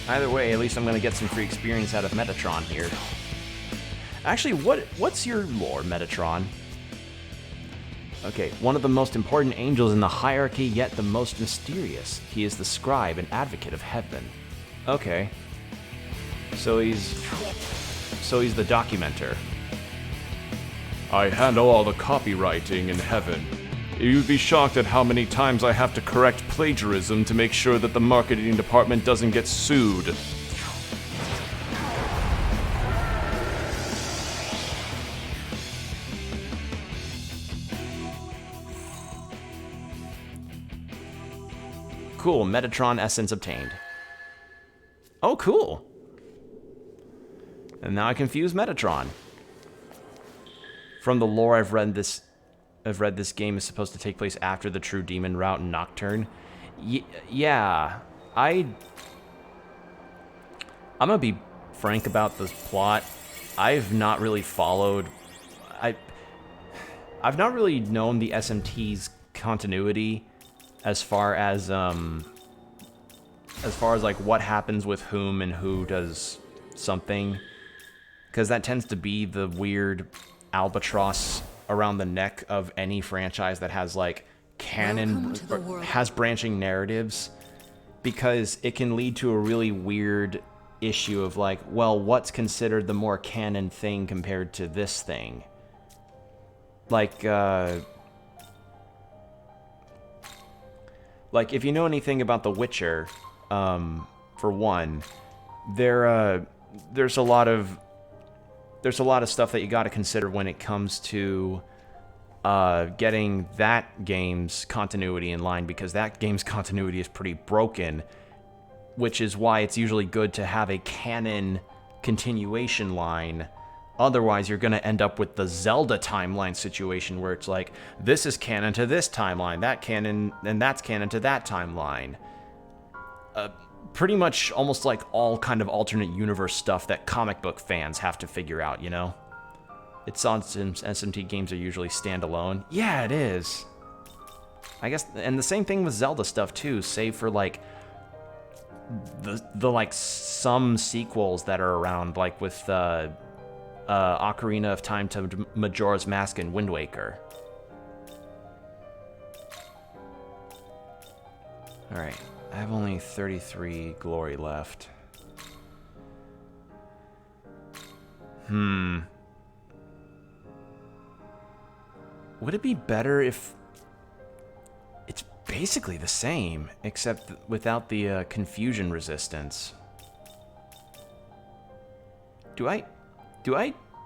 Either way, at least I'm gonna get some free experience out of Metatron here. Actually, what's your lore, Metatron? Okay, one of the most important angels in the hierarchy, yet the most mysterious. He is the scribe and advocate of heaven. Okay. So he's the documenter. I handle all the copywriting in heaven. You'd be shocked at how many times I have to correct plagiarism to make sure that the marketing department doesn't get sued. Cool, Metatron essence obtained. Oh, cool. And now I can fuse Metatron. From the lore I've read, this game is supposed to take place after the true demon route in Nocturne. Yeah, I'm gonna be frank about this plot. I've not really followed. I've not really known the SMT's continuity as far as like what happens with whom and who does something, because that tends to be the weird albatross around the neck of any franchise that has like canon or has branching narratives, because it can lead to a really weird issue of like, well, what's considered the more canon thing compared to this thing? Like if you know anything about The Witcher, for one, there's a lot of stuff that you got to consider when it comes to getting that game's continuity in line, because that game's continuity is pretty broken, which is why it's usually good to have a canon continuation line. Otherwise, you're going to end up with the Zelda timeline situation where it's like, this is canon to this timeline, that canon, and that's canon to that timeline. Pretty much almost like all kind of alternate universe stuff that comic book fans have to figure out, you know? It's on SMT games are usually standalone. Yeah, it is. I guess, and the same thing with Zelda stuff too, save for like the like some sequels that are around, like with Ocarina of Time to Majora's Mask and Wind Waker. All right, I have only 33 glory left. Would it be better if it's basically the same, except without the confusion resistance? Do I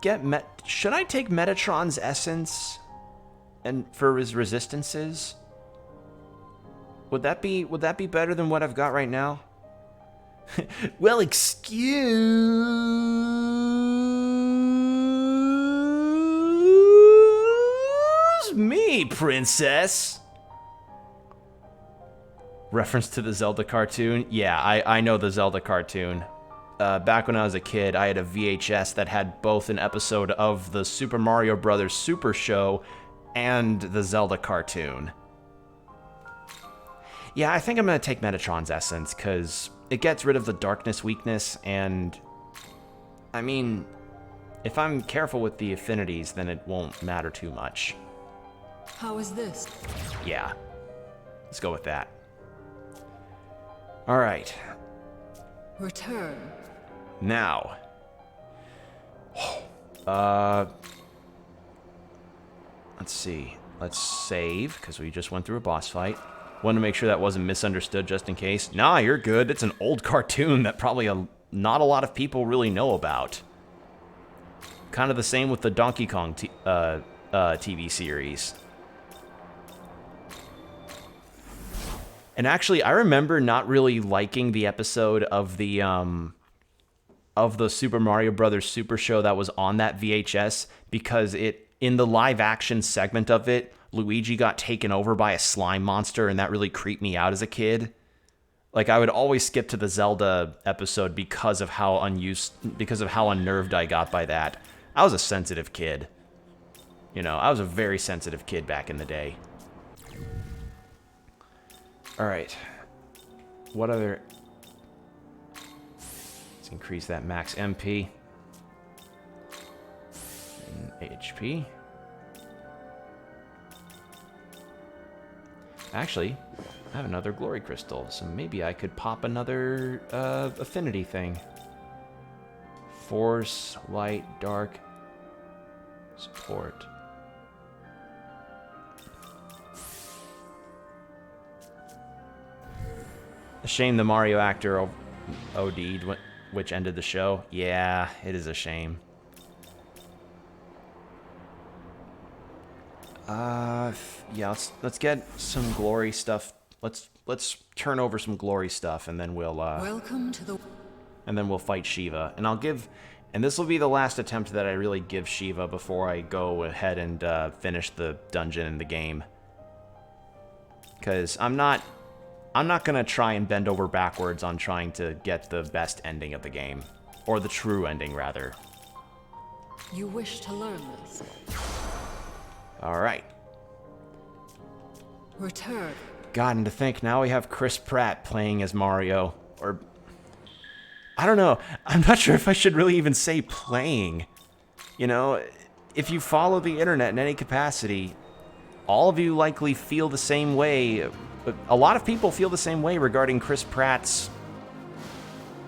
get should I take Metatron's essence and for his resistances? Would that be better than what I've got right now? Well, excuse me, princess. Reference to the Zelda cartoon? Yeah, I know the Zelda cartoon. Back when I was a kid, I had a VHS that had both an episode of the Super Mario Brothers Super Show and the Zelda cartoon. Yeah, I think I'm going to take Metatron's essence, because it gets rid of the darkness weakness, and I mean, if I'm careful with the affinities, then it won't matter too much. How is this? Yeah, let's go with that. All right. Return. Now. Let's see. Let's save, because we just went through a boss fight. Wanted to make sure that wasn't misunderstood just in case. Nah, you're good. It's an old cartoon that probably not a lot of people really know about. Kind of the same with the Donkey Kong TV series. And actually, I remember not really liking the episode of the Super Mario Brothers Super Show that was on that VHS, because in the live action segment of it, Luigi got taken over by a slime monster, and that really creeped me out as a kid. Like, I would always skip to the Zelda episode because of how unnerved I got by that. I was a sensitive kid. You know, I was a very sensitive kid back in the day. All right. What other... Let's increase that max MP. And HP. Actually, I have another glory crystal, so maybe I could pop another affinity thing. Force, light, dark, support. A shame the Mario actor OD'd, which ended the show. Yeah, it is a shame. Yeah, let's get some glory stuff. Let's turn over some glory stuff, and then we'll Welcome to the... and then we'll fight Shiva. And this will be the last attempt that I really give Shiva before I go ahead and finish the dungeon in the game. Because I'm not gonna try and bend over backwards on trying to get the best ending of the game, or the true ending rather. You wish to learn this. All right. Return. God, and to think now we have Chris Pratt playing as Mario, or I don't know. I'm not sure if I should really even say playing. You know, if you follow the internet in any capacity, all of you likely feel the same way. A lot of people feel the same way regarding Chris Pratt's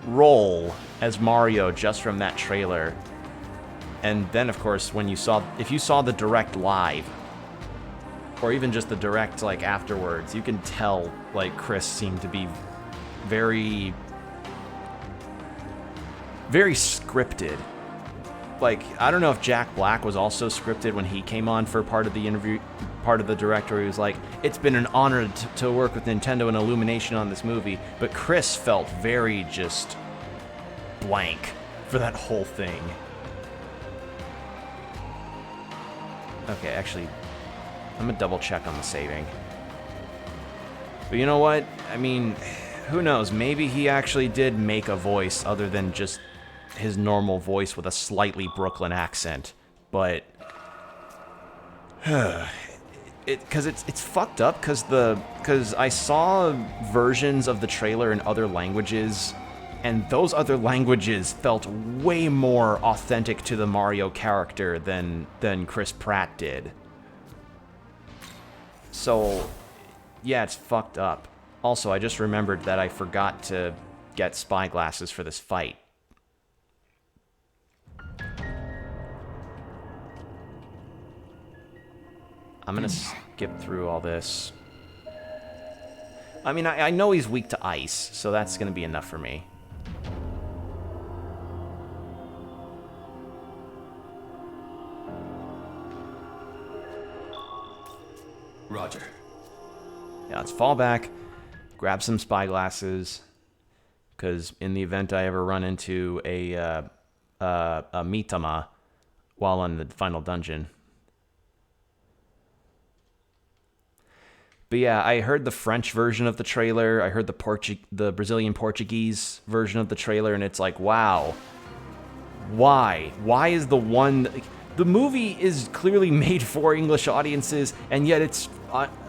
role as Mario just from that trailer. And then, of course, if you saw the direct live, or even just the direct, like, afterwards, you can tell, like, Chris seemed to be very, very scripted. Like, I don't know if Jack Black was also scripted when he came on for part of the interview, part of the director. He was like, it's been an honor to work with Nintendo and Illumination on this movie, but Chris felt very just blank for that whole thing. Okay, actually, I'm gonna double check on the saving. But you know what? I mean, who knows? Maybe he actually did make a voice other than just his normal voice with a slightly Brooklyn accent. But because it's fucked up because I saw versions of the trailer in other languages, and those other languages felt way more authentic to the Mario character than Chris Pratt did. So, yeah, it's fucked up. Also, I just remembered that I forgot to get spy glasses for this fight. I'm gonna skip through all this. I mean, I know he's weak to ice, so that's gonna be enough for me. Roger. Yeah, let's fall back, grab some spy glasses, because in the event I ever run into a Mitama while on the final dungeon. But yeah, I heard the French version of the trailer. I heard the Brazilian Portuguese version of the trailer, and it's like, wow. Why? Why is the one... The movie is clearly made for English audiences, and yet it's,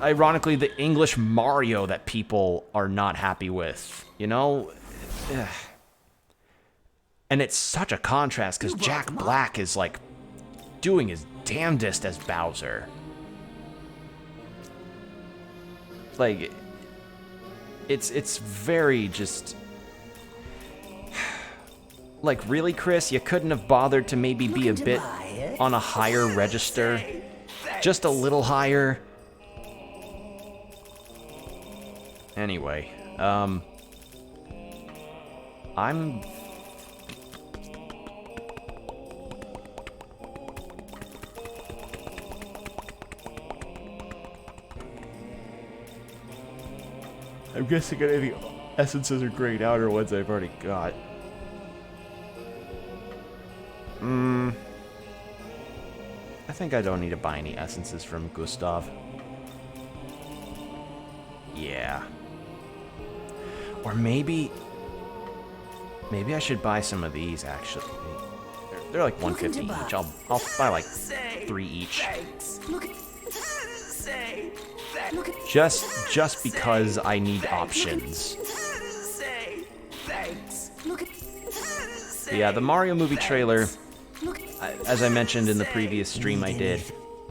ironically, the English Mario that people are not happy with. You know? Ugh. And it's such a contrast, because Jack Black is, like, doing his damnedest as Bowser. Like, it's very just... Like, really, Chris? You couldn't have bothered to maybe be a bit on a higher register? Just a little higher? Anyway, I'm... I'm guessing any essences or grayed outer ones I've already got. I think I don't need to buy any essences from Gustav. Yeah. Or maybe I should buy some of these, actually. They're like 150 each. I'll buy like 3 each. Just because I need options. But yeah, the Mario movie trailer, as I mentioned in the previous stream I did,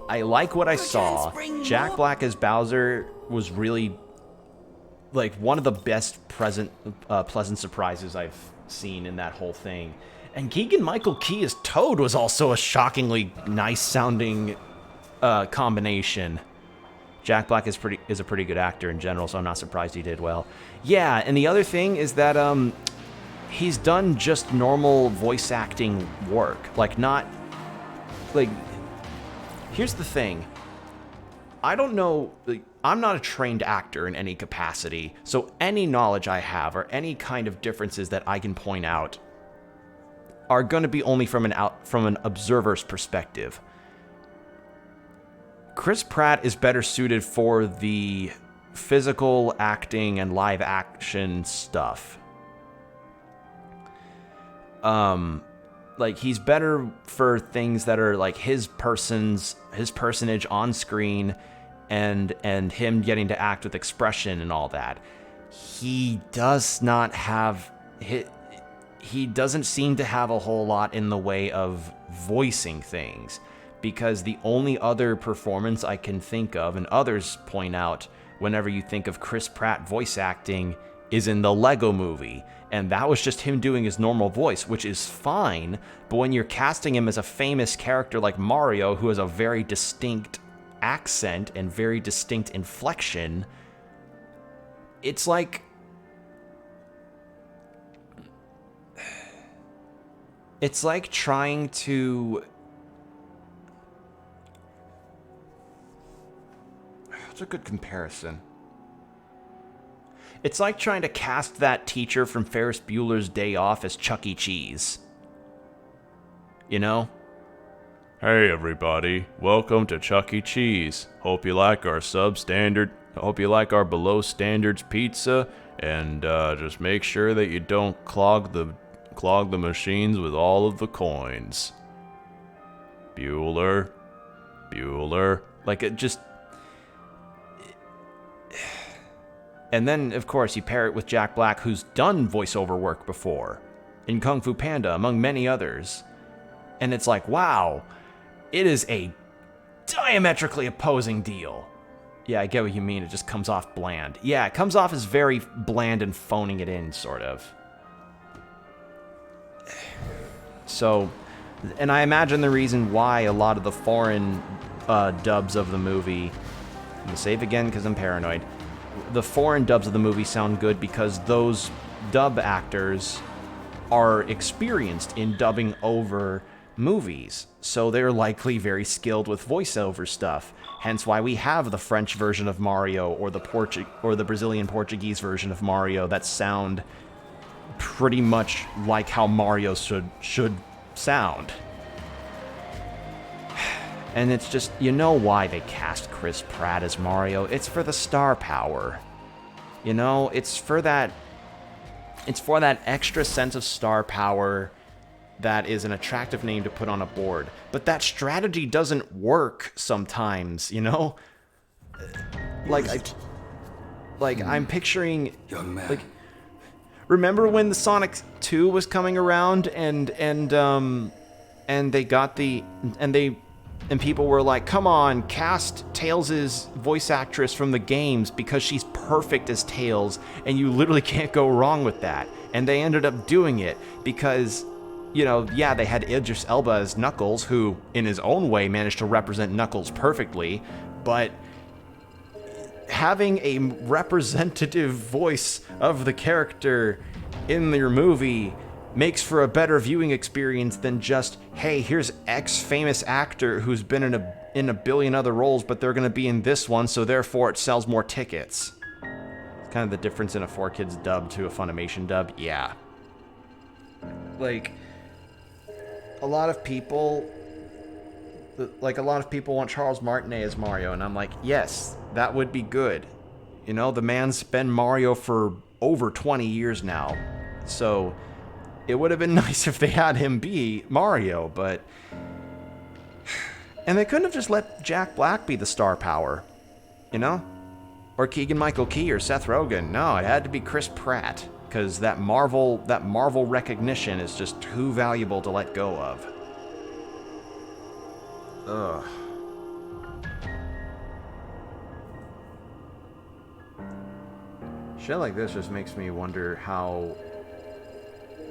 I like what I saw. Jack Black as Bowser was really, like, one of the best pleasant surprises I've seen in that whole thing. And Keegan-Michael Key as Toad was also a shockingly nice-sounding combination. Jack Black is a pretty good actor in general, so I'm not surprised he did well. Yeah, and the other thing is that he's done just normal voice acting work. Like, not... Like, here's the thing. I don't know... Like, I'm not a trained actor in any capacity, so any knowledge I have or any kind of differences that I can point out are going to be only from an observer's perspective. Chris Pratt is better suited for the physical acting and live action stuff. Like, he's better for things that are like his personage on screen and him getting to act with expression and all that. He does not have he doesn't seem to have a whole lot in the way of voicing things, because the only other performance I can think of, and others point out whenever you think of Chris Pratt voice acting, is in the Lego Movie. And that was just him doing his normal voice, which is fine, but when you're casting him as a famous character like Mario, who has a very distinct accent and very distinct inflection, it's like... It's like trying to... It's a good comparison. It's like trying to cast that teacher from Ferris Bueller's Day Off as Chuck E. Cheese. You know? Hey everybody, welcome to Chuck E. Cheese. Hope you like our hope you like our below standards pizza, and just make sure that you don't clog the machines with all of the coins. Bueller. Like, it just... And then, of course, you pair it with Jack Black, who's done voiceover work before in Kung Fu Panda, among many others. And it's like, wow, it is a diametrically opposing deal. Yeah, I get what you mean. It just comes off bland. Yeah, it comes off as very bland and phoning it in, sort of. So, and I imagine the reason why a lot of the foreign dubs of the movie... I'm going to save again because I'm paranoid. The foreign dubs of the movie sound good because those dub actors are experienced in dubbing over movies, so they're likely very skilled with voiceover stuff. Hence why we have the French version of Mario or the Brazilian Portuguese version of Mario that sound pretty much like how Mario should sound. And it's just, you know why they cast Chris Pratt as Mario. It's for the star power. You know, it's for that extra sense of star power that is an attractive name to put on a board. But that strategy doesn't work sometimes, you know? I'm picturing, Young man. like, remember when the Sonic 2 was coming around and they got and people were like, come on, cast Tails' voice actress from the games because she's perfect as Tails, and you literally can't go wrong with that. And they ended up doing it because, you know, yeah, they had Idris Elba as Knuckles, who in his own way managed to represent Knuckles perfectly, but having a representative voice of the character in your movie makes for a better viewing experience than just, hey, here's X famous actor who's been in a billion other roles, but they're going to be in this one, so therefore it sells more tickets. It's kind of the difference in a 4Kids dub to a Funimation dub. Yeah. Like, a lot of people want Charles Martinet as Mario, and I'm like, yes, that would be good. You know, the man's been Mario for over 20 years now, so it would have been nice if they had him be Mario, but... And they couldn't have just let Jack Black be the star power, you know? Or Keegan-Michael Key or Seth Rogen. No, it had to be Chris Pratt, because that Marvel recognition is just too valuable to let go of. Ugh. Shit like this just makes me wonder how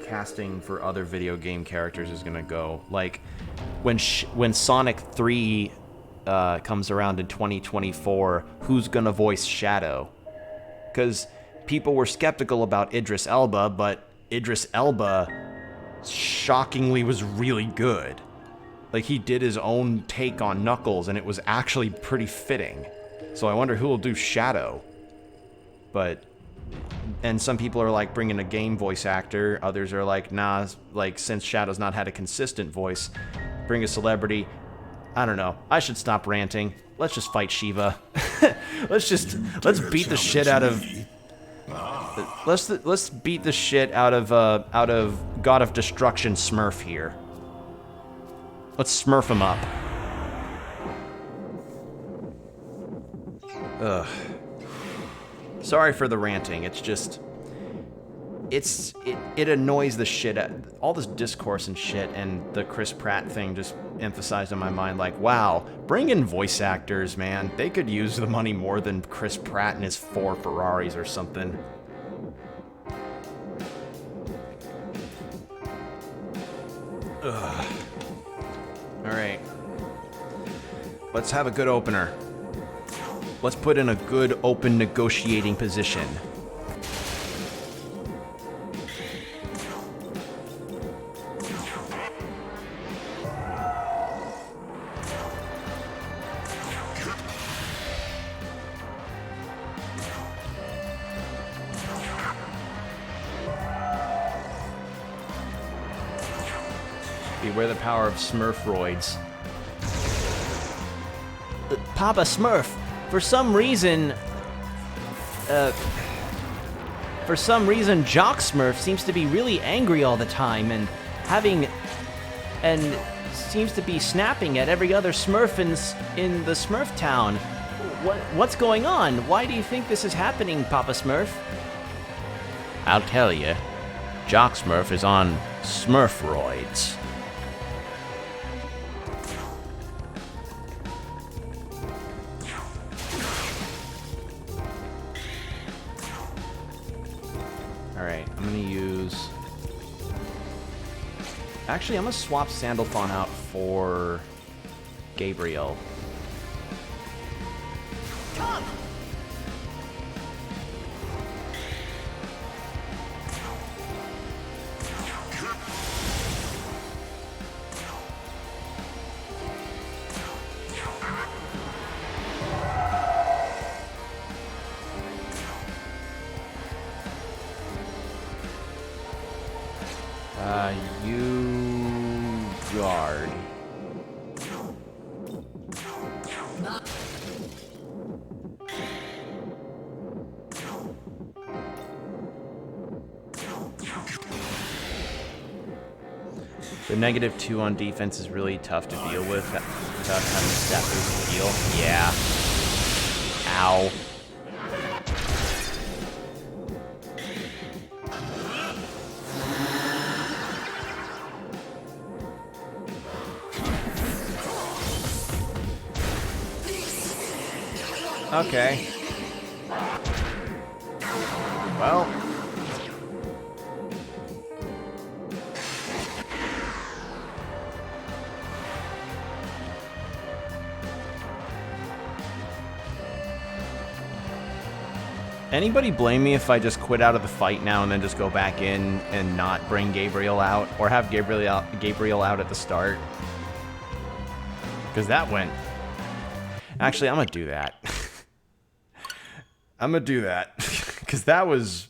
casting for other video game characters is gonna go. Like, when Sonic 3 comes around in 2024, who's gonna voice Shadow? Because people were skeptical about Idris Elba, but Idris Elba shockingly was really good. Like, he did his own take on Knuckles, and it was actually pretty fitting. So I wonder who will do Shadow. But... And some people are like, bringing a game voice actor. Others are like, nah, like, since Shadow's not had a consistent voice, bring a celebrity. I don't know. I should stop ranting. Let's just fight Shiva. let's beat the shit out of... Let's beat the shit out of God of Destruction Smurf here. Let's Smurf him up. Ugh. Sorry for the ranting. It's just... It annoys the shit out... All this discourse and shit, and the Chris Pratt thing just emphasized in my mind, like, wow, bring in voice actors, man. They could use the money more than Chris Pratt and his 4 Ferraris or something. Ugh. Alright. Let's have a good opener. Let's put in a good open negotiating position. Beware the power of Smurfroids. Papa Smurf, for some reason, Jock Smurf seems to be really angry all the time and seems to be snapping at every other Smurf in the Smurf town. What's going on? Why do you think this is happening, Papa Smurf? I'll tell you. Jock Smurf is on Smurfroids. Alright, I'm gonna use... Actually, I'm gonna swap Sandalphon out for Gabriel. Come! You guard. The -2 on defense is really tough to deal with without having to step through the heal. Yeah. Ow. Okay. Well. Anybody blame me if I just quit out of the fight now and then just go back in and not bring Gabriel out? Or have Gabriel out at the start? Because that went... Actually, I'm going to do that. I'm going to do that. Because that was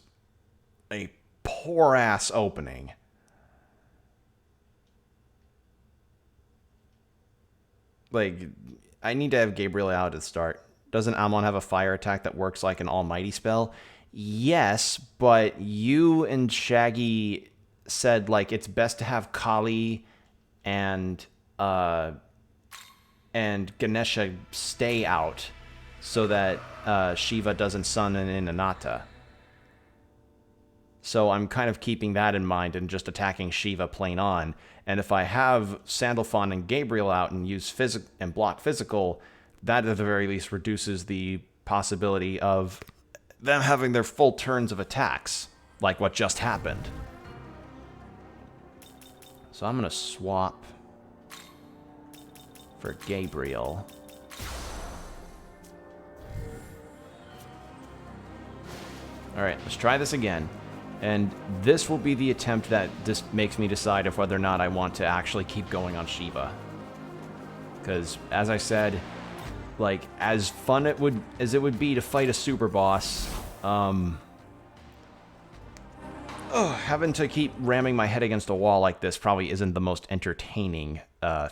a poor-ass opening. Like, I need to have Gabriel out at the start. Doesn't Amon have a fire attack that works like an almighty spell? Yes, but you and Shaggy said, like, it's best to have Kali and Ganesha stay out so that Shiva doesn't summon in Anata. So I'm kind of keeping that in mind and just attacking Shiva plain on. And if I have Sandalphon and Gabriel out and use and block physical, that at the very least reduces the possibility of them having their full turns of attacks, like what just happened. So I'm going to swap for Gabriel. Alright, let's try this again. And this will be the attempt that just makes me decide if whether or not I want to actually keep going on Shiva. Because, as I said, like, as fun as it would be to fight a super boss, having to keep ramming my head against a wall like this probably isn't the most entertaining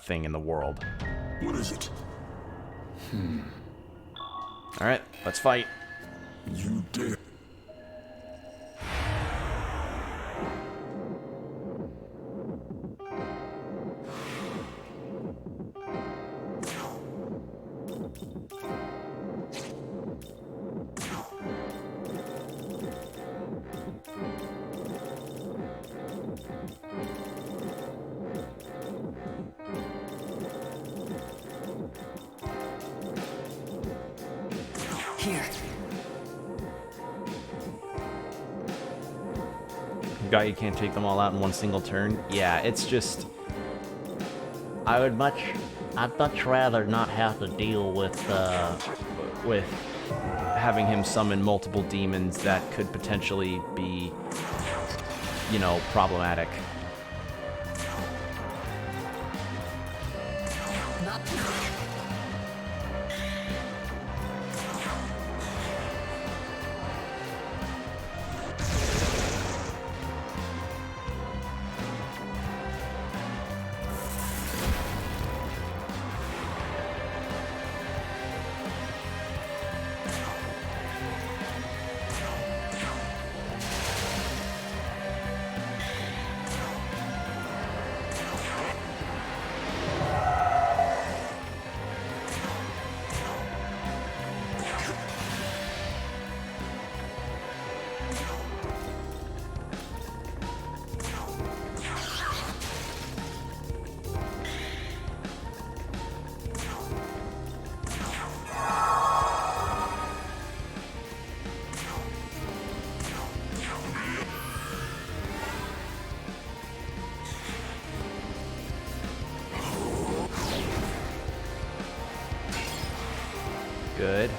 thing in the world. What is it? Alright, let's fight. You dare. Here. Guy, you can't take them all out in one single turn. Yeah, it's just... I'd much rather not have to deal with having him summon multiple demons that could potentially be, you know, problematic. Good.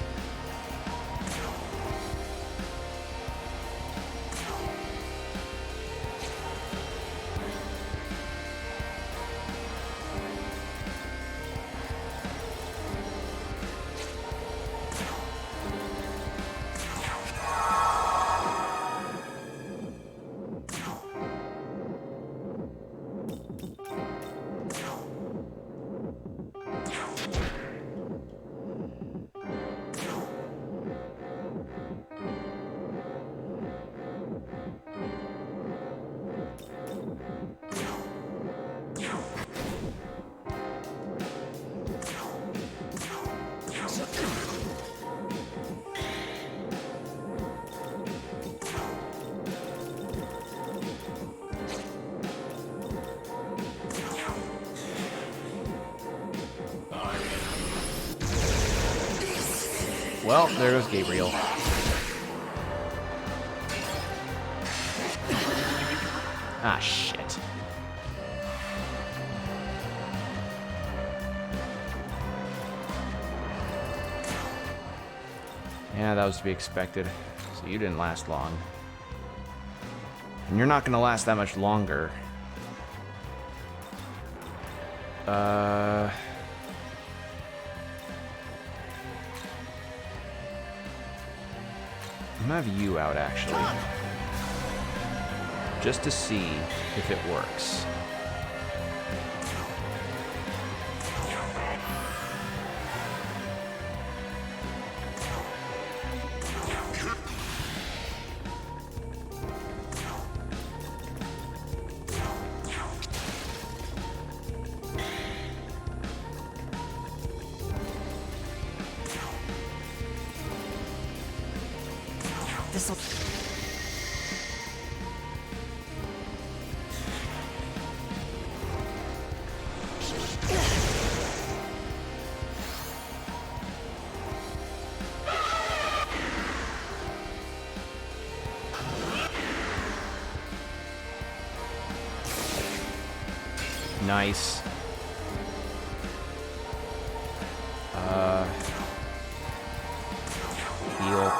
Well, there goes Gabriel. Ah, shit. Yeah, that was to be expected. So you didn't last long. And you're not gonna last that much longer. I'm gonna have you out, actually. Just to see if it works. Nice. Heal.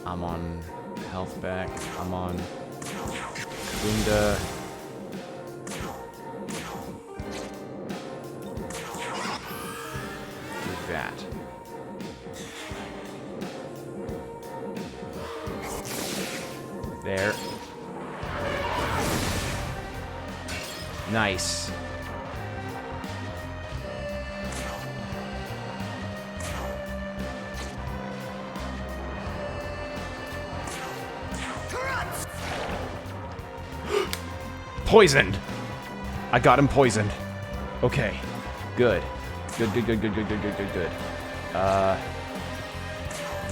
I'm on health back. I'm on Gunda. Do that. There. Nice. Poisoned. I got him poisoned. Okay. Good. Good.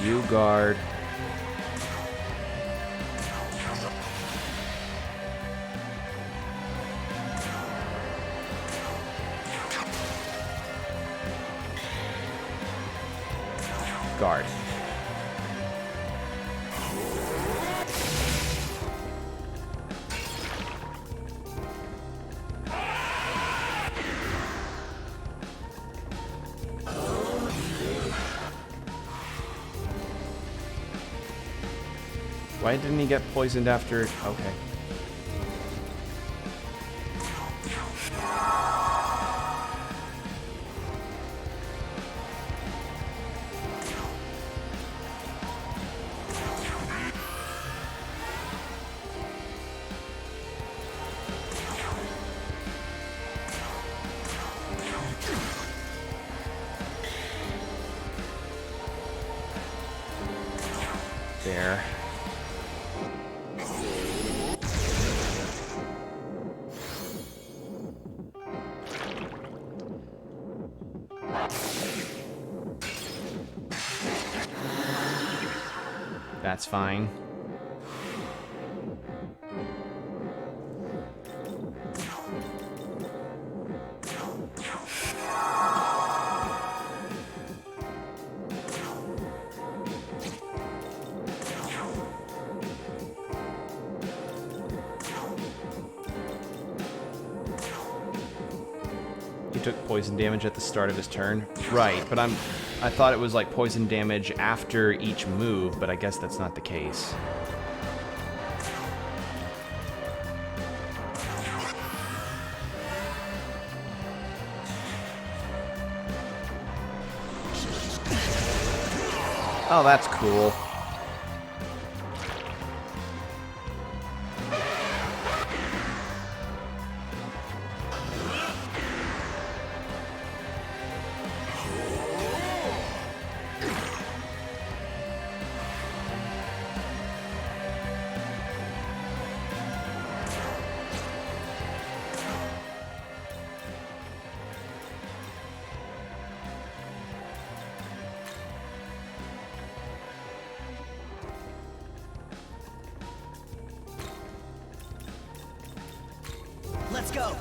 You guard. Guard. Why didn't he get poisoned after? Okay. There. That's fine. took poison damage at the start of his turn. Right, but I thought it was like poison damage after each move, but I guess that's not the case. Oh, that's cool. Let's go.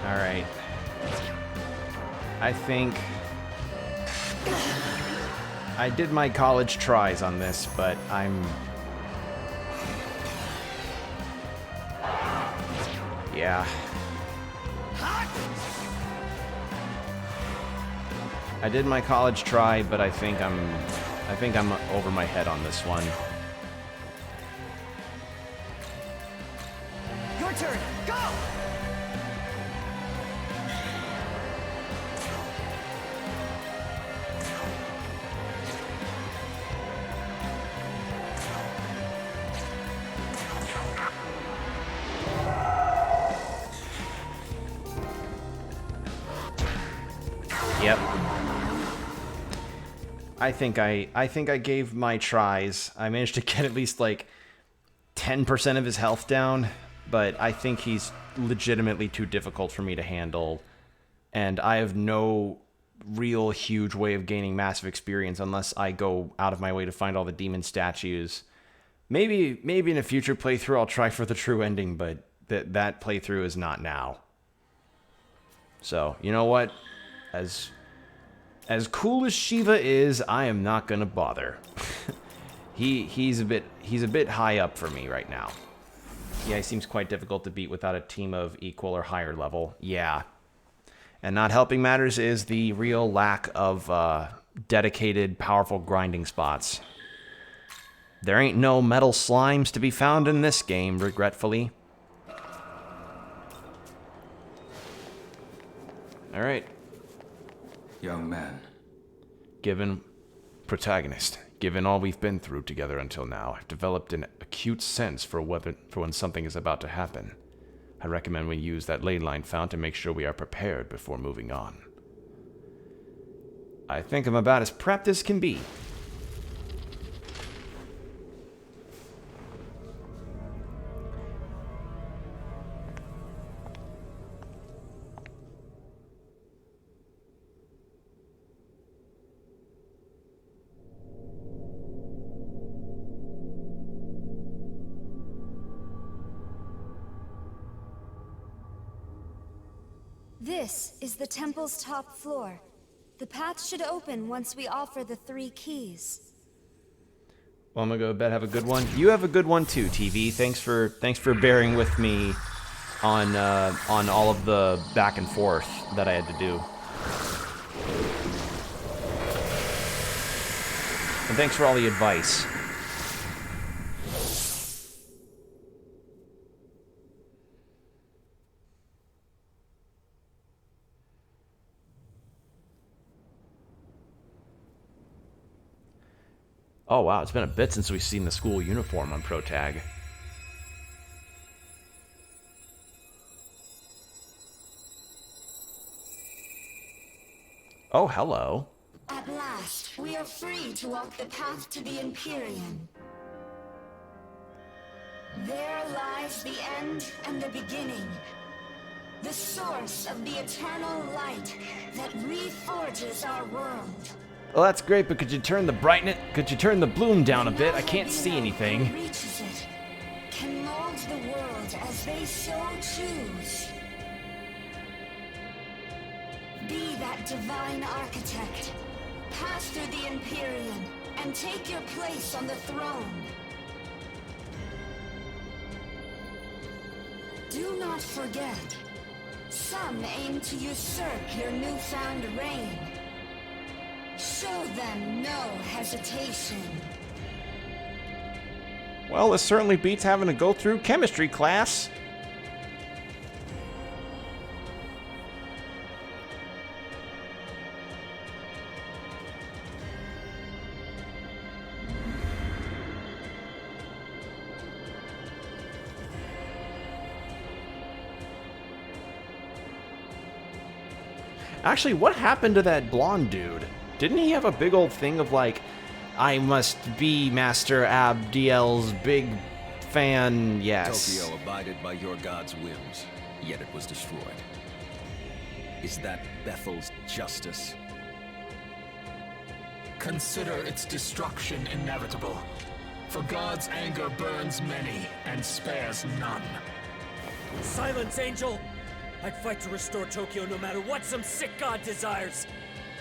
Alright. I think I did my college tries on this, but yeah. I did my college try, but I think I'm over my head on this one. Your turn. Go. Yep. I think I gave my tries. I managed to get at least like 10% of his health down, but I think he's legitimately too difficult for me to handle, and I have no real huge way of gaining massive experience unless I go out of my way to find all the demon statues. Maybe in a future playthrough I'll try for the true ending, but that playthrough is not now. So, you know what? As cool as Shiva is, I am not gonna bother. He's a bit high up for me right now. Yeah, he seems quite difficult to beat without a team of equal or higher level. Yeah. And not helping matters is the real lack of dedicated, powerful grinding spots. There ain't no metal slimes to be found in this game, regretfully. Alright. Young man. Given all we've been through together until now, I've developed an acute sense for when something is about to happen. I recommend we use that ley line fount to make sure we are prepared before moving on. I think I'm about as prepped as can be. This is the temple's top floor. The path should open once we offer the 3 keys. Well, I'm gonna go to bed. Have a good one. You have a good one too, TV. Thanks for bearing with me on all of the back and forth that I had to do. And thanks for all the advice. Oh wow, it's been a bit since we've seen the school uniform on ProTag. Oh, hello. At last, we are free to walk the path to the Empyrean. There lies the end and the beginning. The source of the eternal light that reforges our world. Well, that's great, but could you turn the brightness, could you turn the bloom down a bit? I can't see anything. Who reaches it can mold the world as they so choose. Be that divine architect. Pass through the Empyrean and take your place on the throne. Do not forget, some aim to usurp your newfound reign. Show them no hesitation. Well, this certainly beats having to go through chemistry class. Actually, what happened to that blonde dude? Didn't he have a big old thing of like, I must be Master Abdiel's big fan, yes. Tokyo abided by your god's whims, yet it was destroyed. Is that Bethel's justice? Consider its destruction inevitable. For God's anger burns many and spares none. Silence, Angel! I'd fight to restore Tokyo no matter what some sick god desires.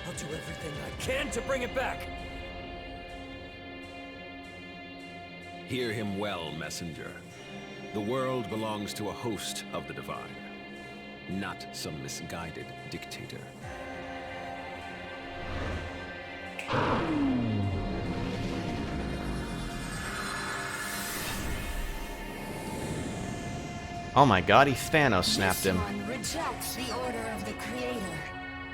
I'll do everything I can to bring it back. Hear him well, messenger. The world belongs to a host of the divine, not some misguided dictator. Oh my god, he Thanos snapped him. This one rejects the order of the Creator,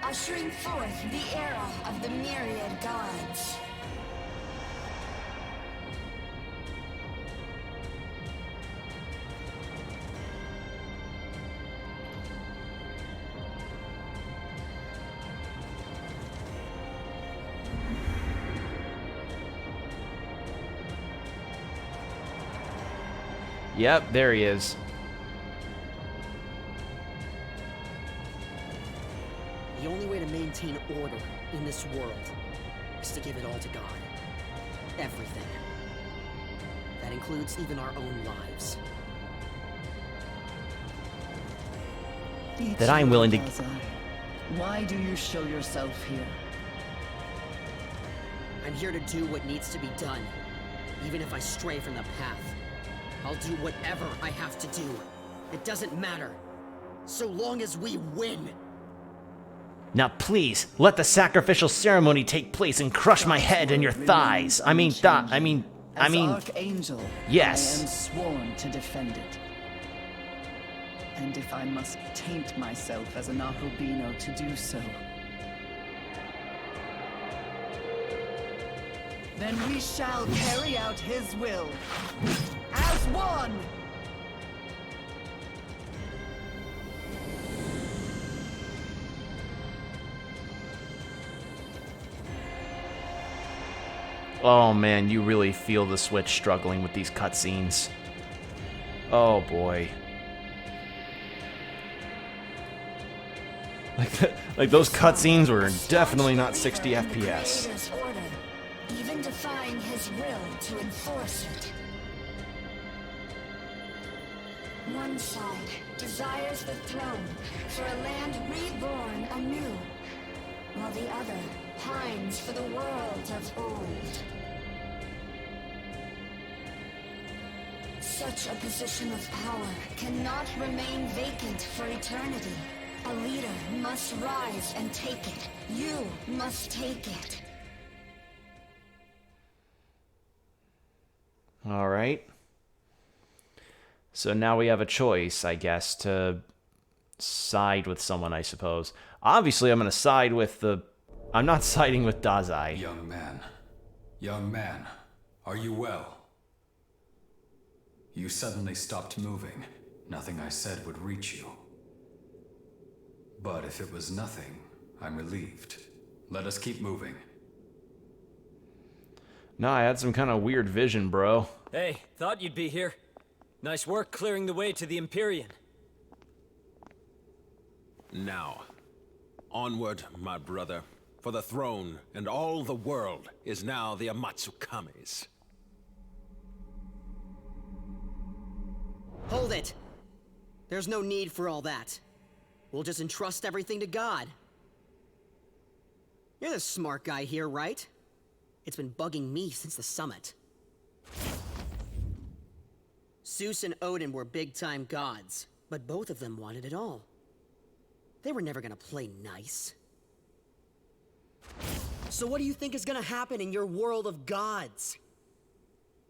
ushering forth the era of the myriad gods. Yep, there he is. The only way to maintain order in this world is to give it all to God. Everything. That includes even our own lives. That I'm willing to... Why do you show yourself here? I'm here to do what needs to be done, even if I stray from the path. I'll do whatever I have to do. It doesn't matter, so long as we win. Now please, let the sacrificial ceremony take place and crush my head and your thighs. I mean, As Archangel, yes. I am sworn to defend it. And if I must taint myself as an Akobino to do so, then we shall carry out his will. As one! Oh man, you really feel the Switch struggling with these cutscenes. Oh boy. Like those cutscenes were definitely not 60 FPS. Order, even defying his will to enforce it. One side desires the throne for a land reborn anew, while the other pines for the world of old. Such a position of power cannot remain vacant for eternity. A leader must rise and take it. You must take it. All right. So now we have a choice, I guess, to side with someone, I suppose. Obviously, I'm going to side with the... I'm not siding with Dazai. Young man, are you well? You suddenly stopped moving. Nothing I said would reach you. But if it was nothing, I'm relieved. Let us keep moving. No, I had some kind of weird vision, bro. Hey, thought you'd be here. Nice work clearing the way to the Empyrean. Now, onward, my brother. For the throne and all the world is now the Amatsukame's. Hold it! There's no need for all that. We'll just entrust everything to God. You're the smart guy here, right? It's been bugging me since the summit. Zeus and Odin were big-time gods, but both of them wanted it all. They were never gonna play nice. So what do you think is gonna happen in your world of gods?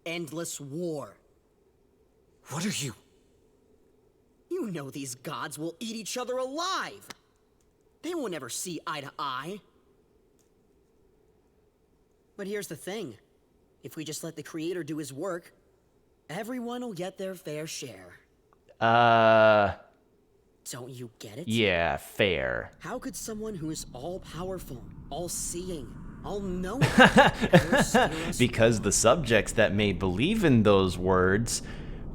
Endless war. What are you? You know these gods will eat each other alive! They won't ever see eye to eye. But here's the thing. If we just let the Creator do his work, everyone will get their fair share. Don't you get it? Yeah, fair. How could someone who is all-powerful, all-seeing, all-knowing... Because the subjects that may believe in those words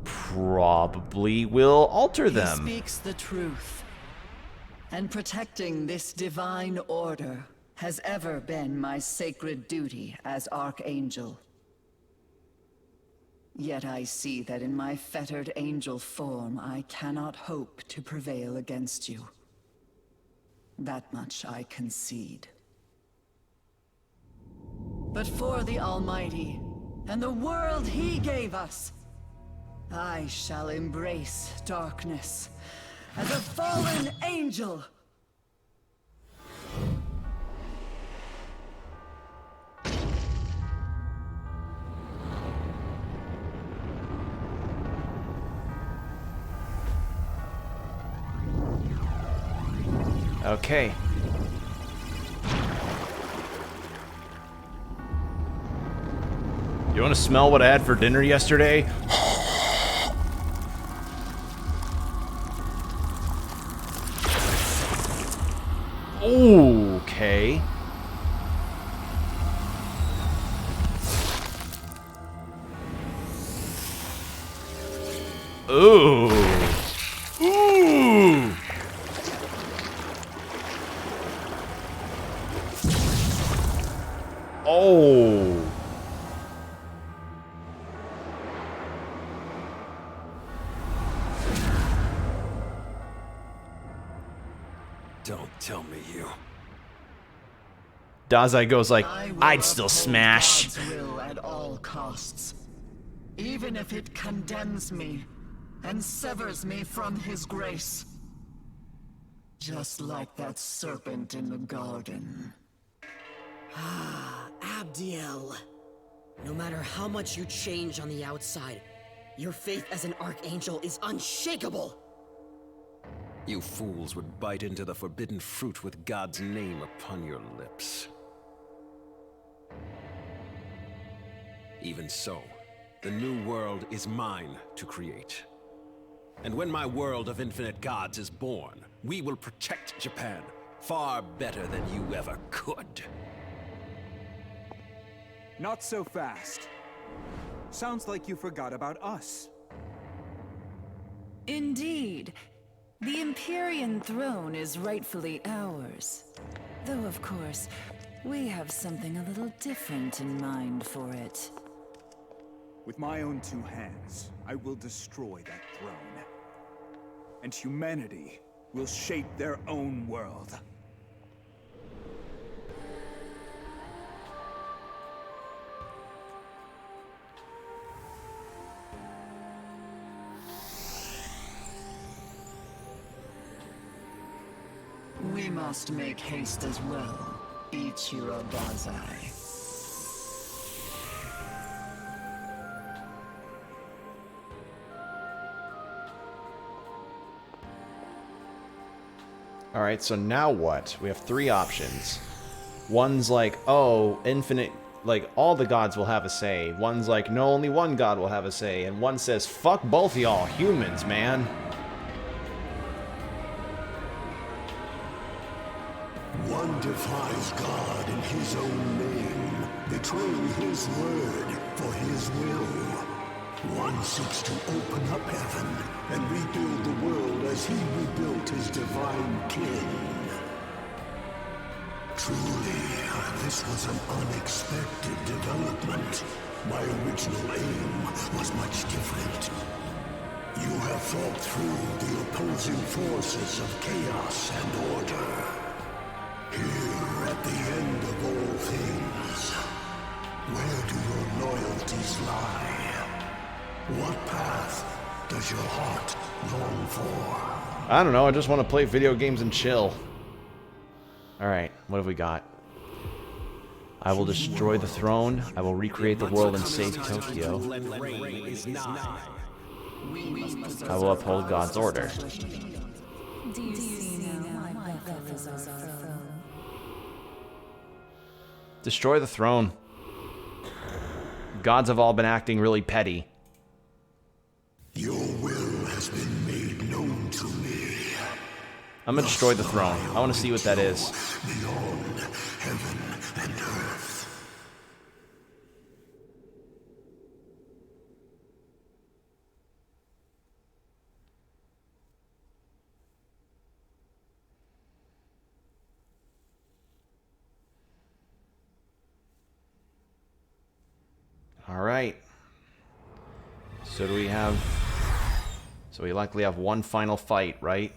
probably will alter them. He speaks the truth. And protecting this divine order has ever been my sacred duty as Archangel. Yet I see that in my fettered angel form, I cannot hope to prevail against you. That much I concede. But for the Almighty, and the world He gave us, I shall embrace darkness as a fallen angel. Okay. You want to smell what I had for dinner yesterday? Okay. Ooh. Ooh. Oh. Don't tell me you... Dazai goes like, I'd still smash. God's will at all costs, even if it condemns me and severs me from His grace. Just like that serpent in the garden. Ah, Abdiel. No matter how much you change on the outside, your faith as an archangel is unshakable. You fools would bite into the forbidden fruit with God's name upon your lips. Even so, the new world is mine to create. And when my world of infinite gods is born, we will protect Japan far better than you ever could. Not so fast. Sounds like you forgot about us. Indeed. The Empyrean throne is rightfully ours. Though, of course, we have something a little different in mind for it. With my own two hands, I will destroy that throne. And humanity will shape their own world. must make haste as well, Ichiro Dazai. Alright, so now what? We have 3 options. One's like, oh, infinite, like, all the gods will have a say. One's like, no, only one god will have a say. And one says, fuck both y'all, humans, man. One defies God in his own name, betraying his word for his will. One seeks to open up heaven and rebuild the world as he rebuilt his divine king. Truly, this was an unexpected development. My original aim was much different. You have fought through the opposing forces of chaos and order. Here, at the end of all things, where do your loyalties lie? What path does your heart long for? I don't know, I just want to play video games and chill. Alright, what have we got? I will destroy the throne, I will recreate the world and save Tokyo. I will uphold God's order. Do you see now my buffaloes are full? Destroy the throne. Gods have all been acting really petty. Your will has been made known to me. I'm gonna destroy the throne. I want to see what that is. Beyond heaven and earth. All right. So do we have... So we likely have one final fight, right?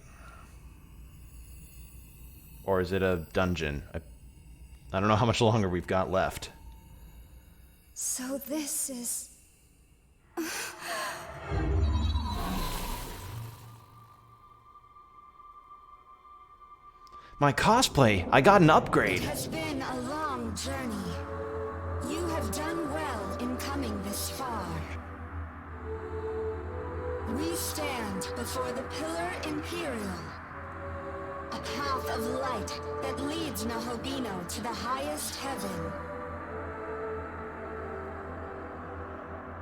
Or is it a dungeon? I don't know how much longer we've got left. So this is... My cosplay! I got an upgrade! It has been a long journey. You have done well in coming this far. We stand before the Pillar Imperial, a path of light that leads Nahobino to the highest heaven.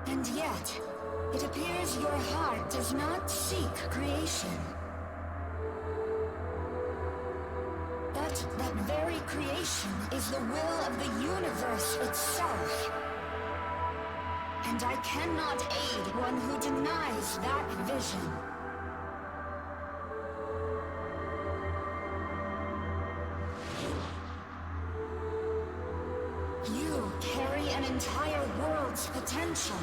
And yet, it appears your heart does not seek creation. But that very creation is the will of the universe itself. And I cannot aid one who denies that vision. You carry an entire world's potential,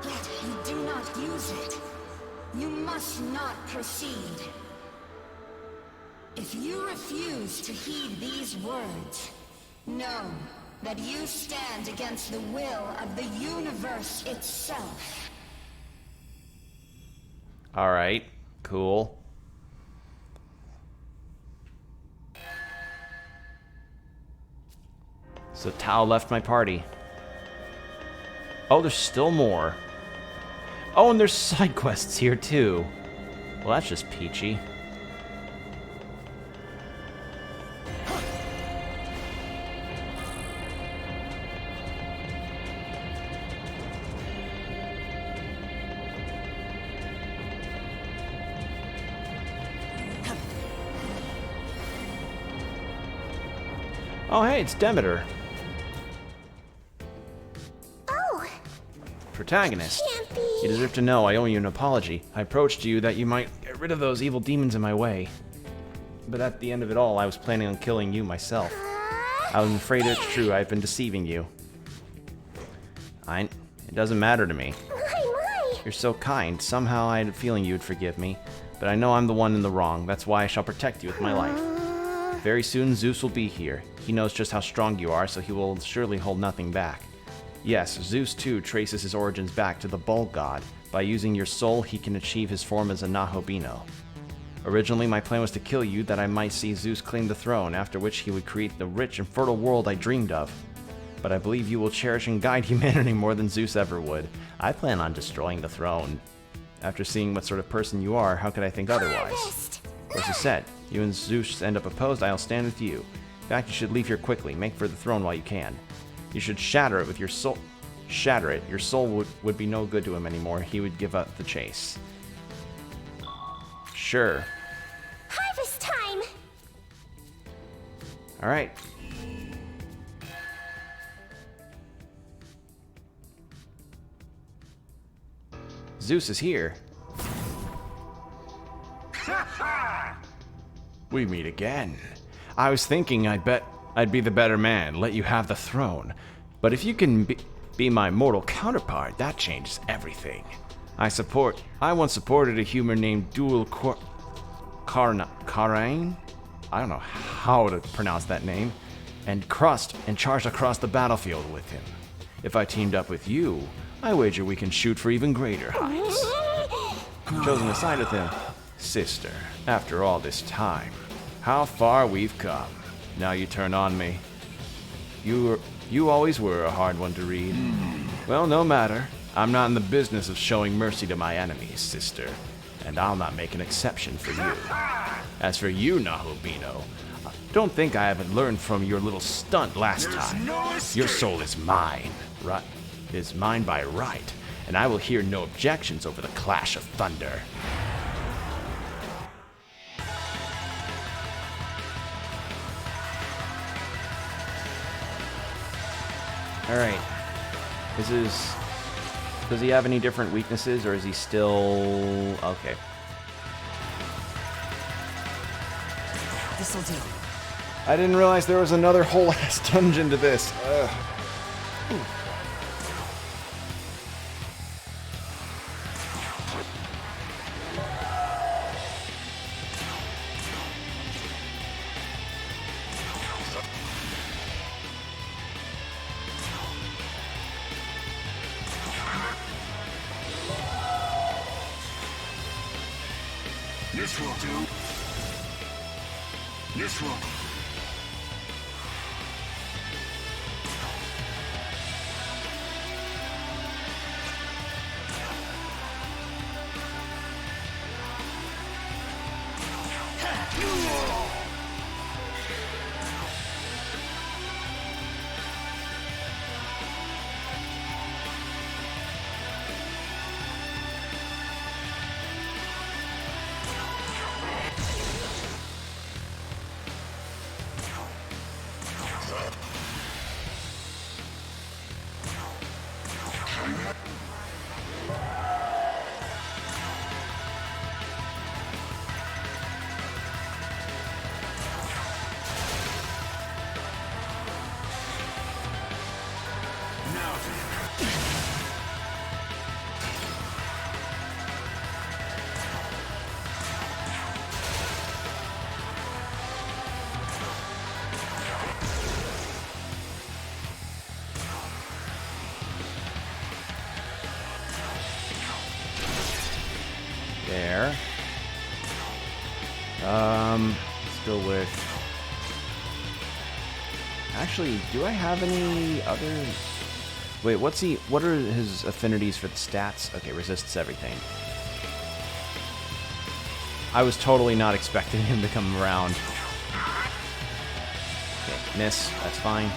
yet you do not use it. You must not proceed. If you refuse to heed these words, know that you stand against the will of the universe itself. Alright, cool. So Tao left my party. Oh, there's still more. Oh, and there's side quests here too. Well, that's just peachy. Oh, hey, it's Demeter. Oh! Protagonist. Can't be. You deserve to know I owe you an apology. I approached you that you might get rid of those evil demons in my way. But at the end of it all, I was planning on killing you myself. I was afraid it's true. I've been deceiving you. It doesn't matter to me. My. You're so kind. Somehow I had a feeling you would forgive me. But I know I'm the one in the wrong. That's why I shall protect you with my life. Very soon, Zeus will be here. He knows just how strong you are, so he will surely hold nothing back. Yes, Zeus too traces his origins back to the Bull God. By using your soul, he can achieve his form as a Nahobino. Originally, my plan was to kill you, that I might see Zeus claim the throne, after which he would create the rich and fertile world I dreamed of. But I believe you will cherish and guide humanity more than Zeus ever would. I plan on destroying the throne. After seeing what sort of person you are, how could I think otherwise? As you said, you and Zeus end up opposed, I'll stand with you. In fact, you should leave here quickly. Make for the throne while you can. You should shatter it with your soul. Shatter it. Your soul would be no good to him anymore. He would give up the chase. Sure. Harvest time! Alright. Zeus is here. We meet again. I was thinking I'd be the better man, let you have the throne. But if you can be my mortal counterpart, that changes everything. I once supported a human named Karain? I don't know how to pronounce that name. And charged across the battlefield with him. If I teamed up with you, I wager we can shoot for even greater heights. Chosen a side with him. Sister, after all this time, how far we've come. Now you turn on me. You always were a hard one to read. Well, no matter. I'm not in the business of showing mercy to my enemies, sister. And I'll not make an exception for you. As for you, Nahobino, don't think I haven't learned from your little stunt last time. Your soul is mine, right? Is mine by right, and I will hear no objections over the clash of thunder. Alright. Does he have any different weaknesses, or is he still... Okay. This'll do. I didn't realize there was another whole ass dungeon to this. Ugh. This will do. This will. There. Let's go with... Actually, do I have any others? Wait, what are his affinities for the stats? Okay, resists everything. I was totally not expecting him to come around. Okay, miss, that's fine.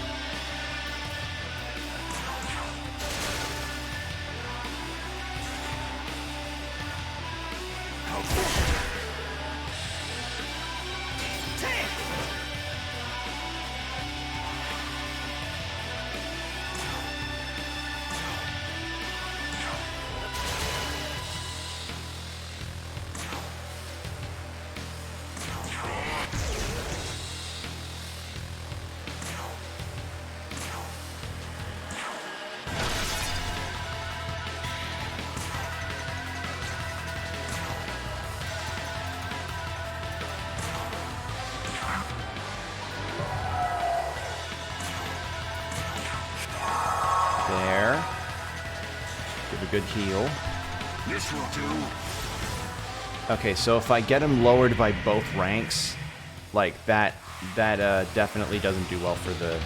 There. Give a good heal. This will do. Okay, so if I get him lowered by both ranks, like that definitely doesn't do well for the,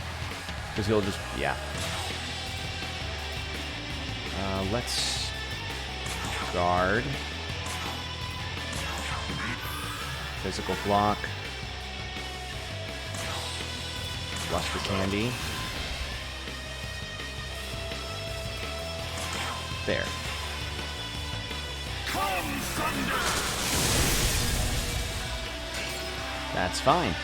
because he'll just, yeah. Let's guard. Physical block. Luster candy. There. That's fine.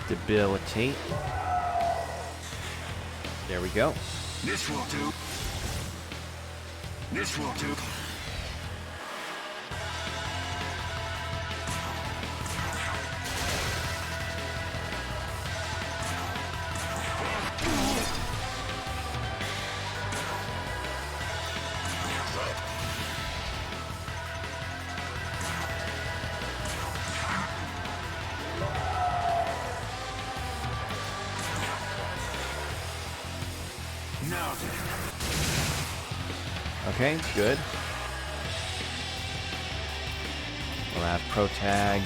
Debilitate. There we go. This will do. This will do. Okay, good. We'll have Protag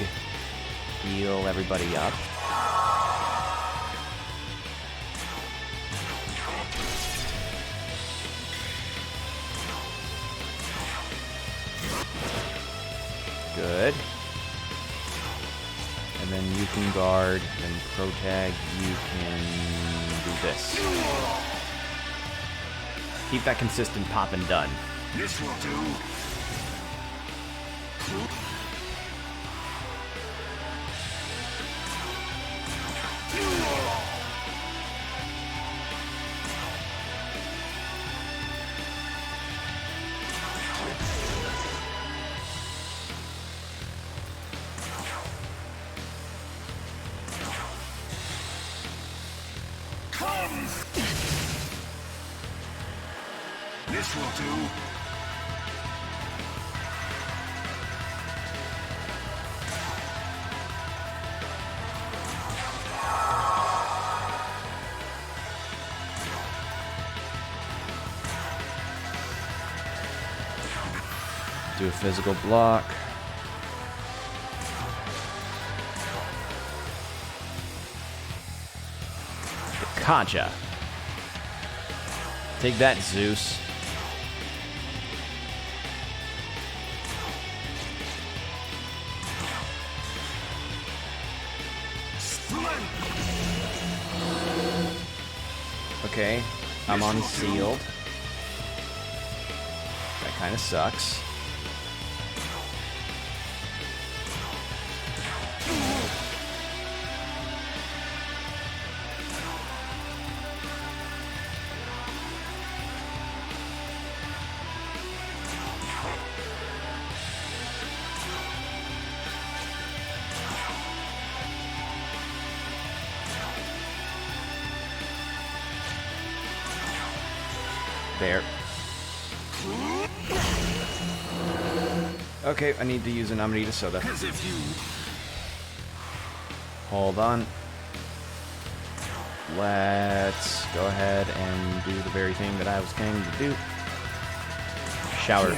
heal everybody up. Good. And then you can guard, then Protag, you can do this. Keep that consistent pop and done. This will do. This will do. Do a physical block. Kaja. Take that, Zeus. Okay, I'm unsealed. That kind of sucks. There. Okay, I need to use an Amanita Soda. Hold on. Let's go ahead and do the very thing that I was going to do. Shower.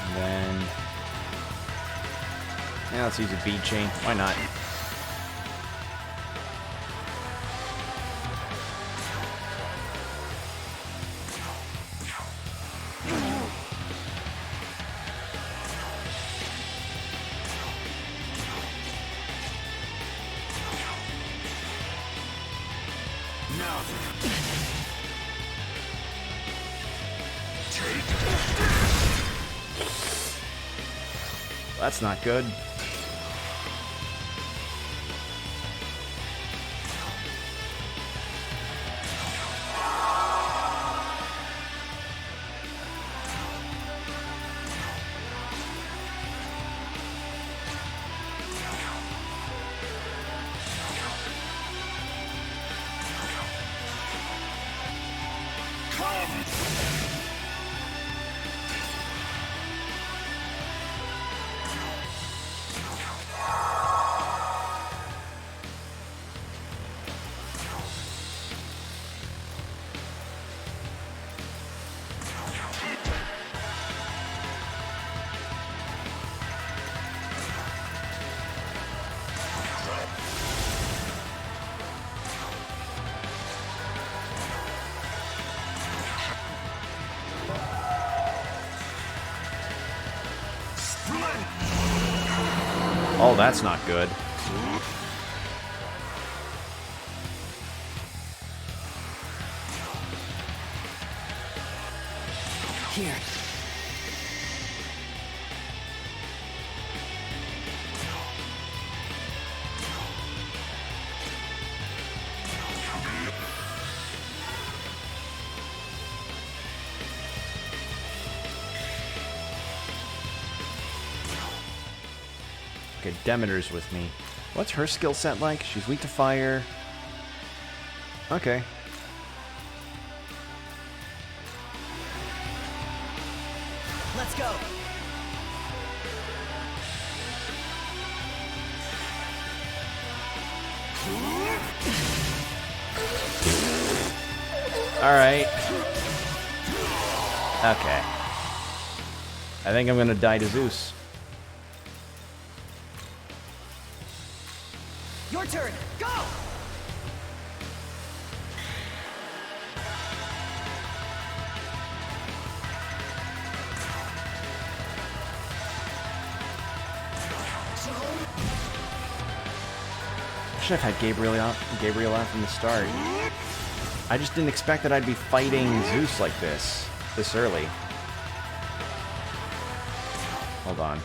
And then... now let's use a bead chain. Why not? That's not good. Oh, that's not good. Here. Okay, Demeter's with me. What's her skill set like? She's weak to fire. Okay. Let's go. All right. Okay. I think I'm gonna die to Zeus. Your turn. Go. I should have had Gabriel out from the start. I just didn't expect that I'd be fighting Zeus like this early. Hold on.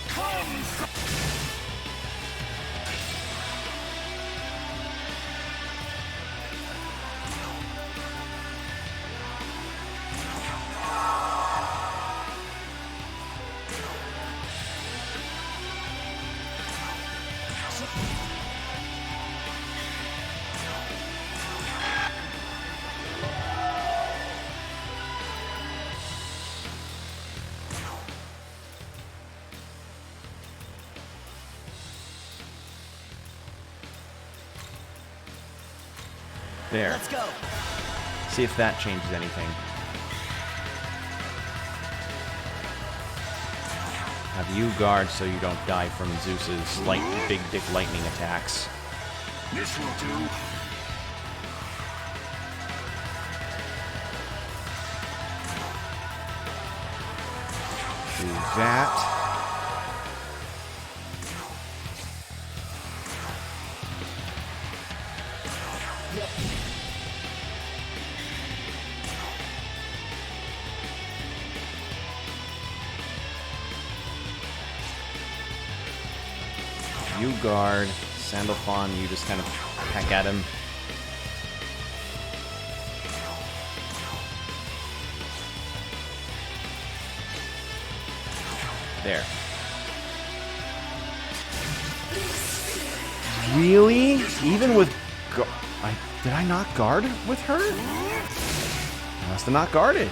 Come. There. Let's go. See if that changes anything. Have you guard so you don't die from Zeus's big dick lightning attacks. This will do. Do that. You guard. Sandalphon, you just kind of peck at him. There. Really? Even with... did I not guard with her? I must have not guarded.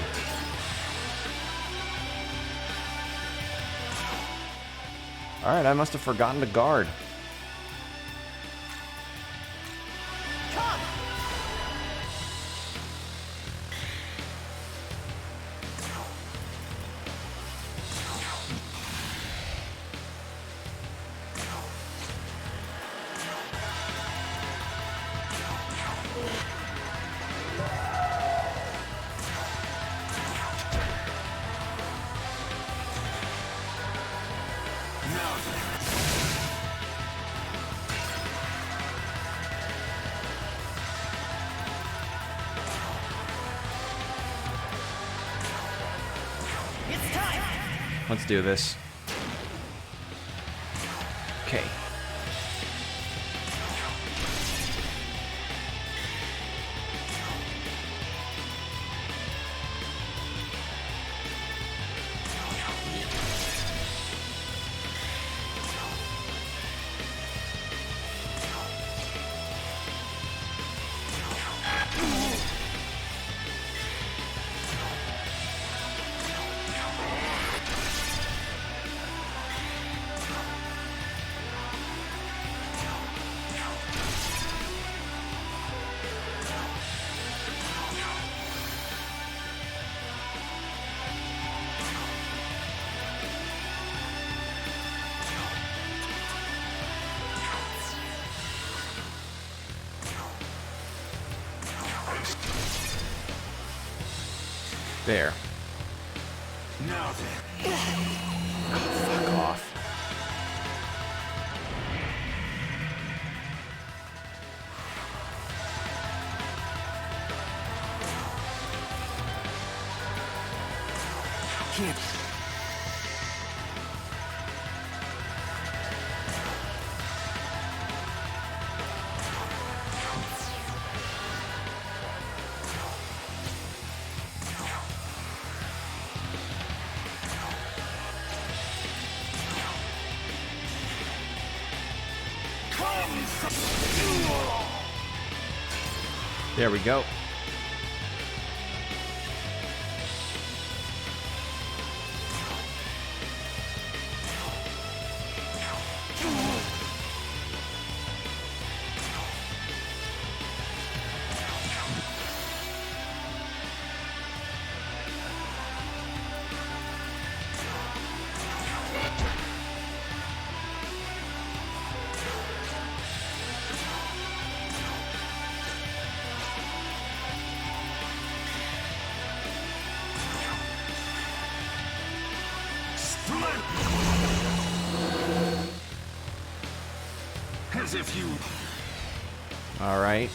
Alright, I must have forgotten to guard. Let's do this. Okay. There. Now then. Fuck off. Can't. There we go. As if you... All right.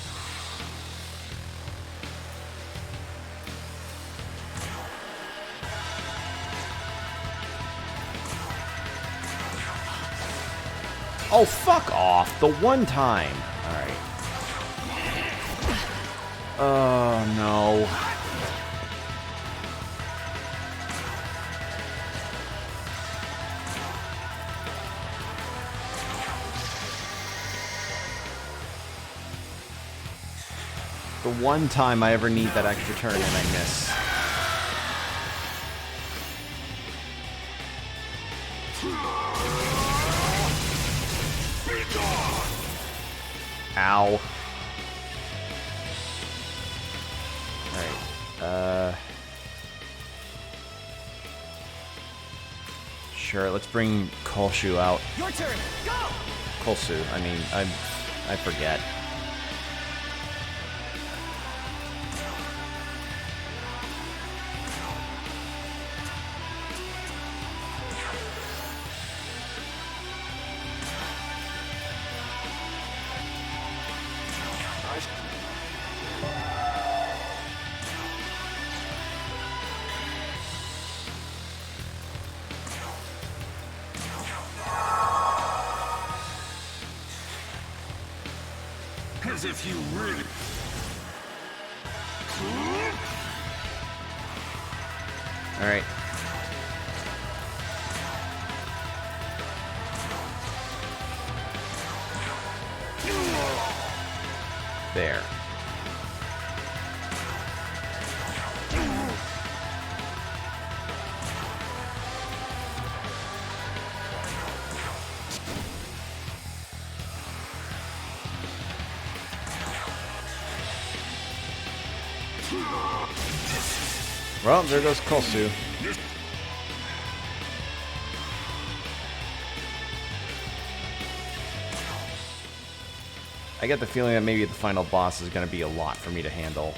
Oh, fuck off. The one time. All right. Oh, no. The one time I ever need that extra turn and I miss. Ow. Alright. Sure, let's bring Kolshu out. Your turn. Go. Kolsu, I mean, I forget. As if you really... All right. There. Well, there goes Kolsu. I get the feeling that maybe the final boss is going to be a lot for me to handle.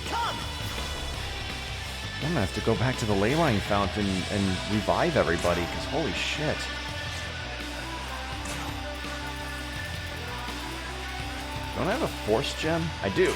Come. I'm going to have to go back to the Leyline Fountain and revive everybody, because holy shit. Don't I have a Force Gem? I do.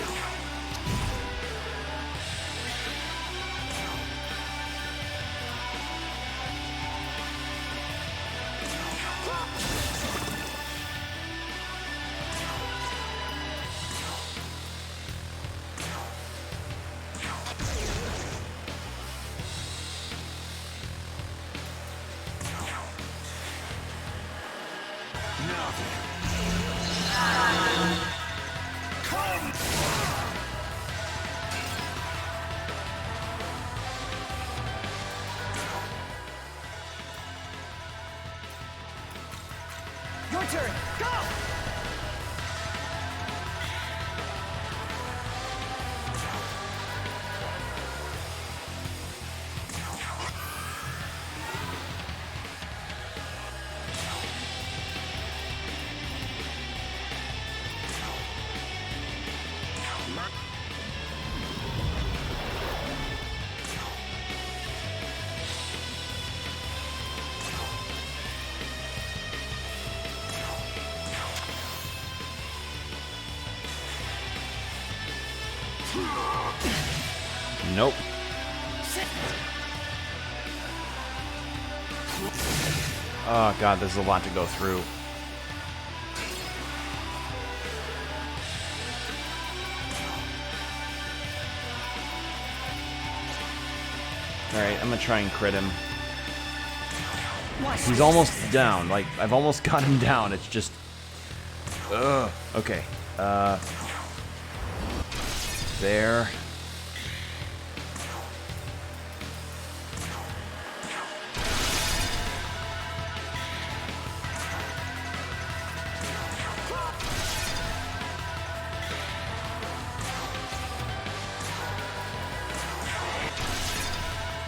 Your turn. Go. Nope. Oh god, there's a lot to go through. Alright, I'm gonna try and crit him. He's almost down. Like, I've almost got him down. It's just... Ugh. Okay. There.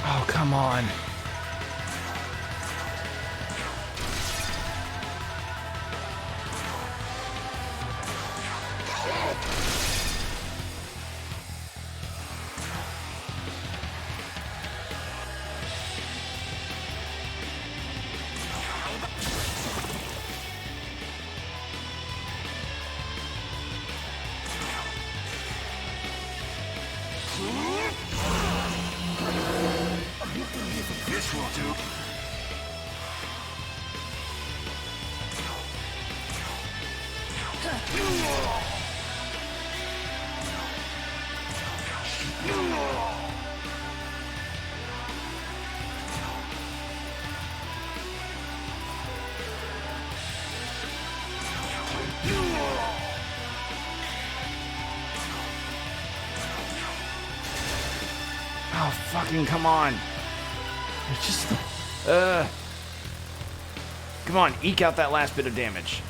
Oh, come on. This will do. Oh, fucking come on. It's just... Come on, eke out that last bit of damage.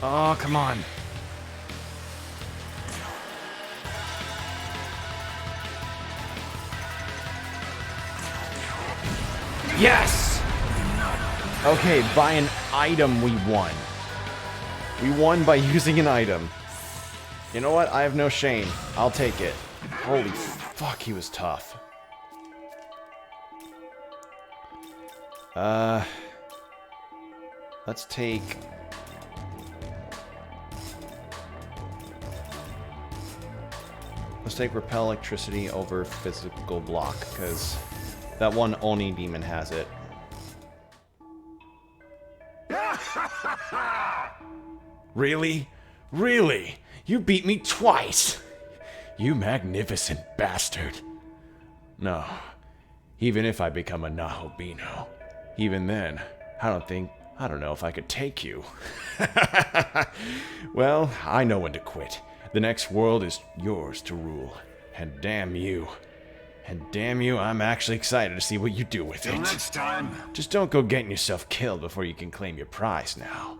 Oh, come on. Yes! Okay, by an item we won. We won by using an item. You know what? I have no shame. I'll take it. Holy fuck, he was tough. Let's take... Let's take Repel Electricity over Physical Block, because that one Oni demon has it. Really? Really? You beat me twice! You magnificent bastard. No. Even if I become a Nahobino, even then, I don't know if I could take you. Well, I know when to quit. The next world is yours to rule. And damn you. And damn you, I'm actually excited to see what you do with it. Till next time. Just don't go getting yourself killed before you can claim your prize now.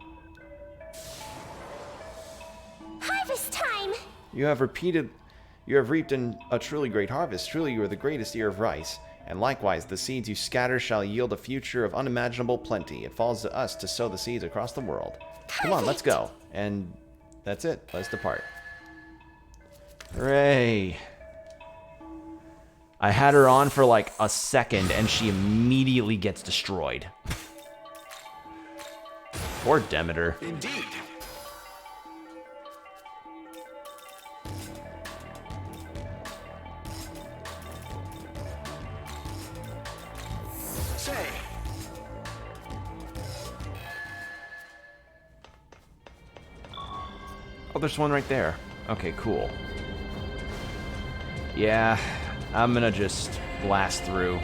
Harvest time! You have reaped a truly great harvest. Truly you are the greatest ear of rice. And likewise, the seeds you scatter shall yield a future of unimaginable plenty. It falls to us to sow the seeds across the world. Come on, let's go. And that's it. Let's depart. Hooray. I had her on for like a second, and she immediately gets destroyed. Poor Demeter. Indeed. Say. Oh, there's one right there. Okay, cool. Yeah, I'm gonna just blast through.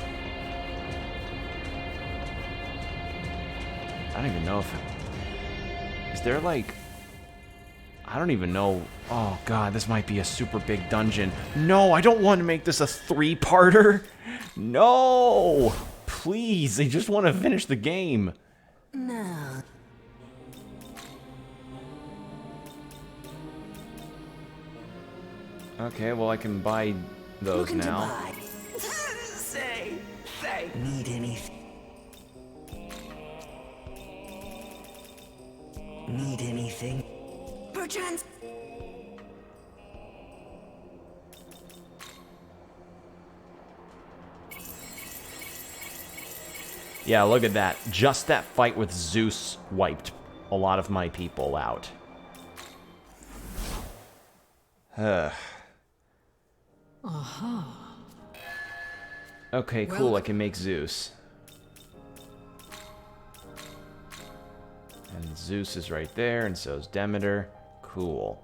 I don't even know if... Is there like... I don't even know... Oh god, this might be a super big dungeon. No, I don't want to make this a 3-parter. No! Please, I just want to finish the game. No. Okay, well I can buy those Looking now. to buy. Say. Need anything? Need anything? Perchance. Yeah, look at that. Just that fight with Zeus wiped a lot of my people out. Aha. Okay, cool. I can make Zeus. And Zeus is right there, and so is Demeter. Cool.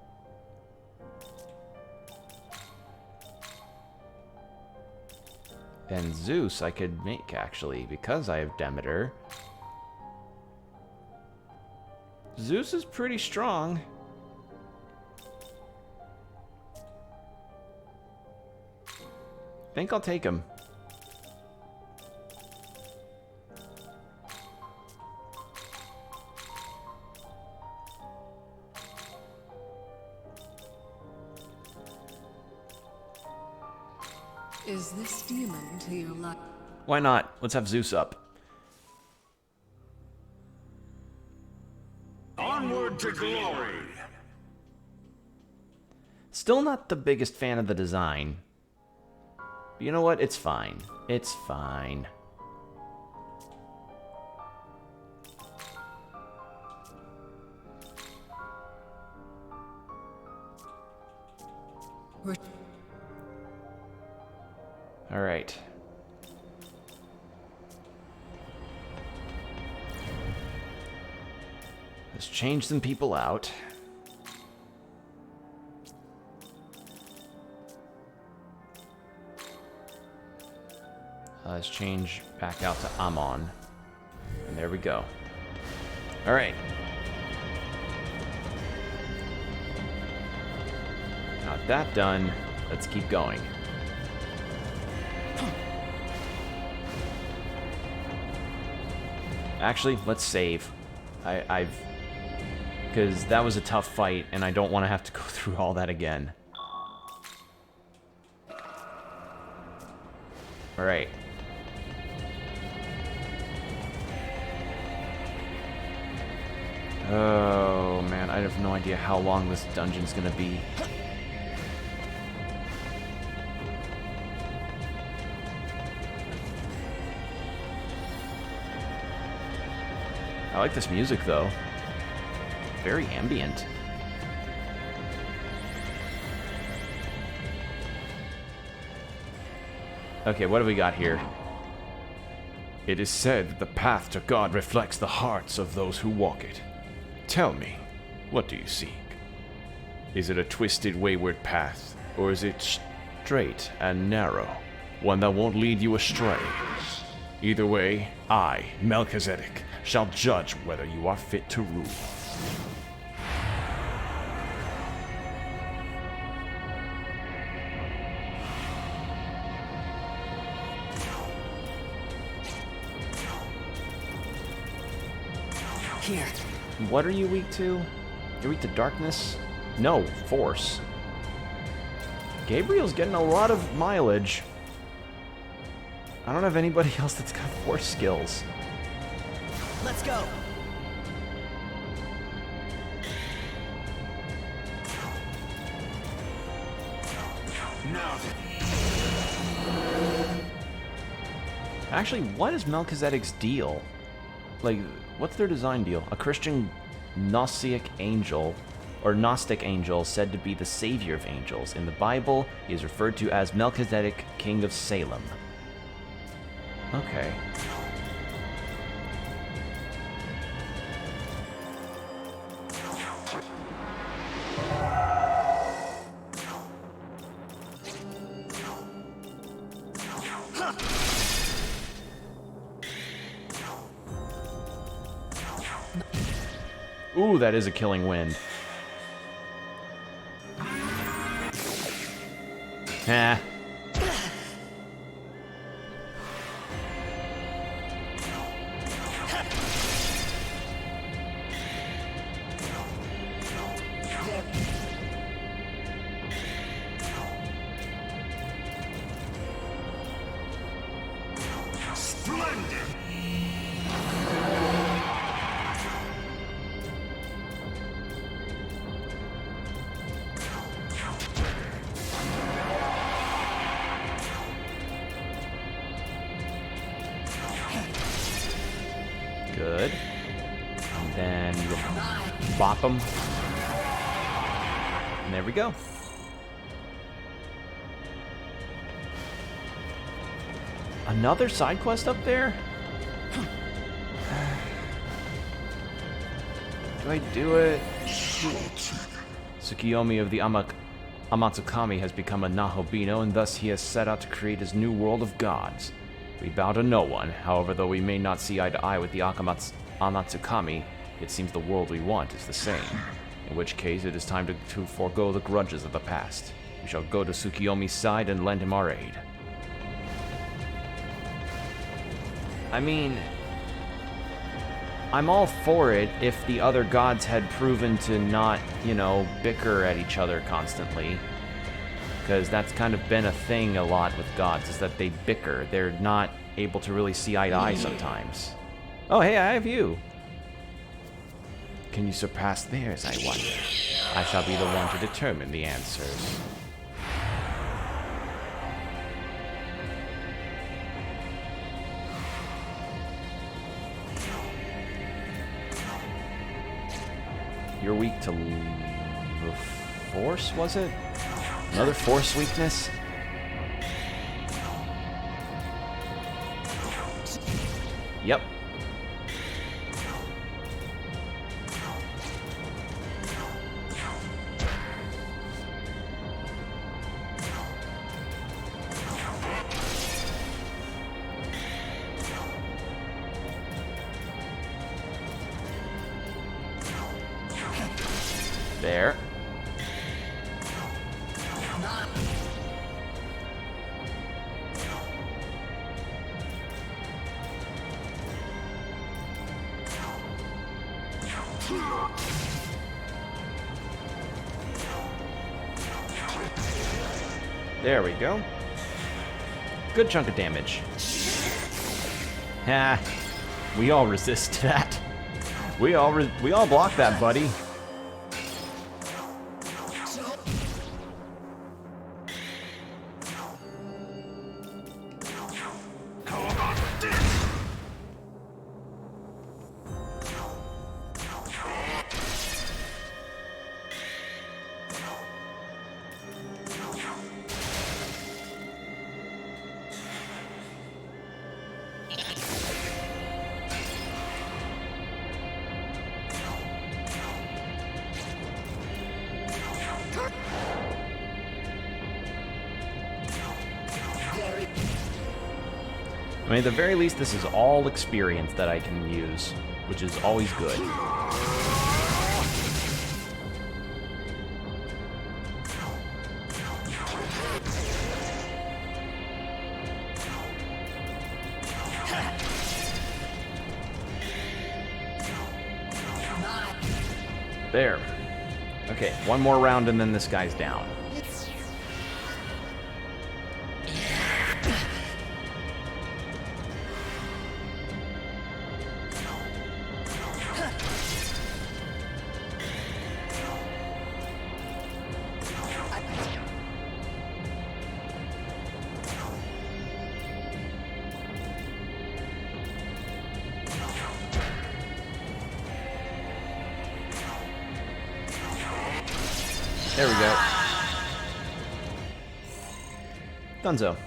And Zeus I could make, actually, because I have Demeter. Zeus is pretty strong. Think I'll take him. Is this demon to your life? Why not? Let's have Zeus up. Onward to glory! Still not the biggest fan of the design. But you know what? It's fine. It's fine. All right. Let's change some people out. Let's change back out to Amon. And there we go. All right. Got that done. Let's keep going. Actually, let's save. Because that was a tough fight, and I don't want to have to go through all that again. Alright. Oh, man, I have no idea how long this dungeon's gonna be. I like this music, though. Very ambient. Okay, what do we got here? It is said that the path to God reflects the hearts of those who walk it. Tell me, what do you seek? Is it a twisted, wayward path, or is it straight and narrow, one that won't lead you astray? Either way, I, Melchizedek, shall judge whether you are fit to rule. Here. What are you weak to? You're weak to darkness? No, force. Gabriel's getting a lot of mileage. I don't have anybody else that's got force skills. Let's go. Actually, what is Melchizedek's deal? Like, what's their design deal? A Christian Gnostic angel, or Gnostic angel, said to be the savior of angels. In the Bible, he is referred to as Melchizedek, king of Salem. Okay. Ooh, that is a killing wind. Ah. Good. And then bop them. And there we go. Another side quest up there? Do I do it? Tsukiyomi of the Amatsukami has become a Nahobino, and thus he has set out to create his new world of gods. We bow to no one, however, though we may not see eye to eye with the Amatsukami, it seems the world we want is the same. In which case, it is time to forego the grudges of the past. We shall go to Tsukiyomi's side and lend him our aid. I mean, I'm all for it if the other gods had proven to not, you know, bicker at each other constantly. Because that's kind of been a thing a lot with gods, is that they bicker. They're not able to really see eye to eye sometimes. Oh, hey, I have you. Can you surpass theirs, I wonder? I shall be the one to determine the answers. You're weak to the force, was it? Another force weakness? Yep. There. There we go. Good chunk of damage. Ha! We all resist that. We all block that, buddy. I mean, at the very least, this is all experience that I can use, which is always good. There. Okay, one more round and then this guy's down. There we go. Dunzo.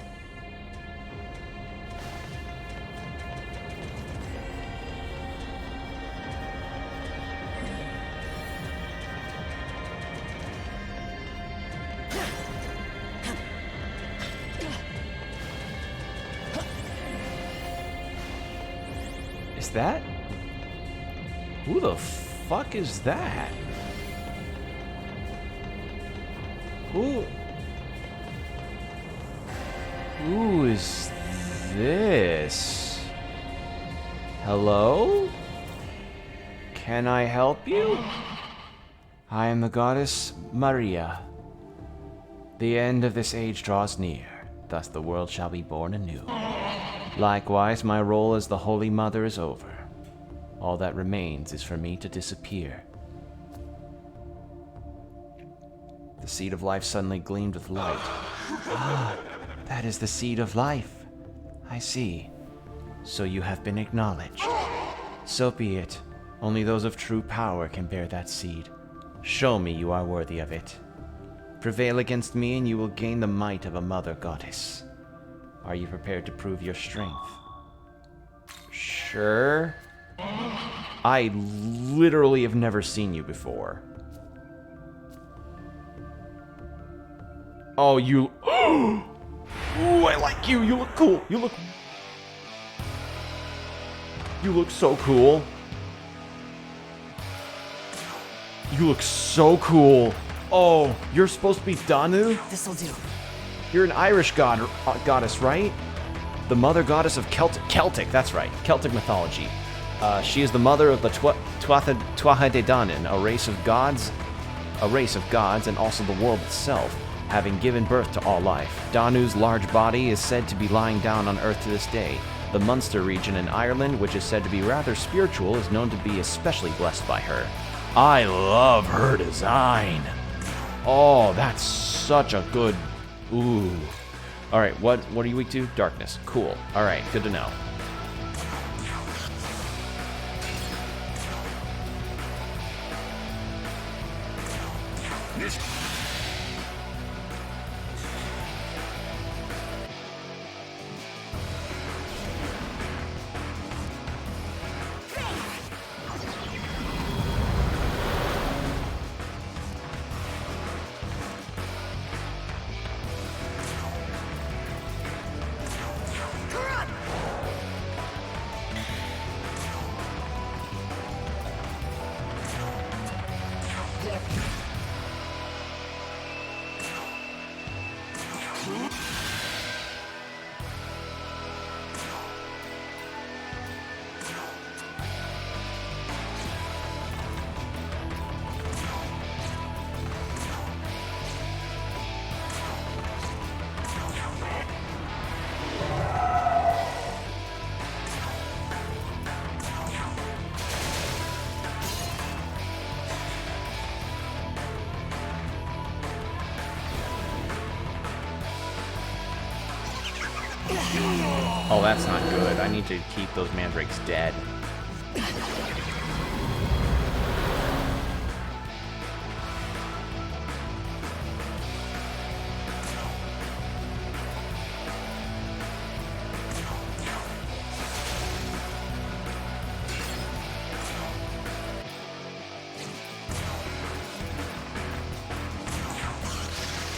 Is that? Who the fuck is that? Who is this? Hello? Can I help you? I am the goddess Maria. The end of this age draws near, thus the world shall be born anew. Likewise, my role as the Holy Mother is over. All that remains is for me to disappear. The seed of life suddenly gleamed with light. That is the seed of life. I see. So you have been acknowledged. So be it. Only those of true power can bear that seed. Show me you are worthy of it. Prevail against me and you will gain the might of a mother goddess. Are you prepared to prove your strength? Sure. I literally have never seen you before. Oh, you... Ooh, I like you. You look cool. You look so cool. You look so cool. Oh, you're supposed to be Danu? This'll do. You're an Irish goddess, right? The mother goddess of Celtic, that's right. Celtic mythology. She is the mother of the Tuatha De Danann, a race of gods and also the world itself, having given birth to all life. Danu's large body is said to be lying down on Earth to this day. The Munster region in Ireland, which is said to be rather spiritual, is known to be especially blessed by her. I love her design. Oh, that's such a good... Ooh. Alright, what are you weak to? Darkness. Cool. Alright, good to know. Oh, that's not good. I need to keep those mandrakes dead.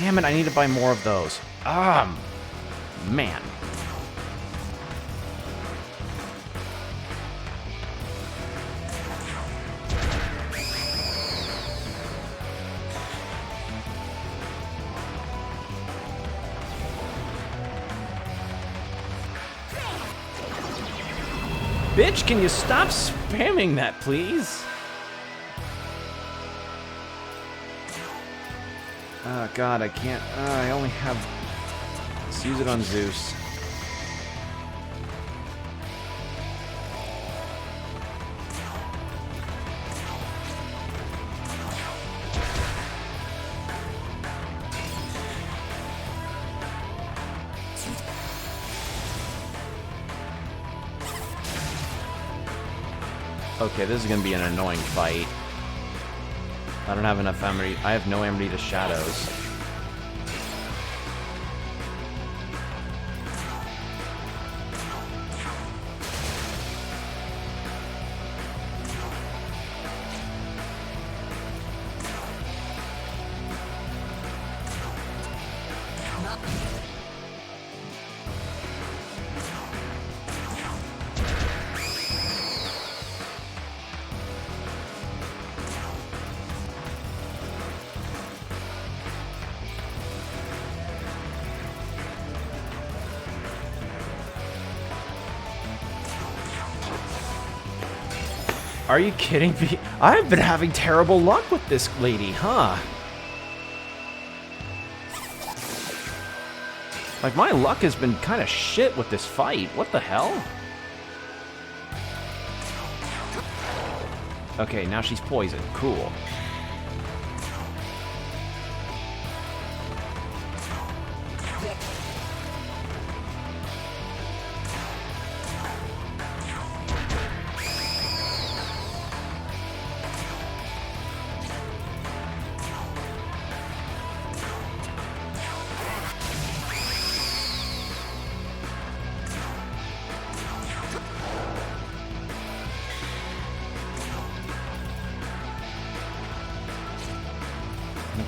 Damn it, I need to buy more of those. Man. Bitch, can you stop spamming that, please? Oh, God, I can't. I only have... Let's use it on Zeus. Okay, this is gonna be an annoying fight. I don't have enough memory. I have no memory to shadows. Are you kidding me? I've been having terrible luck with this lady, huh? Like, my luck has been kind of shit with this fight. What the hell? Okay, now she's poisoned. Cool.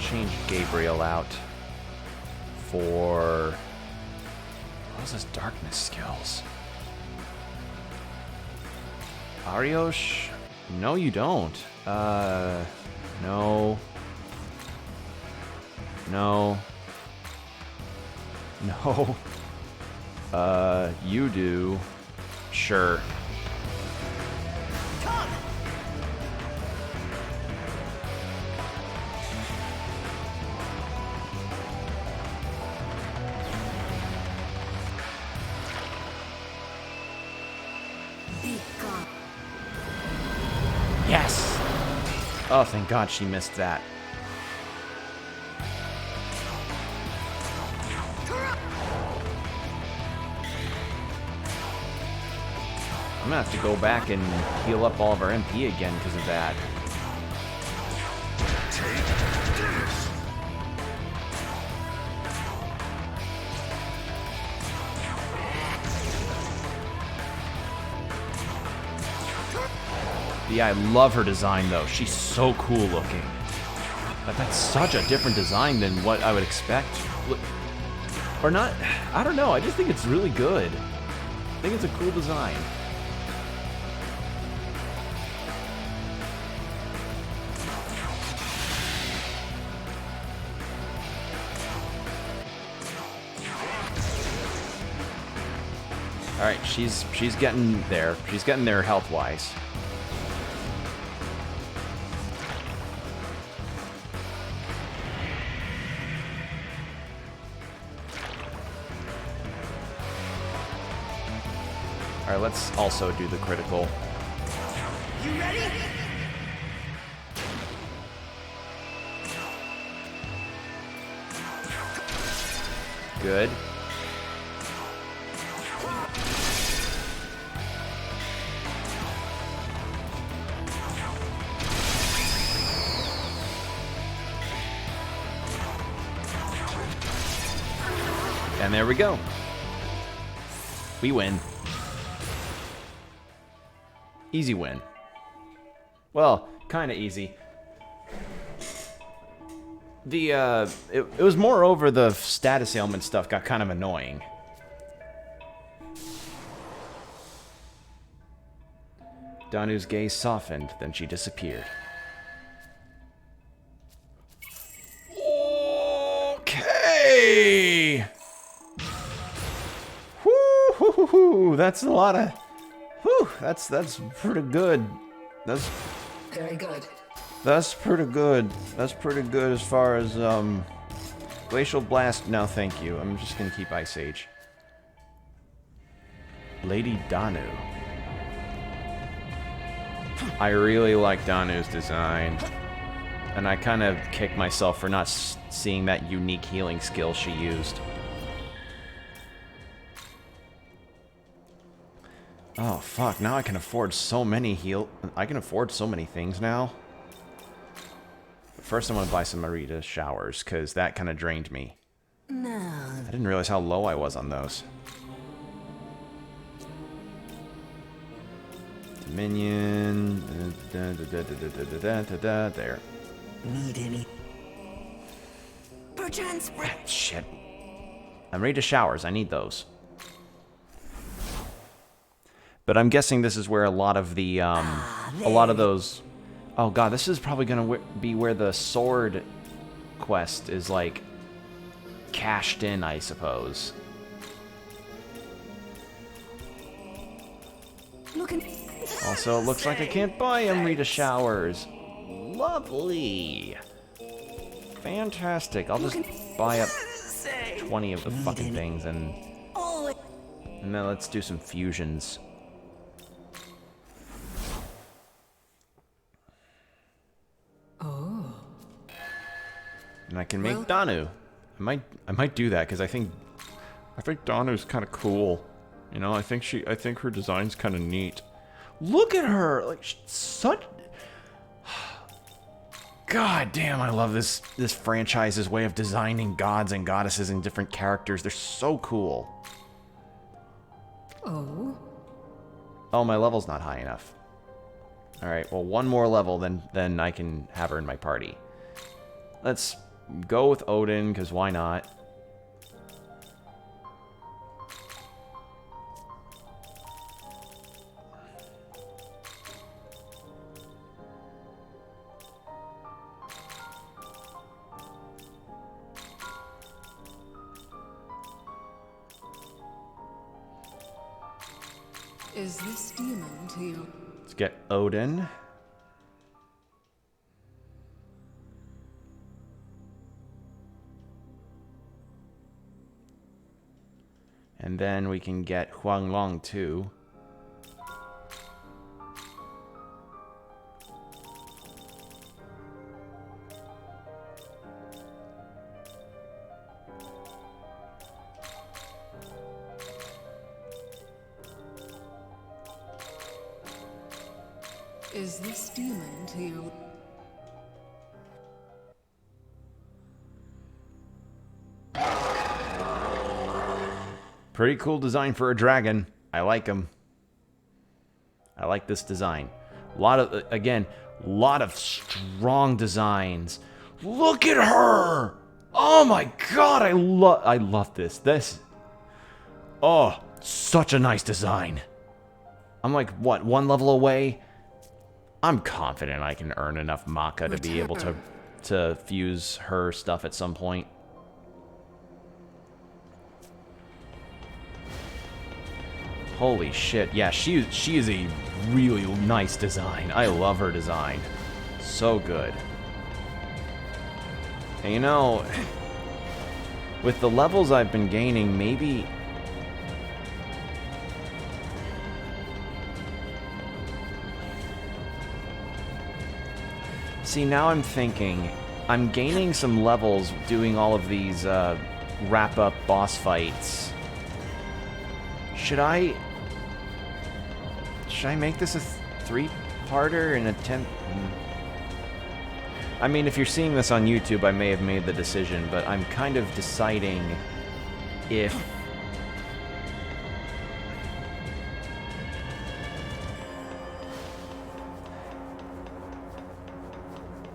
change Gabriel out for... What's his darkness skills? Ariosh? No, you don't. No. No. No. You do. Sure. Yes! Oh, thank God she missed that. I'm gonna have to go back and heal up all of our MP again because of that. Yeah, I love her design though. She's so cool looking. But that's such a different design than what I would expect. Or not, I don't know. I just think it's really good. I think it's a cool design. Alright, she's getting there. She's getting there health-wise. Alright, let's also do the critical. You ready? Good. And there we go. We win. Easy win. Well, kind of easy. The, it was more over the status ailment stuff got kind of annoying. Danu's gaze softened, then she disappeared. Okay! Woo-hoo-hoo-hoo! That's a lot of... Whew, that's pretty good. That's... Very good. That's pretty good. That's pretty good as far as, Glacial Blast, no thank you. I'm just gonna keep Ice Age. Lady Danu. I really like Danu's design. And I kind of kick myself for not seeing that unique healing skill she used. Oh, fuck. Now I can afford so many I can afford so many things now. First, I want to buy some Marita showers, because that kind of drained me. No. I didn't realize how low I was on those. Dominion. There. Need any? Perchance. Shit. Marita showers. I need those. But I'm guessing this is where a lot of the, a lot of those... Oh god, this is probably gonna be where the sword quest is, like, cashed in, I suppose. Also, it looks like I can't buy Amrita showers. Lovely. Fantastic. I'll just buy up 20 of the fucking things and then let's do some fusions. Oh. And I can make Danu. I might do that because I think Danu's kind of cool. You know, I think her design's kind of neat. Look at her, like such. God damn, I love this franchise's way of designing gods and goddesses and different characters. They're so cool. Oh. Oh, my level's not high enough. All right, well, one more level, then I can have her in my party. Let's go with Odin, because why not? Is this demon to you? Let's get Odin. And then we can get Huang Long too. Is this demon to you? Pretty cool design for a dragon. I like him. I like this design. A lot of, again, a lot of strong designs. Look at her! Oh my god, I love this. Oh, such a nice design. I'm like, what, one level away? I'm confident I can earn enough Maka to be able to fuse her stuff at some point. Holy shit. Yeah, she is a really nice design. I love her design. So good. And you know, with the levels I've been gaining, maybe... See, now I'm thinking, I'm gaining some levels doing all of these wrap-up boss fights. Should I make this a three-parter and attempt? I mean, if you're seeing this on YouTube, I may have made the decision, but I'm kind of deciding if...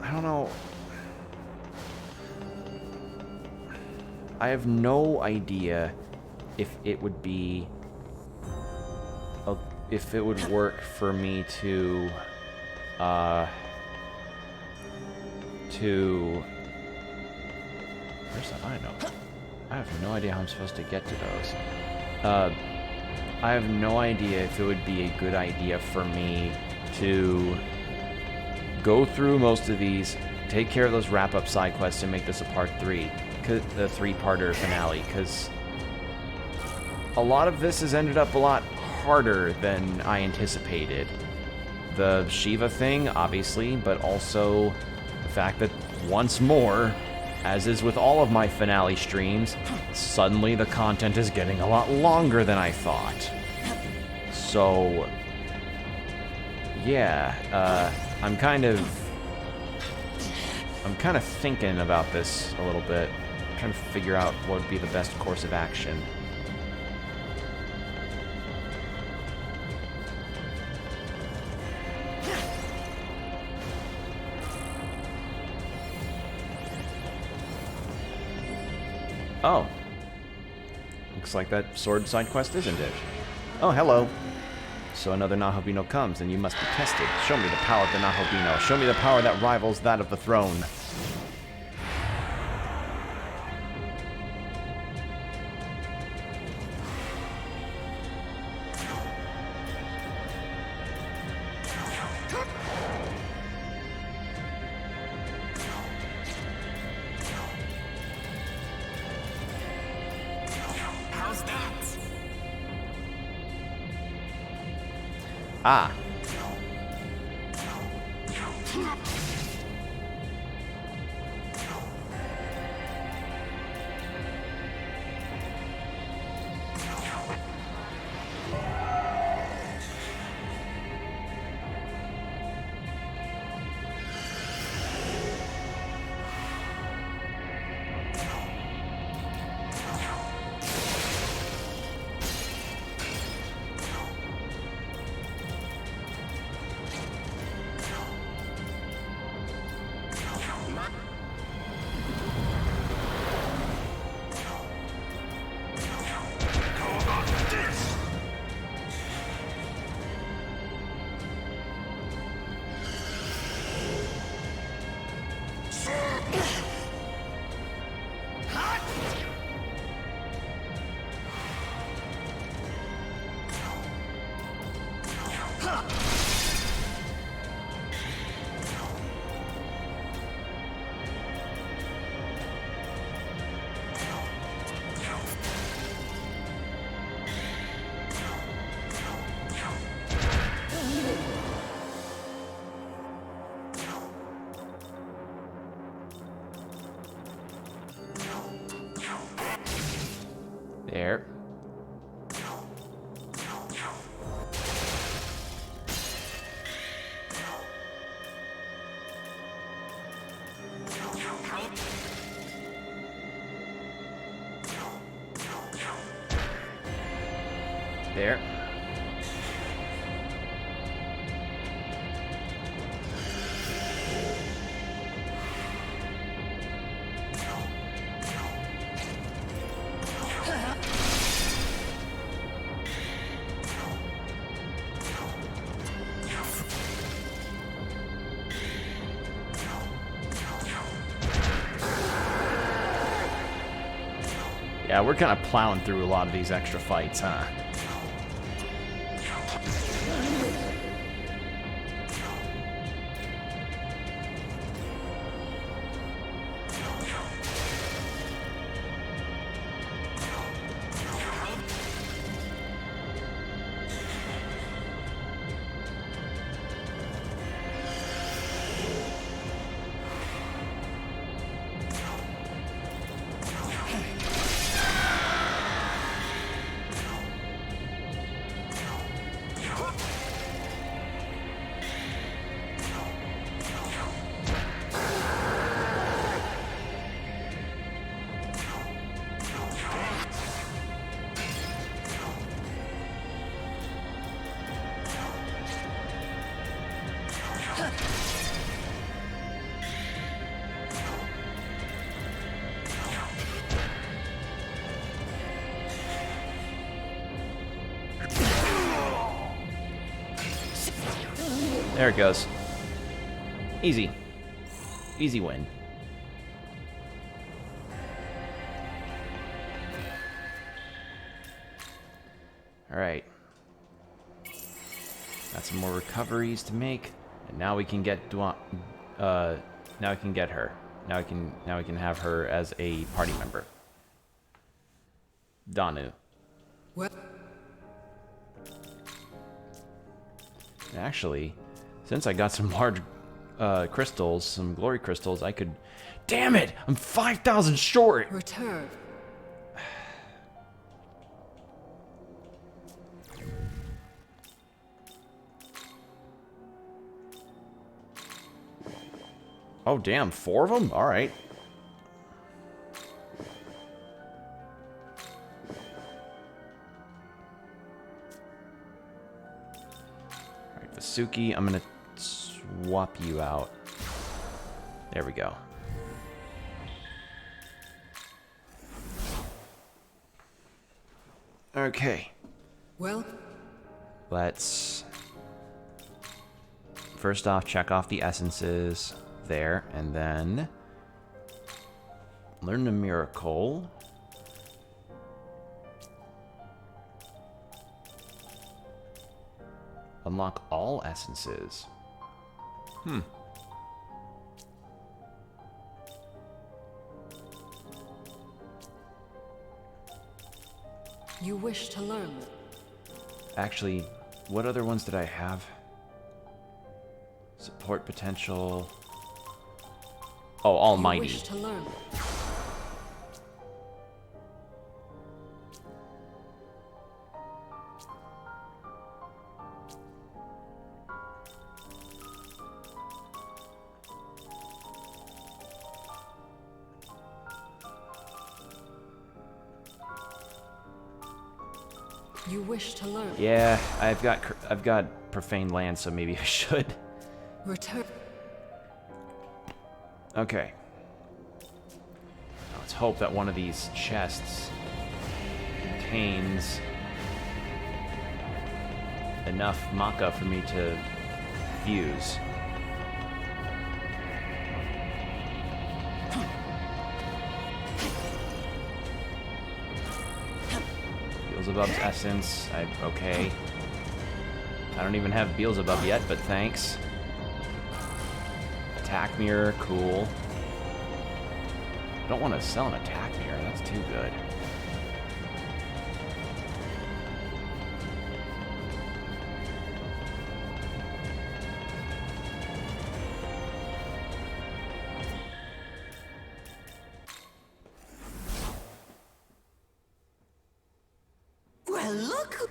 I don't know. I have no idea if it would be... if it would work for me to where's that? I know. I have no idea how I'm supposed to get to those. I have no idea if it would be a good idea for me to go through most of these, take care of those wrap-up side quests, and make this a part 3, the three-parter finale, because a lot of this has ended up a lot harder than I anticipated. The Shiva thing, obviously, but also the fact that once more, as is with all of my finale streams, suddenly the content is getting a lot longer than I thought. So, yeah, I'm kind of thinking about this a little bit, trying to figure out what would be the best course of action. Oh. Looks like that sword side quest isn't it. Oh, hello. So another Nahobino comes, and you must be tested. Show me the power of the Nahobino. Show me the power that rivals that of the throne. Ah. there. Yeah, we're kind of plowing through a lot of these extra fights, huh? There it goes. Easy. Easy win. Alright. Got some more recoveries to make. And now we can get now we can get her. Now we can have her as a party member. Danu. What? Actually, since I got some large crystals, some glory crystals, I could... Damn it! I'm 5,000 short! Return. Oh, damn. 4 of them? Alright. Alright, Vasuki, I'm gonna swap you out. There we go. Okay. Well, let's first off check off the essences there, and then learn the miracle. Unlock all essences. you wish to learn. Actually, what other ones did I have? Support potential. Oh, Almighty. You wish to learn. You wish to learn. Yeah, I've got profane land, so maybe I should. Return. Okay. Let's hope that one of these chests contains enough maca for me to fuse. Beelzebub's essence. Okay. I don't even have Beelzebub yet, but thanks. Attack mirror, cool. I don't want to sell an attack mirror, that's too good. Well, look.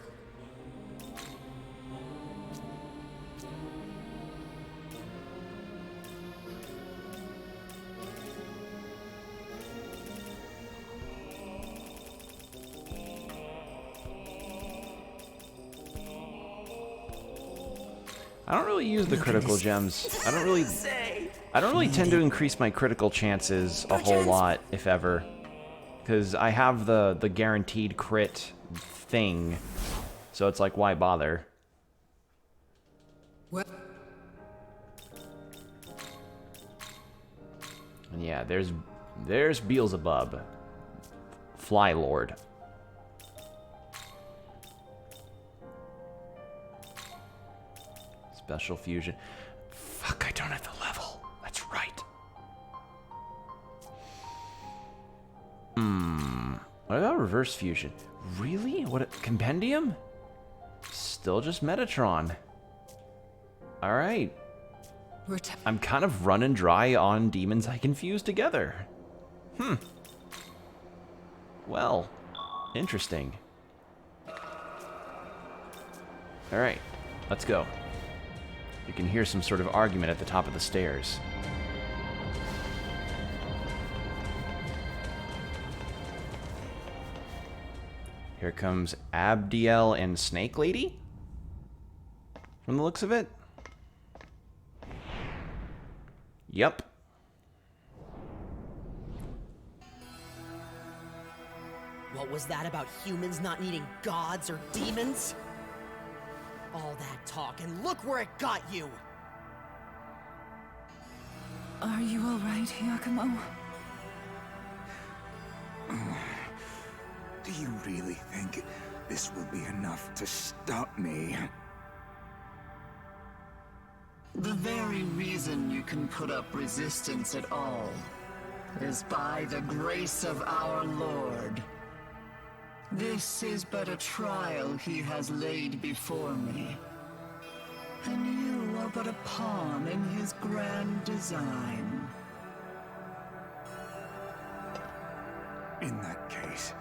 I don't really use the critical gems. I don't really tend to increase my critical chances a whole lot, if ever. Because I have the guaranteed crit thing. So it's like, why bother? What? And yeah, there's Beelzebub. Fly Lord. Special fusion. Fuck, I don't have the level. That's right. What about reverse fusion? Really? What? Compendium? Still just Metatron. Alright. I'm kind of running dry on demons I can fuse together. Well, interesting. Alright, let's go. You can hear some sort of argument at the top of the stairs. Here comes Abdiel and Snake Lady? From the looks of it? Yep. What was that about humans not needing gods or demons? All that talk, and look where it got you! Are you all right, Yakumo? Do you really think this will be enough to stop me? The very reason you can put up resistance at all is by the grace of our Lord. This is but a trial he has laid before me. And you are but a pawn in his grand design. In that case,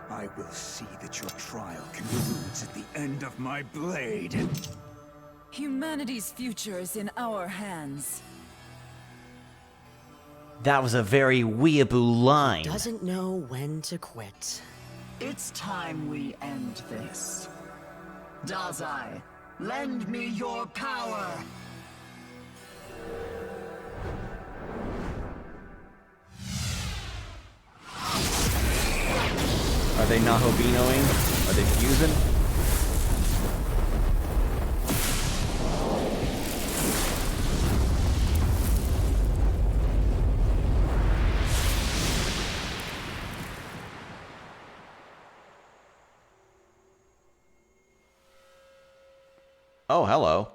I will see that your trial concludes at the end of my blade. Humanity's future is in our hands. That was a very weeaboo line. Doesn't know when to quit. It's time we end this. Dazai, lend me your power! Are they Nahobinoing? Are they fusing? Oh, hello.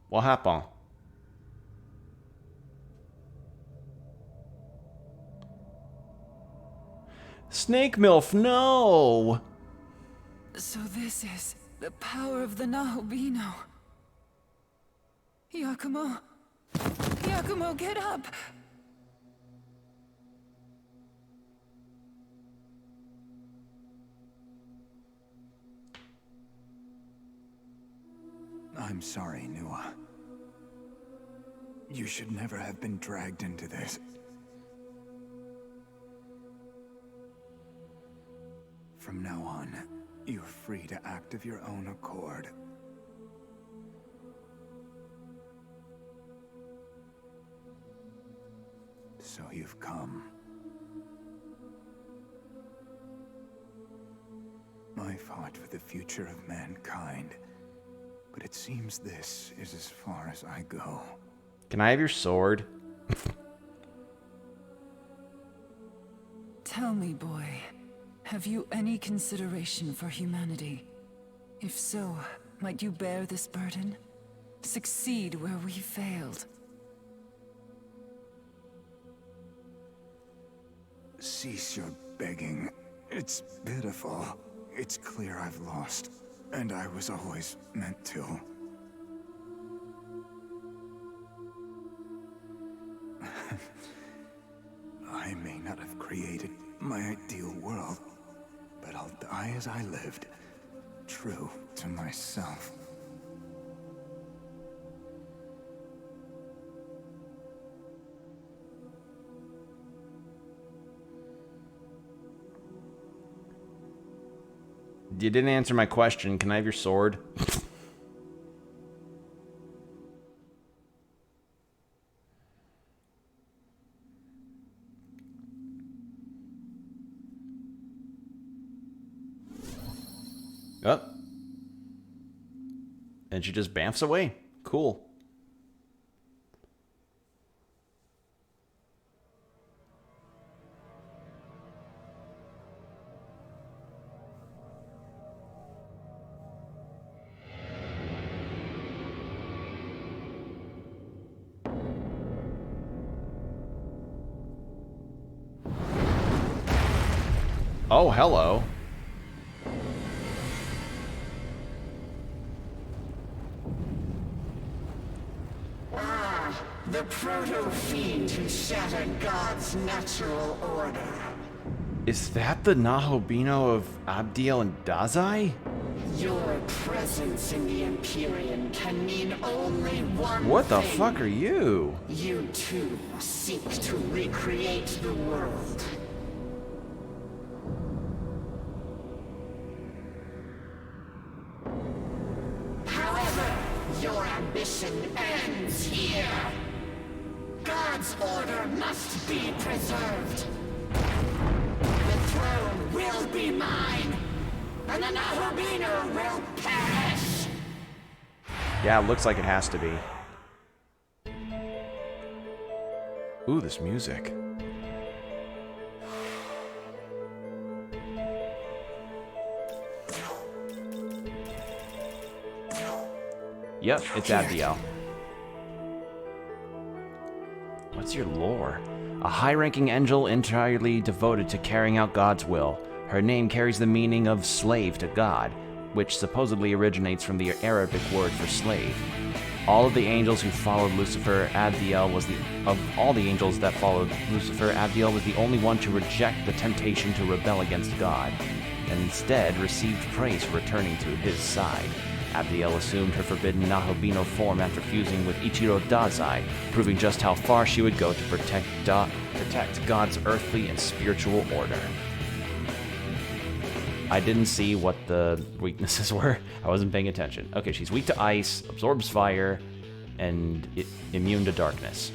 What happened? Snake MILF, no! So this is the power of the Nahobino. Yakumo. Yakumo, get up! I'm sorry, Nua. You should never have been dragged into this. From now on, you're free to act of your own accord. So you've come. I fought for the future of mankind, but it seems this is as far as I go. Can I have your sword? Tell me, boy, have you any consideration for humanity? If so, might you bear this burden? Succeed where we failed? Cease your begging. It's pitiful. It's clear I've lost, and I was always meant to. I may not have created my ideal world, but I'll die as I lived, true to myself. You didn't answer my question. Can I have your sword? Oh. And she just bamfs away. Cool. Oh, hello. The proto-fiend who shattered God's natural order. Is that the Nahobino of Abdiel and Dazai? Your presence in the Empyrean can mean only one What the thing. fuck are you? You too seek to recreate the world. However, your ambition ends here. God's order must be preserved. The throne will be mine, and the Nahobino will perish. Yeah, it looks like it has to be. Ooh, this music. Yep, it's Abdiel. What's your lore? A high-ranking angel entirely devoted to carrying out God's will. Her name carries the meaning of slave to God, which supposedly originates from the Arabic word for slave. All of the angels who followed Lucifer, Abdiel was of all the angels that followed Lucifer, Abdiel was the only one to reject the temptation to rebel against God, and instead received praise for returning to his side. Abdiel assumed her forbidden Nahobino form after fusing with Ichiro Dazai, proving just how far she would go to protect God's earthly and spiritual order. I didn't see what the weaknesses were. I wasn't paying attention. Okay, she's weak to ice, absorbs fire, and immune to darkness.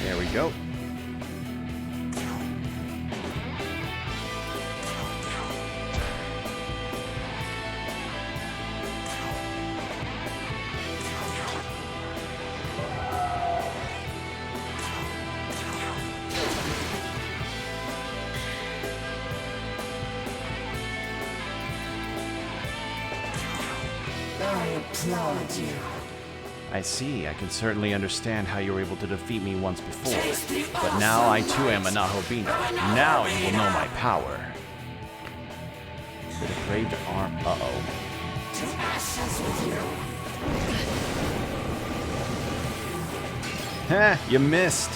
There we go. I applaud you. I see. I can certainly understand how you were able to defeat me once before. But now I too am a Nahobino. Now you will know my power. The depraved arm. Uh-oh. To ashes with you. Heh, you missed.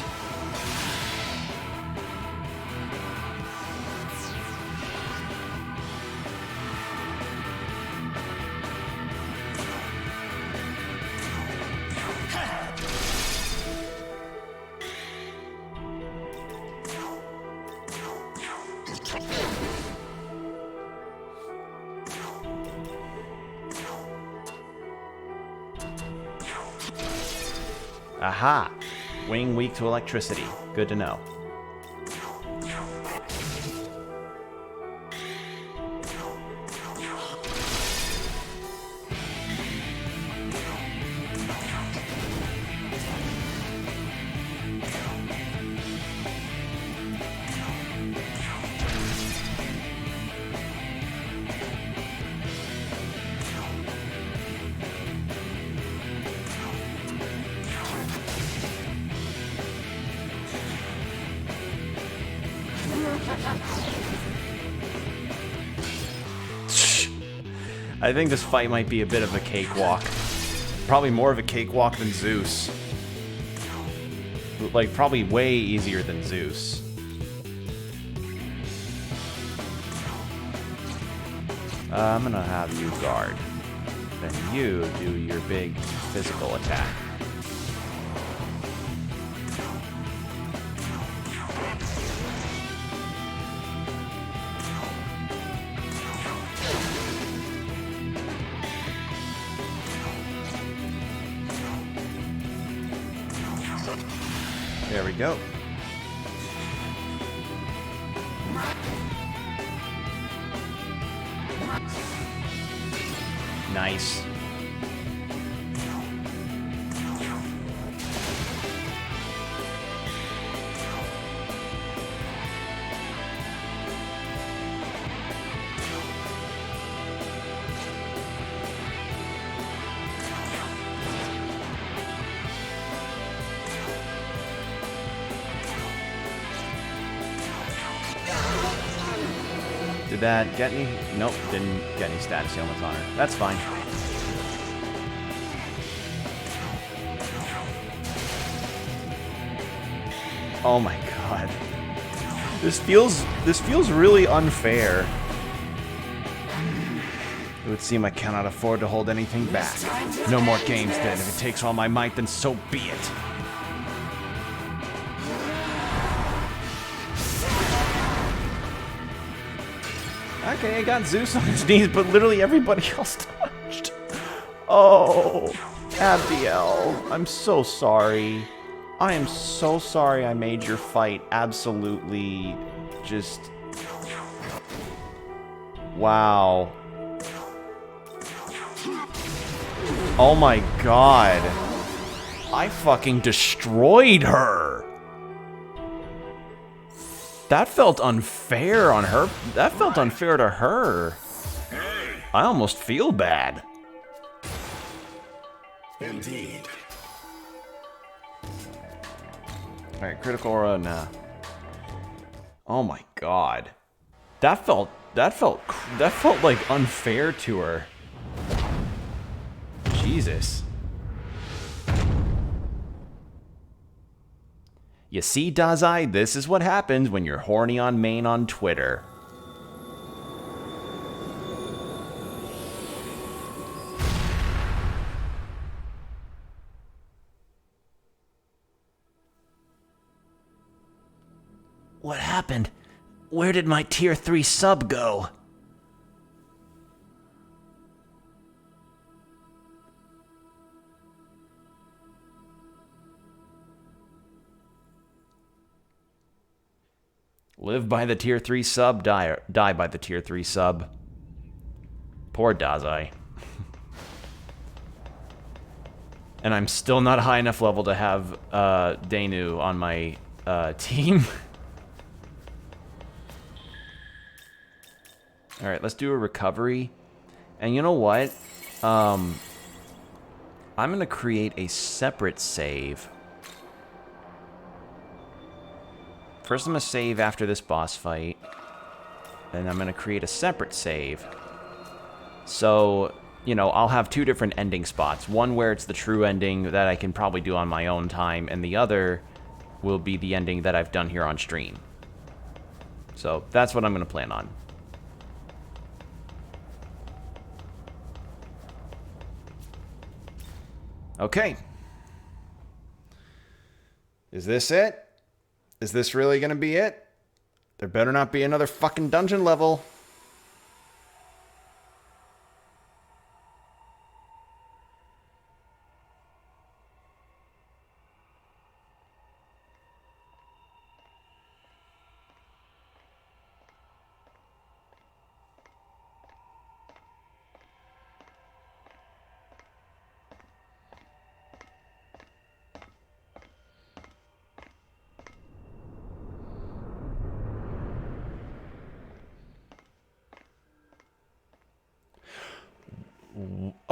Aha! Wing weak to electricity. Good to know. I think this fight might be a bit of a cakewalk. probably more of a cakewalk than Zeus. Like, probably way easier than Zeus. I'm gonna have you guard. Then you do your big physical attack. There we go. Nice. Did that get any? Nope, didn't get any status ailments on her. That's fine. Oh my god. This feels really unfair. It would seem I cannot afford to hold anything back. No more games then. If it takes all my might, then so be it. Okay, I got Zeus on his knees, but literally everybody else touched. Oh, Abiel, I'm so sorry. I am so sorry I made your fight absolutely just... Wow. Oh my god. I fucking destroyed her. That felt unfair on her. That felt unfair to her. I almost feel bad. Indeed. Alright, critical run now. Oh my god. That felt like unfair to her. Jesus. You see, Dazai, this is what happens when you're horny on main on Twitter. What happened? Where did my tier 3 sub go? Live by the tier 3 sub, die by the tier 3 sub. Poor Dazai. And I'm still not high enough level to have Danu on my team. Alright, let's do a recovery. And you know what? I'm going to create a separate save. First, I'm going to save after this boss fight. Then I'm going to create a separate save. So, you know, I'll have two different ending spots. One where it's the true ending that I can probably do on my own time, and the other will be the ending that I've done here on stream. So, that's what I'm going to plan on. Okay. Is this it? Is this really gonna be it? There better not be another fucking dungeon level.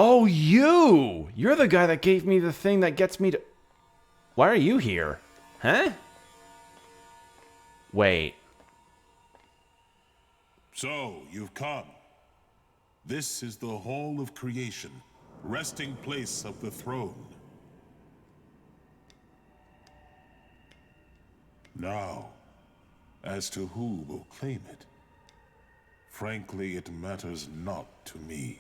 Oh, you! You're the guy that gave me the thing that gets me to... Why are you here? Huh? Wait. So, you've come. This is the Hall of Creation, resting place of the throne. Now, as to who will claim it, frankly, it matters not to me.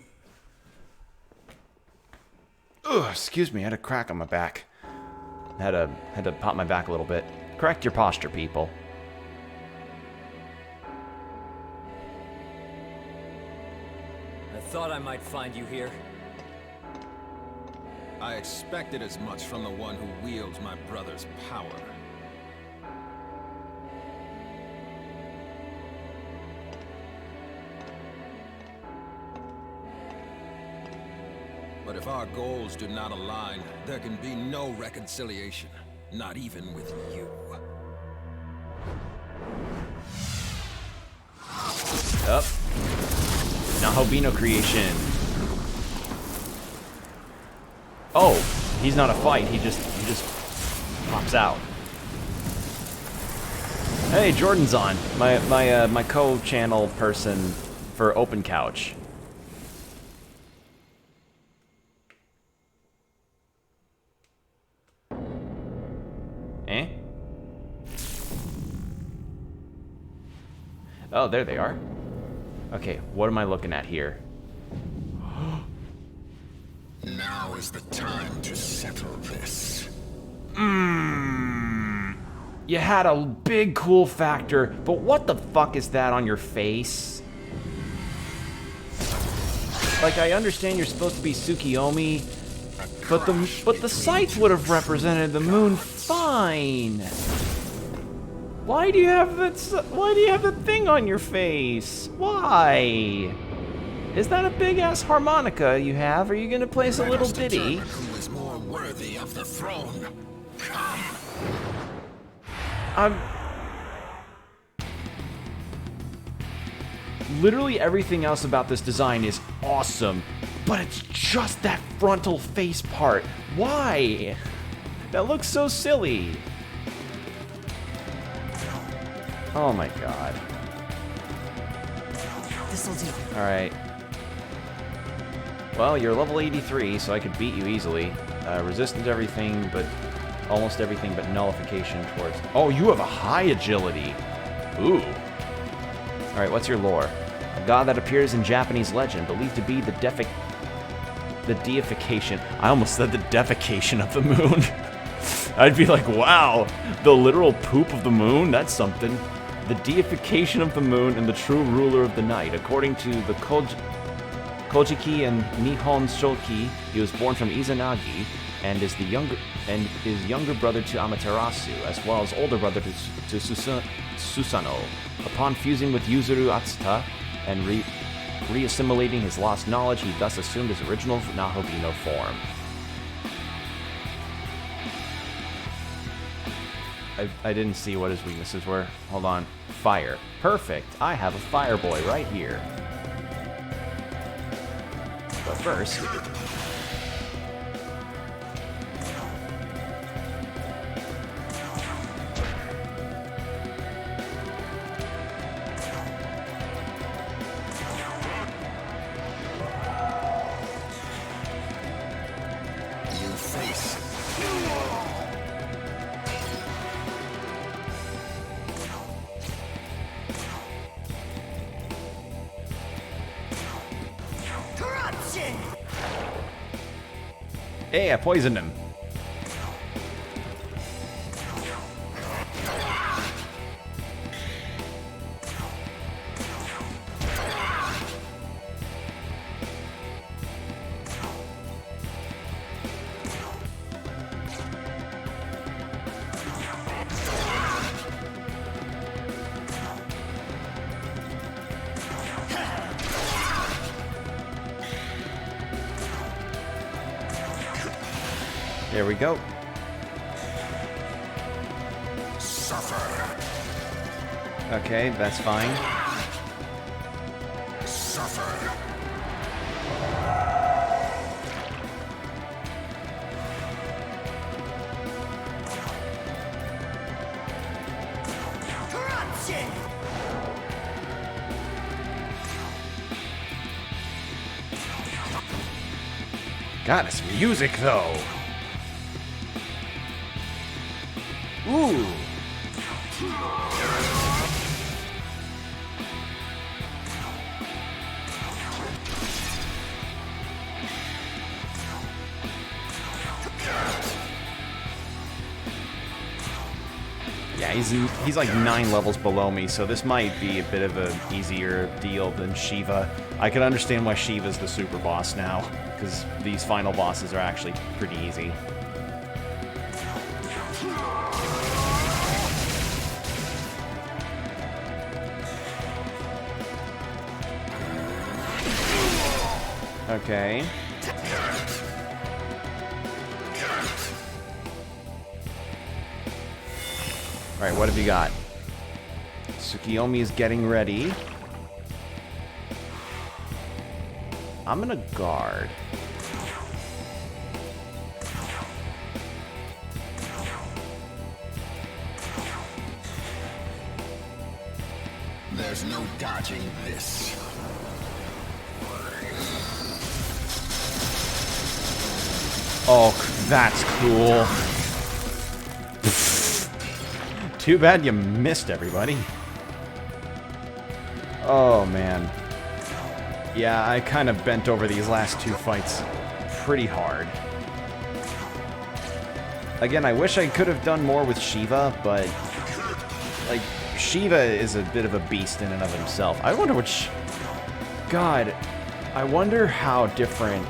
Ugh, excuse me, I had a crack on my back. Had to pop my back a little bit. Correct your posture, people. I thought I might find you here. I expected as much from the one who wields my brother's power. But if our goals do not align, there can be no reconciliation, not even with you. Up. Nahobino creation. Oh, he's not a fight. He just pops out. Hey, Jordan's on. My co-channel person for Open Couch. Eh? Oh, there they are. Okay, what am I looking at here? Now is the time to settle this. You had a big cool factor, but what the fuck is that on your face? Like, I understand you're supposed to be Tsukiyomi, but the sights would have represented the moon fine. Why do you have that thing on your face? Why? Is that a big ass harmonica you have? Are you gonna play us a little ditty? Who is more worthy of the throne? Come. Literally everything else about this design is awesome, but it's just that frontal face part. Why? That looks so silly. Oh my god. This'll do. Alright. Well, you're level 83, so I could beat you easily. Resistant to everything, but almost everything but nullification towards... Oh, you have a high agility. Ooh. Alright, what's your lore? A god that appears in Japanese legend, believed to be the deification... I almost said the defecation of the moon. I'd be like, wow, the literal poop of the moon? That's something. The deification of the moon and the true ruler of the night. According to the Kojiki and Nihon Shoki, he was born from Izanagi and is younger brother to Amaterasu, as well as older brother to Susanoo. Upon fusing with Yuzuru Atsuta and re-assimilating his lost knowledge, he thus assumed his original Nahobino form. I didn't see what his weaknesses were. Hold on. Fire. Perfect. I have a fire boy right here. But first... You face Corruption! Hey, I poisoned him. There we go. suffer. Okay, that's fine. Suffer. Corruption! God, this music, though. Ooh. Yeah, he's like 9 levels below me, so this might be a bit of an easier deal than Shiva. I can understand why Shiva's the super boss now, because these final bosses are actually pretty easy. Okay. Alright, what have you got? Tsukiyomi is getting ready. I'm gonna guard. There's no dodging this. Oh, that's cool. Too bad you missed, everybody. Oh, man. Yeah, I kind of bent over these last 2 fights pretty hard. Again, I wish I could have done more with Shiva, but... like, Shiva is a bit of a beast in and of himself. I wonder which... God, I wonder how different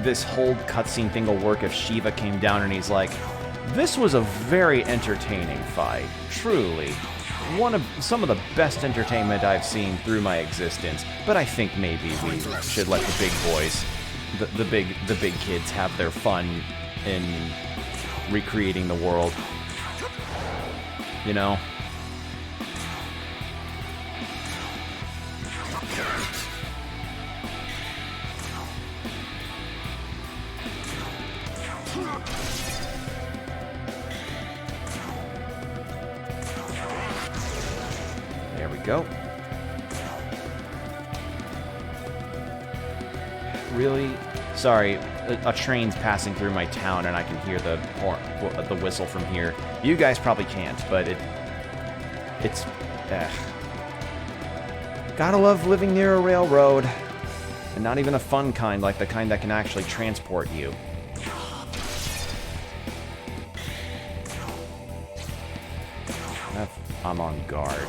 this whole cutscene thing will work if Shiva came down and he's like, this was a very entertaining fight. Truly. Some of the best entertainment I've seen through my existence. But I think maybe we should let the big boys, the big kids have their fun in recreating the world. You know? There we go. Really? Sorry, a train's passing through my town and I can hear the whistle from here. You guys probably can't, but it's... Gotta love living near a railroad. And not even a fun kind, like the kind that can actually transport you. I'm on guard.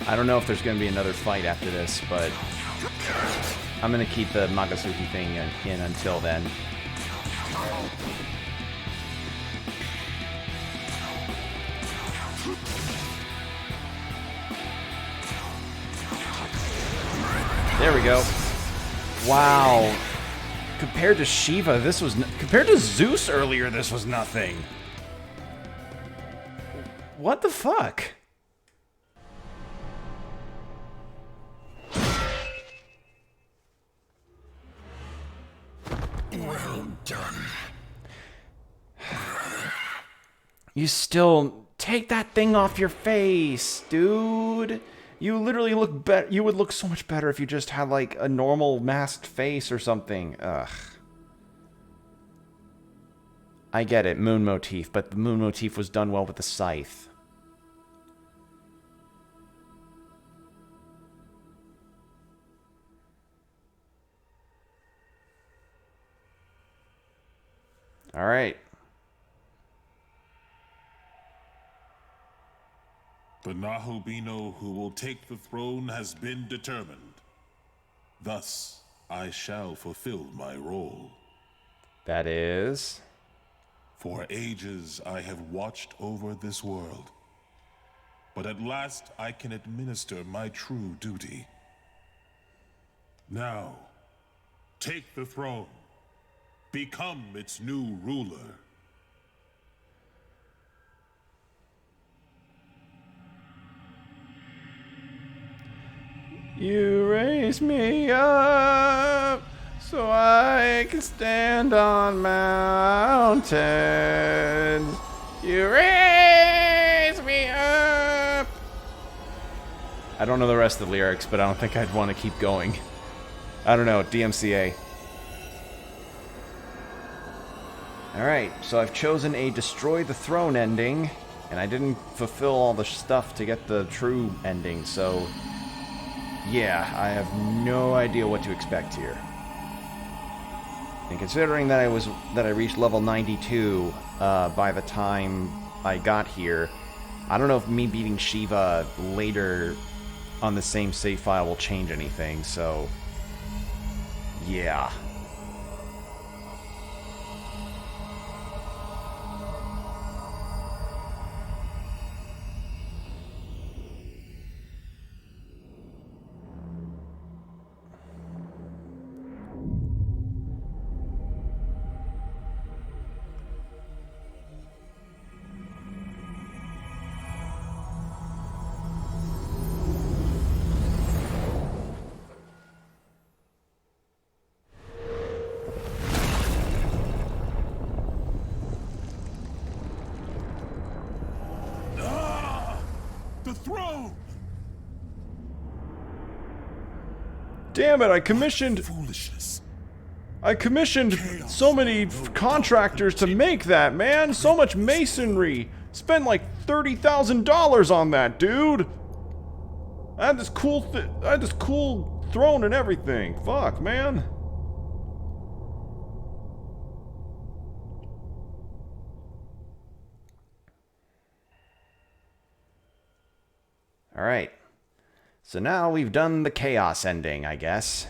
I don't know if there's going to be another fight after this, but I'm going to keep the Magazuki thing in until then. There we go. Wow. Compared to Shiva, this was... compared to Zeus earlier, this was nothing. What the fuck? Well done. You still... take that thing off your face, dude. You literally look better. You would look so much better if you just had like a normal masked face or something. Ugh. I get it, moon motif, but the moon motif was done well with the scythe. All right. The Nahobino who will take the throne has been determined. Thus, I shall fulfill my role. That is? For ages I have watched over this world. But at last I can administer my true duty. Now, take the throne. Become its new ruler. You raise me up so I can stand on mountains. You raise me up. I don't know the rest of the lyrics, but I don't think I'd want to keep going. I don't know, DMCA. Alright, so I've chosen a destroy the throne ending, and I didn't fulfill all the stuff to get the true ending, so yeah, I have no idea what to expect here. And considering that I reached level 92 by the time I got here, I don't know if me beating Shiva later on the same save file will change anything, so yeah. The throne! Damn it, I commissioned so many contractors to make that, man. So much masonry. Spent like $30,000 on that, dude. I had this cool throne and everything. Fuck, man. Alright. So now we've done the chaos ending, I guess.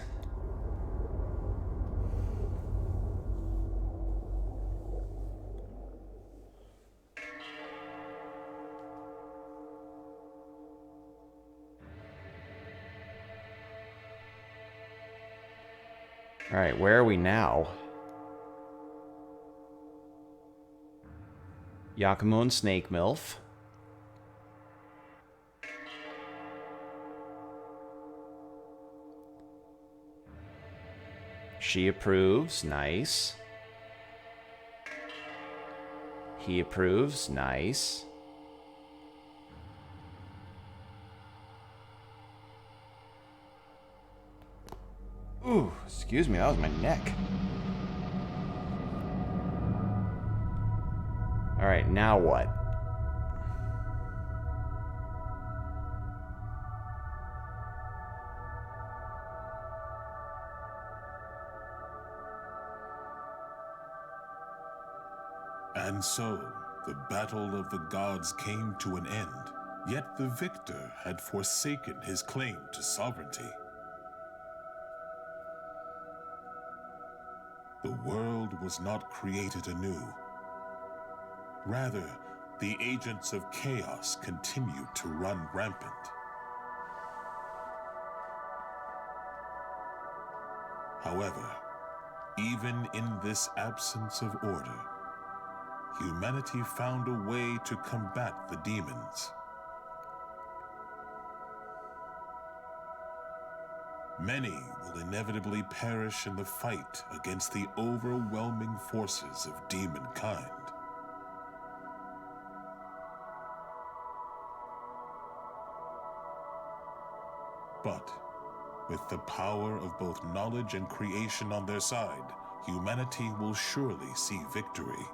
Alright, where are we now? Yakumo and Snake Milf. She approves, nice. He approves, nice. Ooh, excuse me, that was my neck. Alright, now what? And so, the battle of the gods came to an end, yet the victor had forsaken his claim to sovereignty. The world was not created anew. Rather, the agents of chaos continued to run rampant. However, even in this absence of order, humanity found a way to combat the demons. Many will inevitably perish in the fight against the overwhelming forces of demonkind. But with the power of both knowledge and creation on their side, humanity will surely see victory.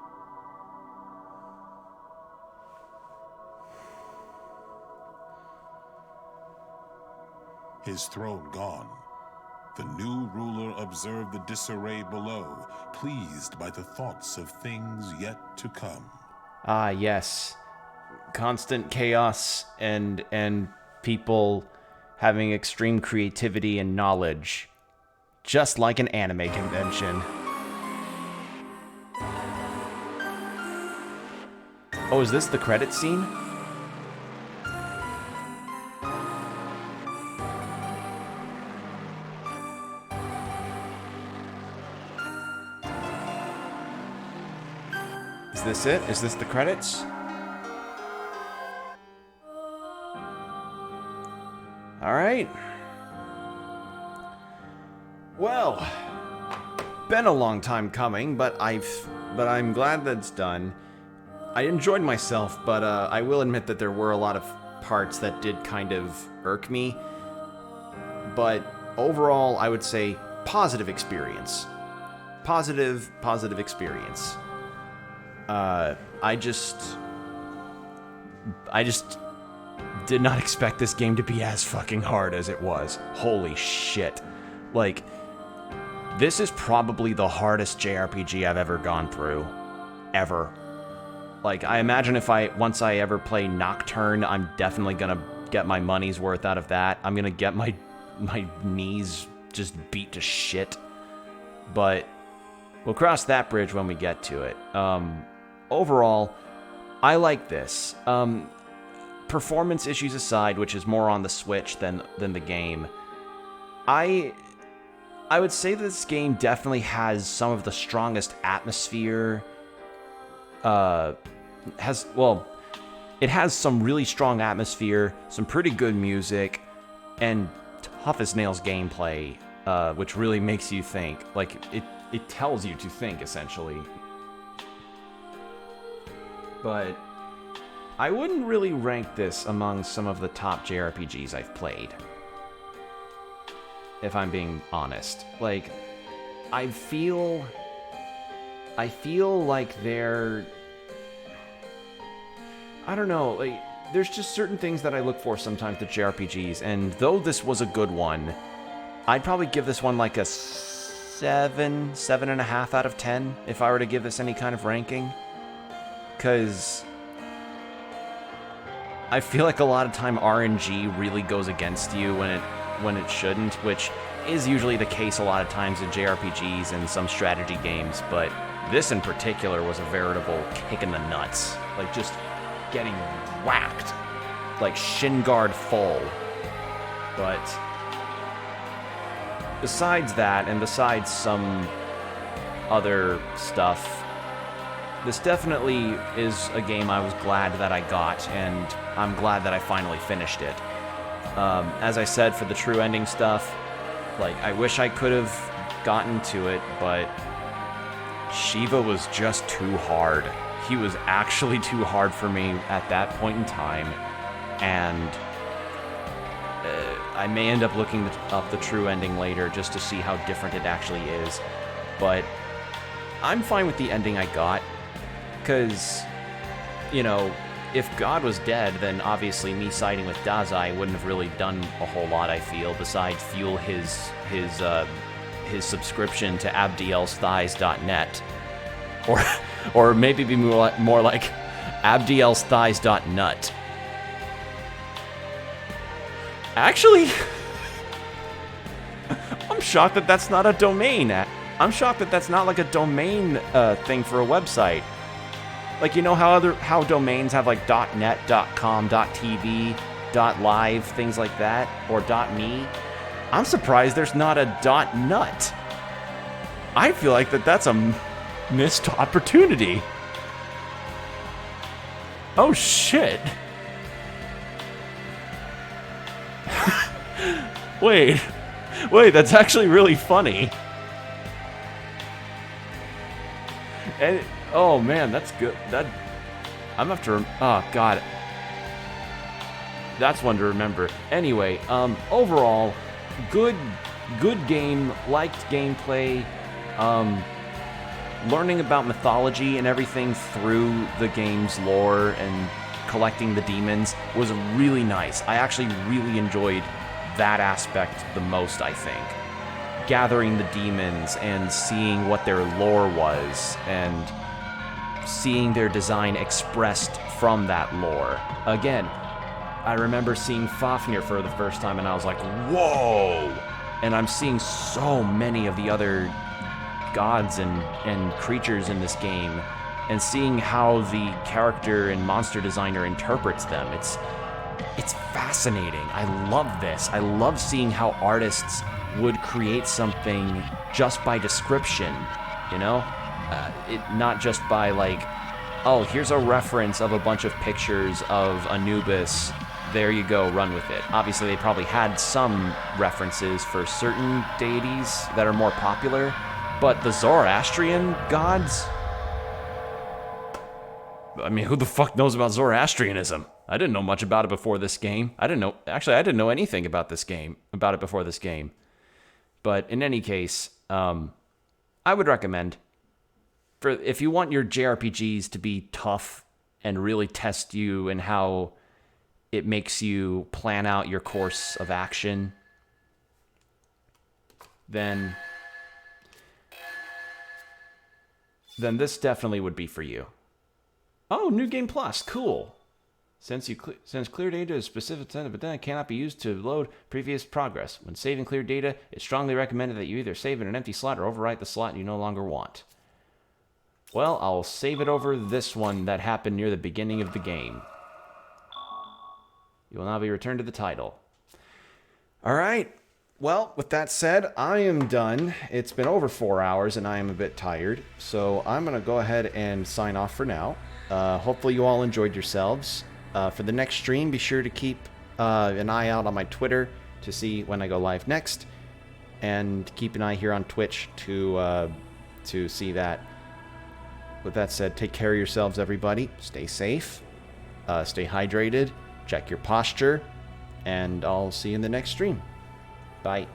His throne gone, the new ruler observed the disarray below, pleased by the thoughts of things yet to come. Ah, yes. constant chaos and people having extreme creativity and knowledge, just like an anime convention. Oh, is this the credit scene? Is this it? Is this the credits? All right. Well, been a long time coming, but I'm glad that it's done. I enjoyed myself, but I will admit that there were a lot of parts that did kind of irk me. But overall, I would say positive experience. Positive experience. I just did not expect this game to be as fucking hard as it was. Holy shit. Like, this is probably the hardest JRPG I've ever gone through. Ever. Like, I imagine once I ever play Nocturne, I'm definitely gonna get my money's worth out of that. I'm gonna get my knees just beat to shit. But we'll cross that bridge when we get to it. Overall, I like this. Performance issues aside, which is more on the Switch than the game, I would say that this game definitely has some of the strongest atmosphere. It has some really strong atmosphere, some pretty good music, and tough as nails gameplay, which really makes you think. Like, it tells you to think, essentially. But I wouldn't really rank this among some of the top JRPGs I've played, if I'm being honest. Like, I feel like they're, I don't know, like, there's just certain things that I look for sometimes with JRPGs, and though this was a good one, I'd probably give this one like a 7.5 out of 10 if I were to give this any kind of ranking. Because I feel like a lot of time RNG really goes against you when it shouldn't, which is usually the case a lot of times in JRPGs and some strategy games, but this in particular was a veritable kick in the nuts. Like, just getting whacked. Like, shin guard full. But besides that, and besides some other stuff, this definitely is a game I was glad that I got, and I'm glad that I finally finished it. As I said, for the true ending stuff, like, I wish I could have gotten to it, but Shiva was just too hard. He was actually too hard for me at that point in time, and I may end up looking up the true ending later just to see how different it actually is, but I'm fine with the ending I got. Because, you know, if God was dead, then obviously me siding with Dazai wouldn't have really done a whole lot, I feel, besides fuel his subscription to abdielsThighs.net. Or maybe be more like abdielsThighs.nut. Actually, I'm shocked that that's not a domain. I'm shocked that that's not like a domain thing for a website. Like, you know how domains have like .net, .com, .tv, .live, things like that, or .me? I'm surprised there's not a .nut. I feel like that's a missed opportunity. Oh shit. Wait, that's actually really funny. And oh man, that's good. I'm gonna have to. Oh god, that's one to remember. Anyway, overall, good game. Liked gameplay. Learning about mythology and everything through the game's lore and collecting the demons was really nice. I actually really enjoyed that aspect the most, I think. Gathering the demons and seeing what their lore was and seeing their design expressed from that lore. Again, I remember seeing Fafnir for the first time, and I was like, whoa! And I'm seeing so many of the other gods and creatures in this game, and seeing how the character and monster designer interprets them. It's fascinating. I love this. I love seeing how artists would create something just by description, you know? Not just by like, oh, here's a reference of a bunch of pictures of Anubis. There you go, run with it. Obviously, they probably had some references for certain deities that are more popular, but the Zoroastrian gods? I mean, who the fuck knows about Zoroastrianism? I didn't know much about it before this game. I didn't know anything about it before this game. But in any case, I would recommend, if you want your JRPGs to be tough and really test you in how it makes you plan out your course of action, then this definitely would be for you. Oh, New Game Plus, cool. Since clear data is specific to but then it cannot be used to load previous progress. When saving clear data, it's strongly recommended that you either save in an empty slot or overwrite the slot you no longer want. Well, I'll save it over this one that happened near the beginning of the game. You will now be returned to the title. Alright, well, with that said, I am done. It's been over 4 hours and I am a bit tired, so I'm going to go ahead and sign off for now. Hopefully you all enjoyed yourselves. For the next stream, be sure to keep an eye out on my Twitter to see when I go live next, and keep an eye here on Twitch to see that. With that said, take care of yourselves, everybody. Stay safe, stay hydrated, check your posture, and I'll see you in the next stream. Bye.